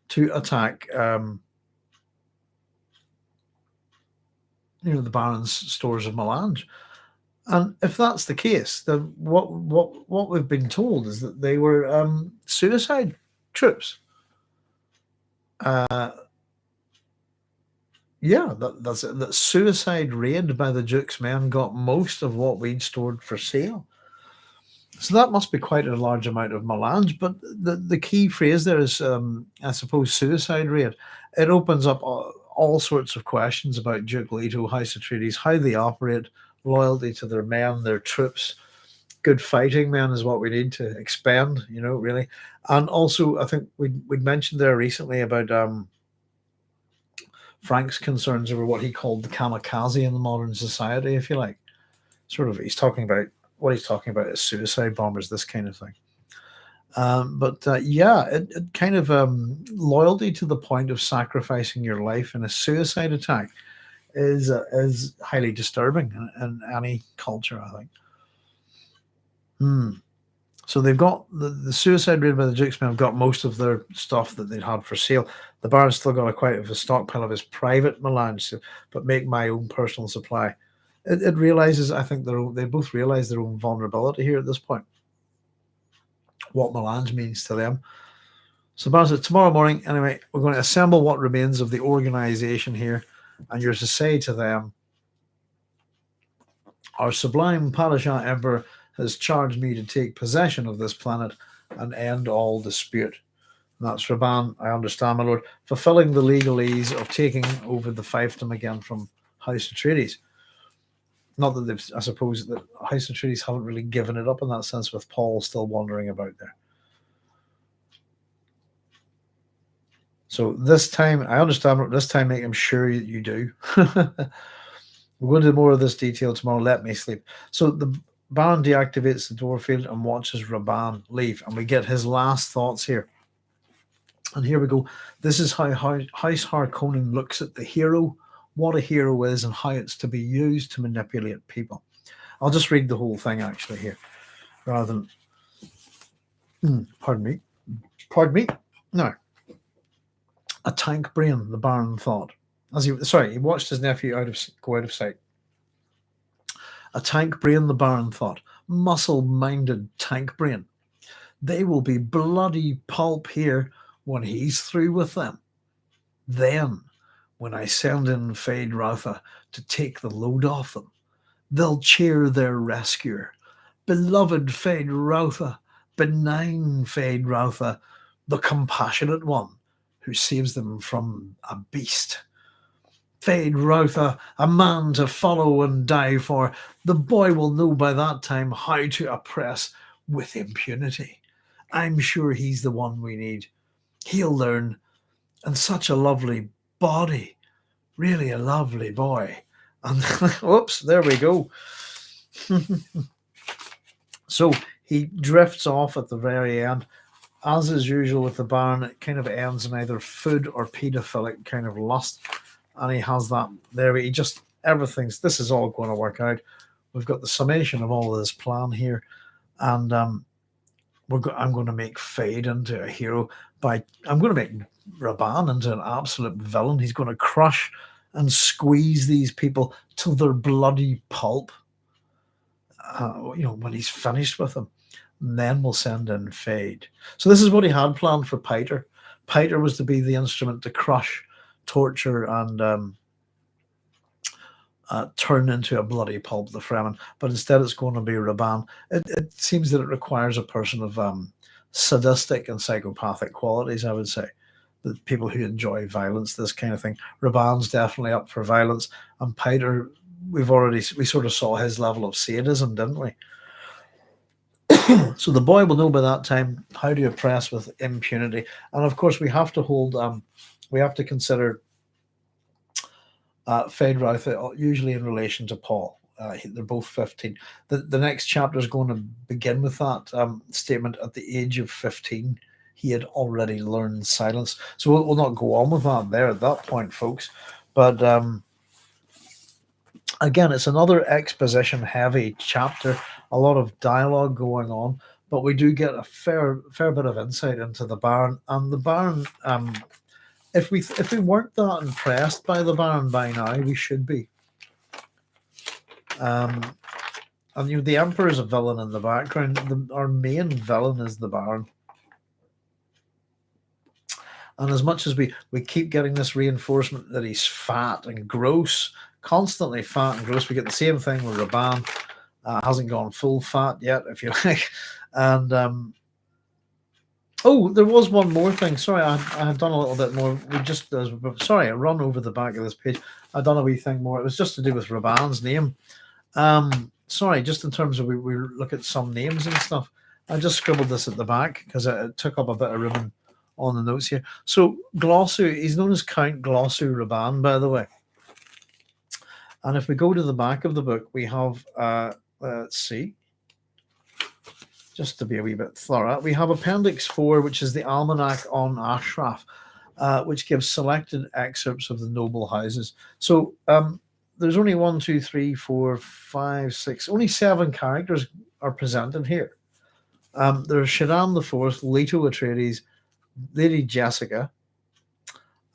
to attack the Baron's stores of melange? And if that's the case, then what we've been told is that they were suicide troops. That's it. That suicide raid by the Duke's men got most of what we'd stored for sale. So that must be quite a large amount of melange. But the key phrase there is, I suppose, suicide rate. It opens up all sorts of questions about Duke Leto, House Atreides, how they operate, loyalty to their men, their troops. Good fighting men is what we need to expand, really. And also, I think we'd mentioned there recently about Frank's concerns over what he called the kamikaze in the modern society, if you like. Sort of, he's talking about what he's talking about is suicide bombers, this kind of thing. But yeah, it kind of loyalty to the point of sacrificing your life in a suicide attack is highly disturbing in any culture, I think. Hmm. So they've got the suicide raid by the Dukes men have got most of their stuff that they'd had for sale. The Baron's still got quite a stockpile of his private melange, but make my own personal supply. It realizes, I think they both realize their own vulnerability here at this point. What melange means to them. So Baron said, tomorrow morning, anyway, we're going to assemble what remains of the organization here, and you're to say to them, our sublime Padishah Emperor has charged me to take possession of this planet and end all dispute. And that's Rabban, I understand, my lord, fulfilling the legalese of taking over the fiefdom again from House Atreides. Not that I suppose that House Atreides haven't really given it up in that sense, with Paul still wandering about there. So this time, I understand, but this time, I'm sure you do. We're going to do more of this detail tomorrow. Let me sleep. So the Baron deactivates the door field and watches Rabban leave, and we get his last thoughts here. And here we go. This is how House Harkonnen looks at the hero, what a hero is, and how it's to be used to manipulate people. I'll just read the whole thing actually here, rather than. Pardon me. No. A tank brain, the Baron thought. He watched his nephew go out of sight. A tank brain, the Baron thought. Muscle-minded tank brain. They will be bloody pulp here when he's through with them. Then, when I send in Fade Rautha to take the load off them, they'll cheer their rescuer. Beloved Fade Rautha, benign Fade Rautha, the compassionate one who saves them from a beast. Fade Rautha, a man to follow and die for. The boy will know by that time how to oppress with impunity. I'm sure he's the one we need. He'll learn. And such a lovely body. Really a lovely boy. And whoops, there we go. So he drifts off at the very end. As is usual with the Baron, it kind of ends in either food or paedophilic kind of lust. And he has that there. This is all going to work out. We've got the summation of all of this plan here. And I'm going to make Fade into a hero. I'm going to make Rabban into an absolute villain. He's going to crush and squeeze these people till they're bloody pulp. When he's finished with them. And then we'll send in Fade. So this is what he had planned for Piter. Piter was to be the instrument to crush, torture, and turn into a bloody pulp the Fremen. But instead it's going to be Rabban. It seems that it requires a person of sadistic and psychopathic qualities, I would say. The people who enjoy violence, this kind of thing. Rabban's definitely up for violence. And Piter, we sort of saw his level of sadism, didn't we? So the boy will know by that time how to oppress with impunity. And of course, we have to consider Fade Rautha, usually in relation to Paul. They're both 15. The next chapter is going to begin with that statement. At the age of 15, he had already learned silence. So we'll not go on with that there at that point, folks. But again, it's another exposition-heavy chapter. A lot of dialogue going on, but we do get a fair bit of insight into the Baron. And the Baron, if we weren't that impressed by the Baron by now, we should be. And the Emperor is a villain in the background. Our main villain is the Baron. And as much as we keep getting this reinforcement that he's fat and gross, constantly fat and gross, we get the same thing with Rabban. Hasn't gone full fat yet, if you like. And oh, there was one more thing. Sorry, I had done a little bit more. We just sorry, I run over the back of this page. I'd done a wee thing more. It was just to do with Rabban's name. Sorry, just in terms of we look at some names and stuff. I just scribbled this at the back because it took up a bit of room on the notes here. So Glossu, he's known as Count Glossu Rabban, by the way. And if we go to the back of the book, we have let's see, just to be a wee bit thorough, we have Appendix 4, which is the Almanac on Ashraf, which gives selected excerpts of the noble houses. So there's only 1, 2, 3, 4, 5, 6, only 7 characters are presented here. There's Shaddam IV, Leto Atreides, Lady Jessica,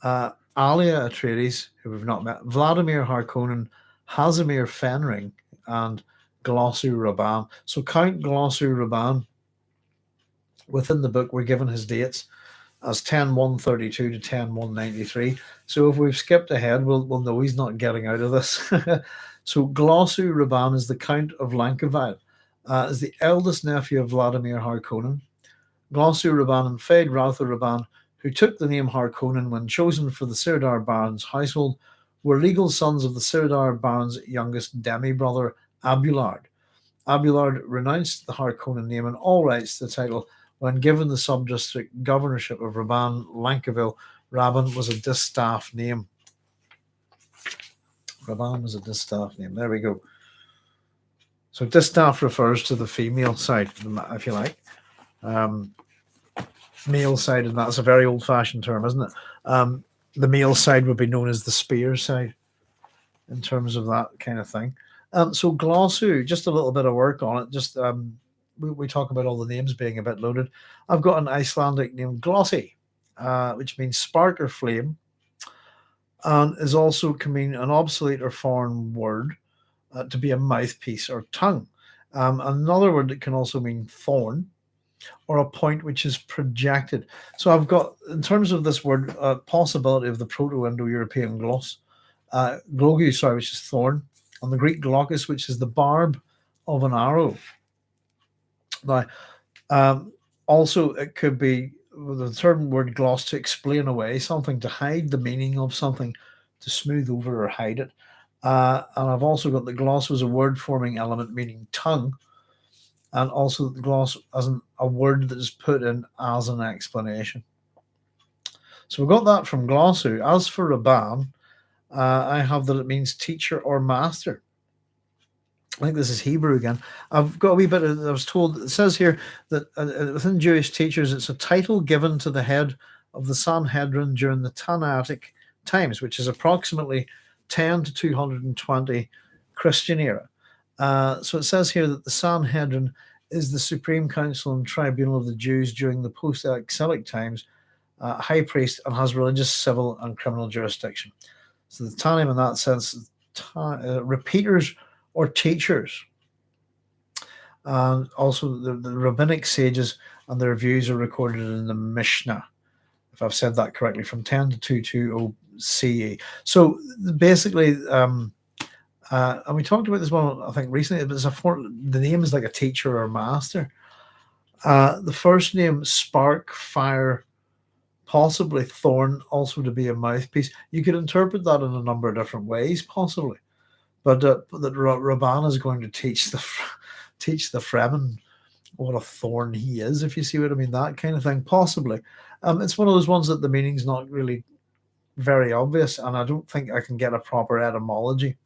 Alia Atreides, who we've not met, Vladimir Harkonnen, Hazimir Fenring, and Glossu Rabban. So Count Glossu Rabban, within the book, we're given his dates as 10-132 to 10-193. So if we've skipped ahead, we'll know he's not getting out of this. So Glossu Rabban is the Count of Lankavile, is the eldest nephew of Vladimir Harkonnen. Glossu Rabban and Fade Rautha Rabban, who took the name Harkonnen when chosen for the Sirdar Baron's household, were legal sons of the Sirdar Baron's youngest demi-brother, Abulard. Abulard renounced the Harkonnen name and all rights to the title when given the sub-district governorship of Rabban Lankaville. Rabban was a distaff name. Rabban was a distaff name. There we go. So distaff refers to the female side, if you like. Male side, and that's a very old-fashioned term, isn't it? The male side would be known as the spear side in terms of that kind of thing. So Glossu, just a little bit of work on it. Just we talk about all the names being a bit loaded. I've got an Icelandic name, Glossi, which means spark or flame, and is also can mean an obsolete or foreign word to be a mouthpiece or tongue. Another word that can also mean thorn, or a point which is projected. So I've got, in terms of this word, possibility of the Proto-Indo-European gloss, glogus, sorry, which is thorn, and the Greek glockus, which is the barb of an arrow. Now, also it could be the term word gloss to explain away something, to hide the meaning of something, to smooth over or hide it. And I've also got the gloss was a word-forming element meaning tongue, and also the gloss as a word that is put in as an explanation. So we got that from Glossu. As for Rabban, I have that it means teacher or master. I think this is Hebrew again. I've got a wee bit of, I was told, it says here that within Jewish teachers, it's a title given to the head of the Sanhedrin during the Tannaitic times, which is approximately 10 to 220 Christian era. So it says here that the Sanhedrin is the supreme council and tribunal of the Jews during the post-exilic times, high priest, and has religious, civil, and criminal jurisdiction. So the Tannim, in that sense, repeaters or teachers. And also the rabbinic sages and their views are recorded in the Mishnah, if I've said that correctly, from 10 to 220 CE. So basically, and we talked about this one, I think, recently. But the name is like a teacher or master. The first name, Spark, Fire, possibly Thorn, also to be a mouthpiece. You could interpret that in a number of different ways, possibly. But that Rabban is going to teach the Fremen what a thorn he is, if you see what I mean, that kind of thing, possibly. It's one of those ones that the meaning's not really very obvious, and I don't think I can get a proper etymology.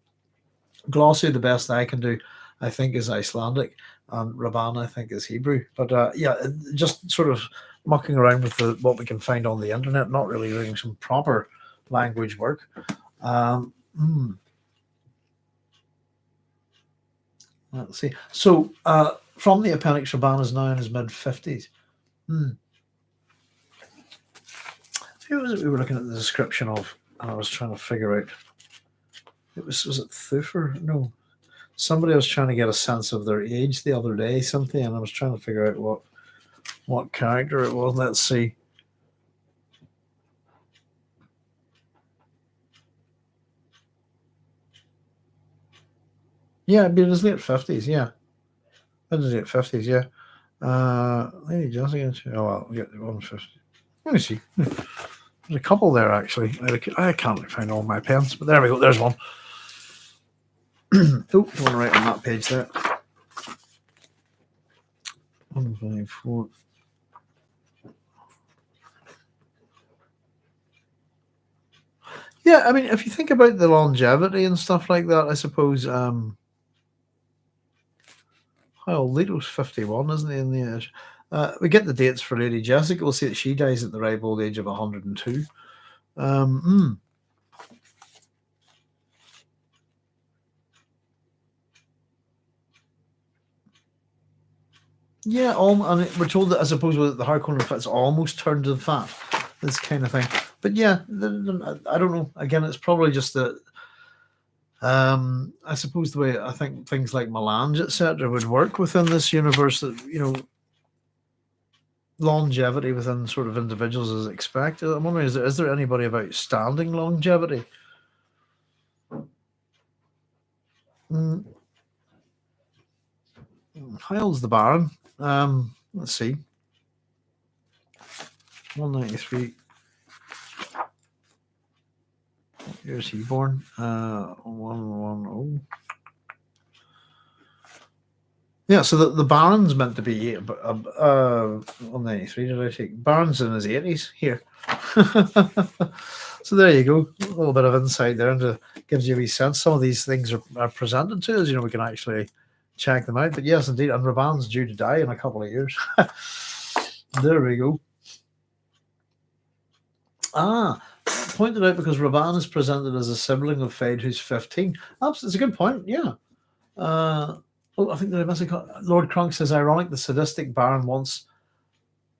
Glossu, the best I can do, I think, is Icelandic, and Rabban, I think, is Hebrew. But yeah, just sort of mucking around with what we can find on the internet, not really doing some proper language work. Let's see. So from the appendix, Rabban is now in his mid-50s. Who was it we were looking at the description of? And I was trying to figure out. Was it Thufir? No. Somebody I was trying to get a sense of their age the other day, something, and I was trying to figure out what character it was. Let's see. Yeah, it'd be in his late 50s, yeah. Mid 50s, yeah. Lady Jessica. Oh well, we get the 150. Let me see. There's a couple there actually. I can't find all my pens, but there we go. There's one. Oh, you want to write on that page there. 154. Yeah, I mean, if you think about the longevity and stuff like that, I suppose. How old Leto's 51, isn't he? In the we get the dates for Lady Jessica. We'll see that she dies at the ripe old age of 102. Yeah, and we're told that I suppose with the Harkonnen fit's almost turned to fat, this kind of thing. But yeah, I don't know. Again, it's probably just that. I suppose the way I think things like melange, etc., would work within this universe, that longevity within sort of individuals is expected. I'm wondering, is there anybody of outstanding longevity? How old's the Baron? Let's see. 193. Here's he born? 110. Yeah, so the Baron's meant to be 193. Did I take Baron's in his 80s here? So there you go. A little bit of insight there, and gives you a wee sense. Some of these things are presented to us. We can actually check them out. But yes, indeed, and Rabban's due to die in a couple of years. There we go. Pointed out because Rabban is presented as a sibling of Fade, who's 15. That's a good point. Yeah. I think Lord Crunk says, ironic, the sadistic Baron wants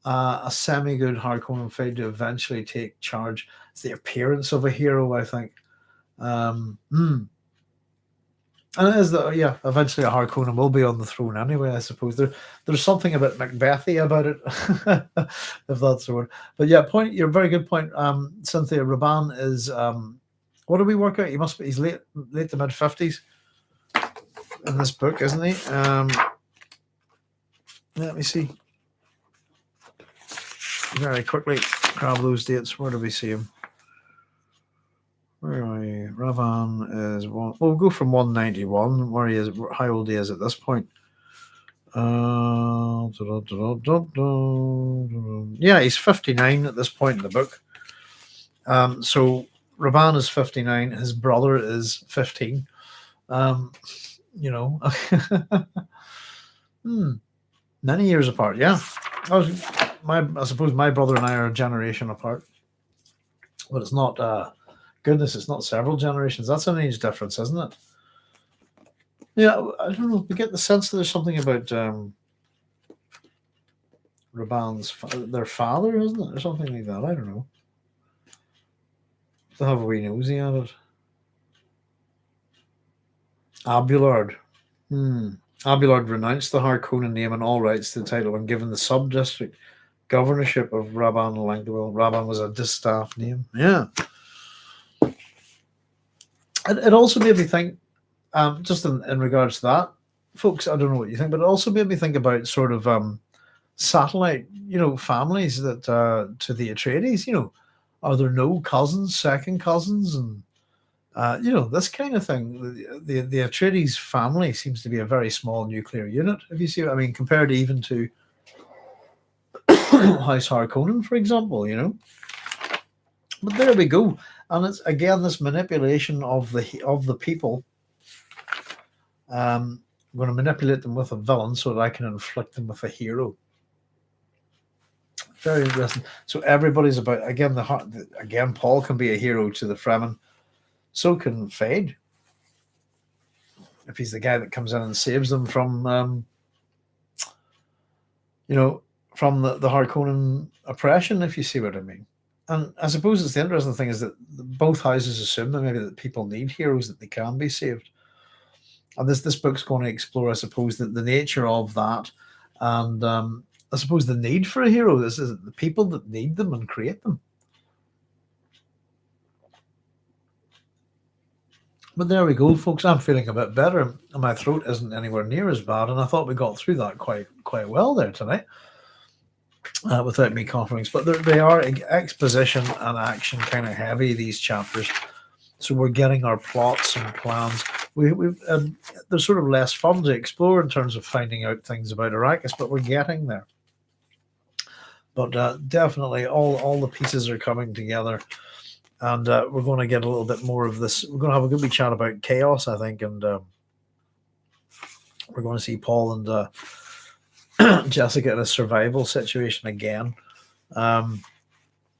a semi-good Harkonnen Fade to eventually take charge. It's the appearance of a hero, I think. And it is that, eventually a Harkonnen will be on the throne anyway, I suppose. There's something a bit Macbethy about it, if that's the word. But yeah, you're a very good point, Cynthia. Rabban is, what do we work out? He's late to mid-50s in this book, isn't he? Let me see. Very quickly, grab those dates. Where do we see him? Where are we? Rabban is one. We'll go from 191. Where he is, how old he is at this point. Yeah, he's 59 at this point in the book. So Rabban is 59. His brother is 15. Many years apart. Yeah, I suppose my brother and I are a generation apart, but it's not. Goodness, it's not several generations. That's an age difference, isn't it? Yeah, I don't know. We get the sense that there's something about Rabban's their father, isn't it, or something like that? I don't know. To have a wee nosy at it. Abulard. Abulard renounced the Harkonnen name and all rights to the title when given the sub-district governorship of Rabban Langdwell. Rabban was a distaff name. Yeah. It also made me think, just in regards to that, folks, I don't know what you think, but it also made me think about sort of satellite, families that to the Atreides, are there no cousins, second cousins, and this kind of thing. The Atreides family seems to be a very small nuclear unit, if you see what I mean, compared even to House Harkonnen, for example, But there we go. And it's again this manipulation of the people. I'm going to manipulate them with a villain so that I can inflict them with a hero. Very interesting. So everybody's about again. Paul can be a hero to the Fremen. So can Fade, if he's the guy that comes in and saves them from, from the Harkonnen oppression. If you see what I mean. And I suppose it's the interesting thing is that both houses assume that maybe that people need heroes, that they can be saved. And this book's going to explore, I suppose, the nature of that, and I suppose the need for a hero. This is the people that need them and create them. But there we go, folks. I'm feeling a bit better, and my throat isn't anywhere near as bad. And I thought we got through that quite well there tonight, without me coughing. But they are exposition and action kind of heavy, these chapters. So we're getting our plots and plans. There's sort of less fun to explore in terms of finding out things about Arrakis, but we're getting there. But definitely, all the pieces are coming together, and we're going to get a little bit more of this. We're going to have a good wee chat about chaos, I think, and we're going to see Paul and Jessica in a survival situation again.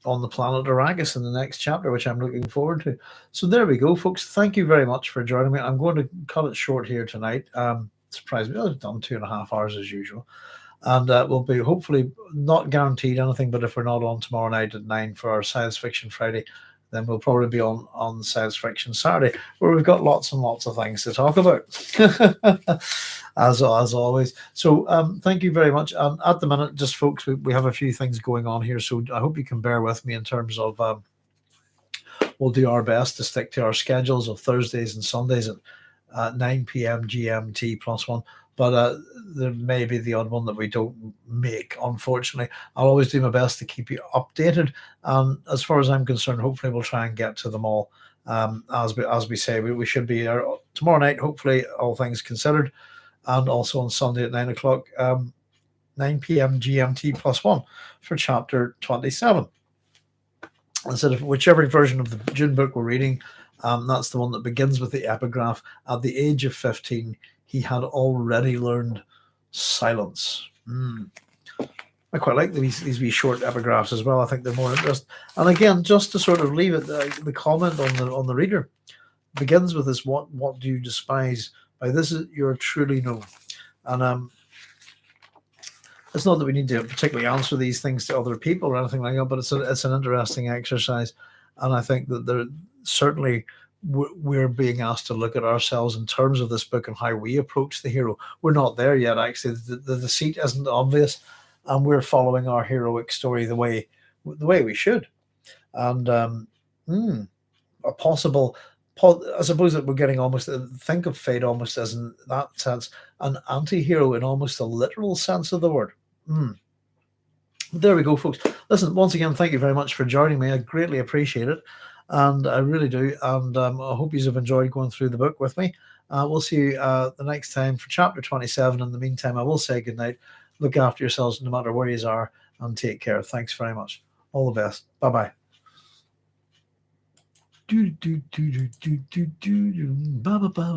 On the planet Arrakis in the next chapter, which I'm looking forward to. So there we go, folks. Thank you very much for joining me. I'm going to cut it short here tonight. Surprise me, I've done 2.5 hours as usual. And we'll be hopefully not guaranteed anything, but if we're not on tomorrow night at 9 for our Science Fiction Friday, then we'll probably be on Science Fiction Saturday, where we've got lots and lots of things to talk about, as always. So thank you very much. At the minute, just folks, we have a few things going on here, so I hope you can bear with me in terms of we'll do our best to stick to our schedules of Thursdays and Sundays at 9 p.m. GMT +1. But there may be the odd one that we don't make, unfortunately. I'll always do my best to keep you updated. As far as I'm concerned, hopefully we'll try and get to them all. As we say, we should be there tomorrow night, hopefully, all things considered, and also on Sunday at 9 o'clock, 9 p.m. GMT +1 for chapter 27. Instead of whichever version of the Dune book we're reading, that's the one that begins with the epigraph. At the age of 15, he had already learned silence. I quite like these wee short epigraphs as well. I think they're more interesting. And again, just to sort of leave it, the comment on the reader begins with this: "What do you despise? By this you're truly known." And it's not that we need to particularly answer these things to other people or anything like that, but it's an interesting exercise, and I think that there certainly. We're being asked to look at ourselves in terms of this book and how we approach the hero. We're not there yet, actually. The deceit isn't obvious, and we're following our heroic story the way we should. And a possible, I suppose that we're getting almost, think of fate almost as, in that sense, an anti-hero in almost a literal sense of the word. There we go, folks. Listen, once again, thank you very much for joining me. I greatly appreciate it. And I really do. And I hope you have enjoyed going through the book with me. We'll see you the next time for chapter 27. In the meantime, I will say good night. Look after yourselves no matter where you are, and take care. Thanks very much. All the best. Bye-bye. Bye-bye.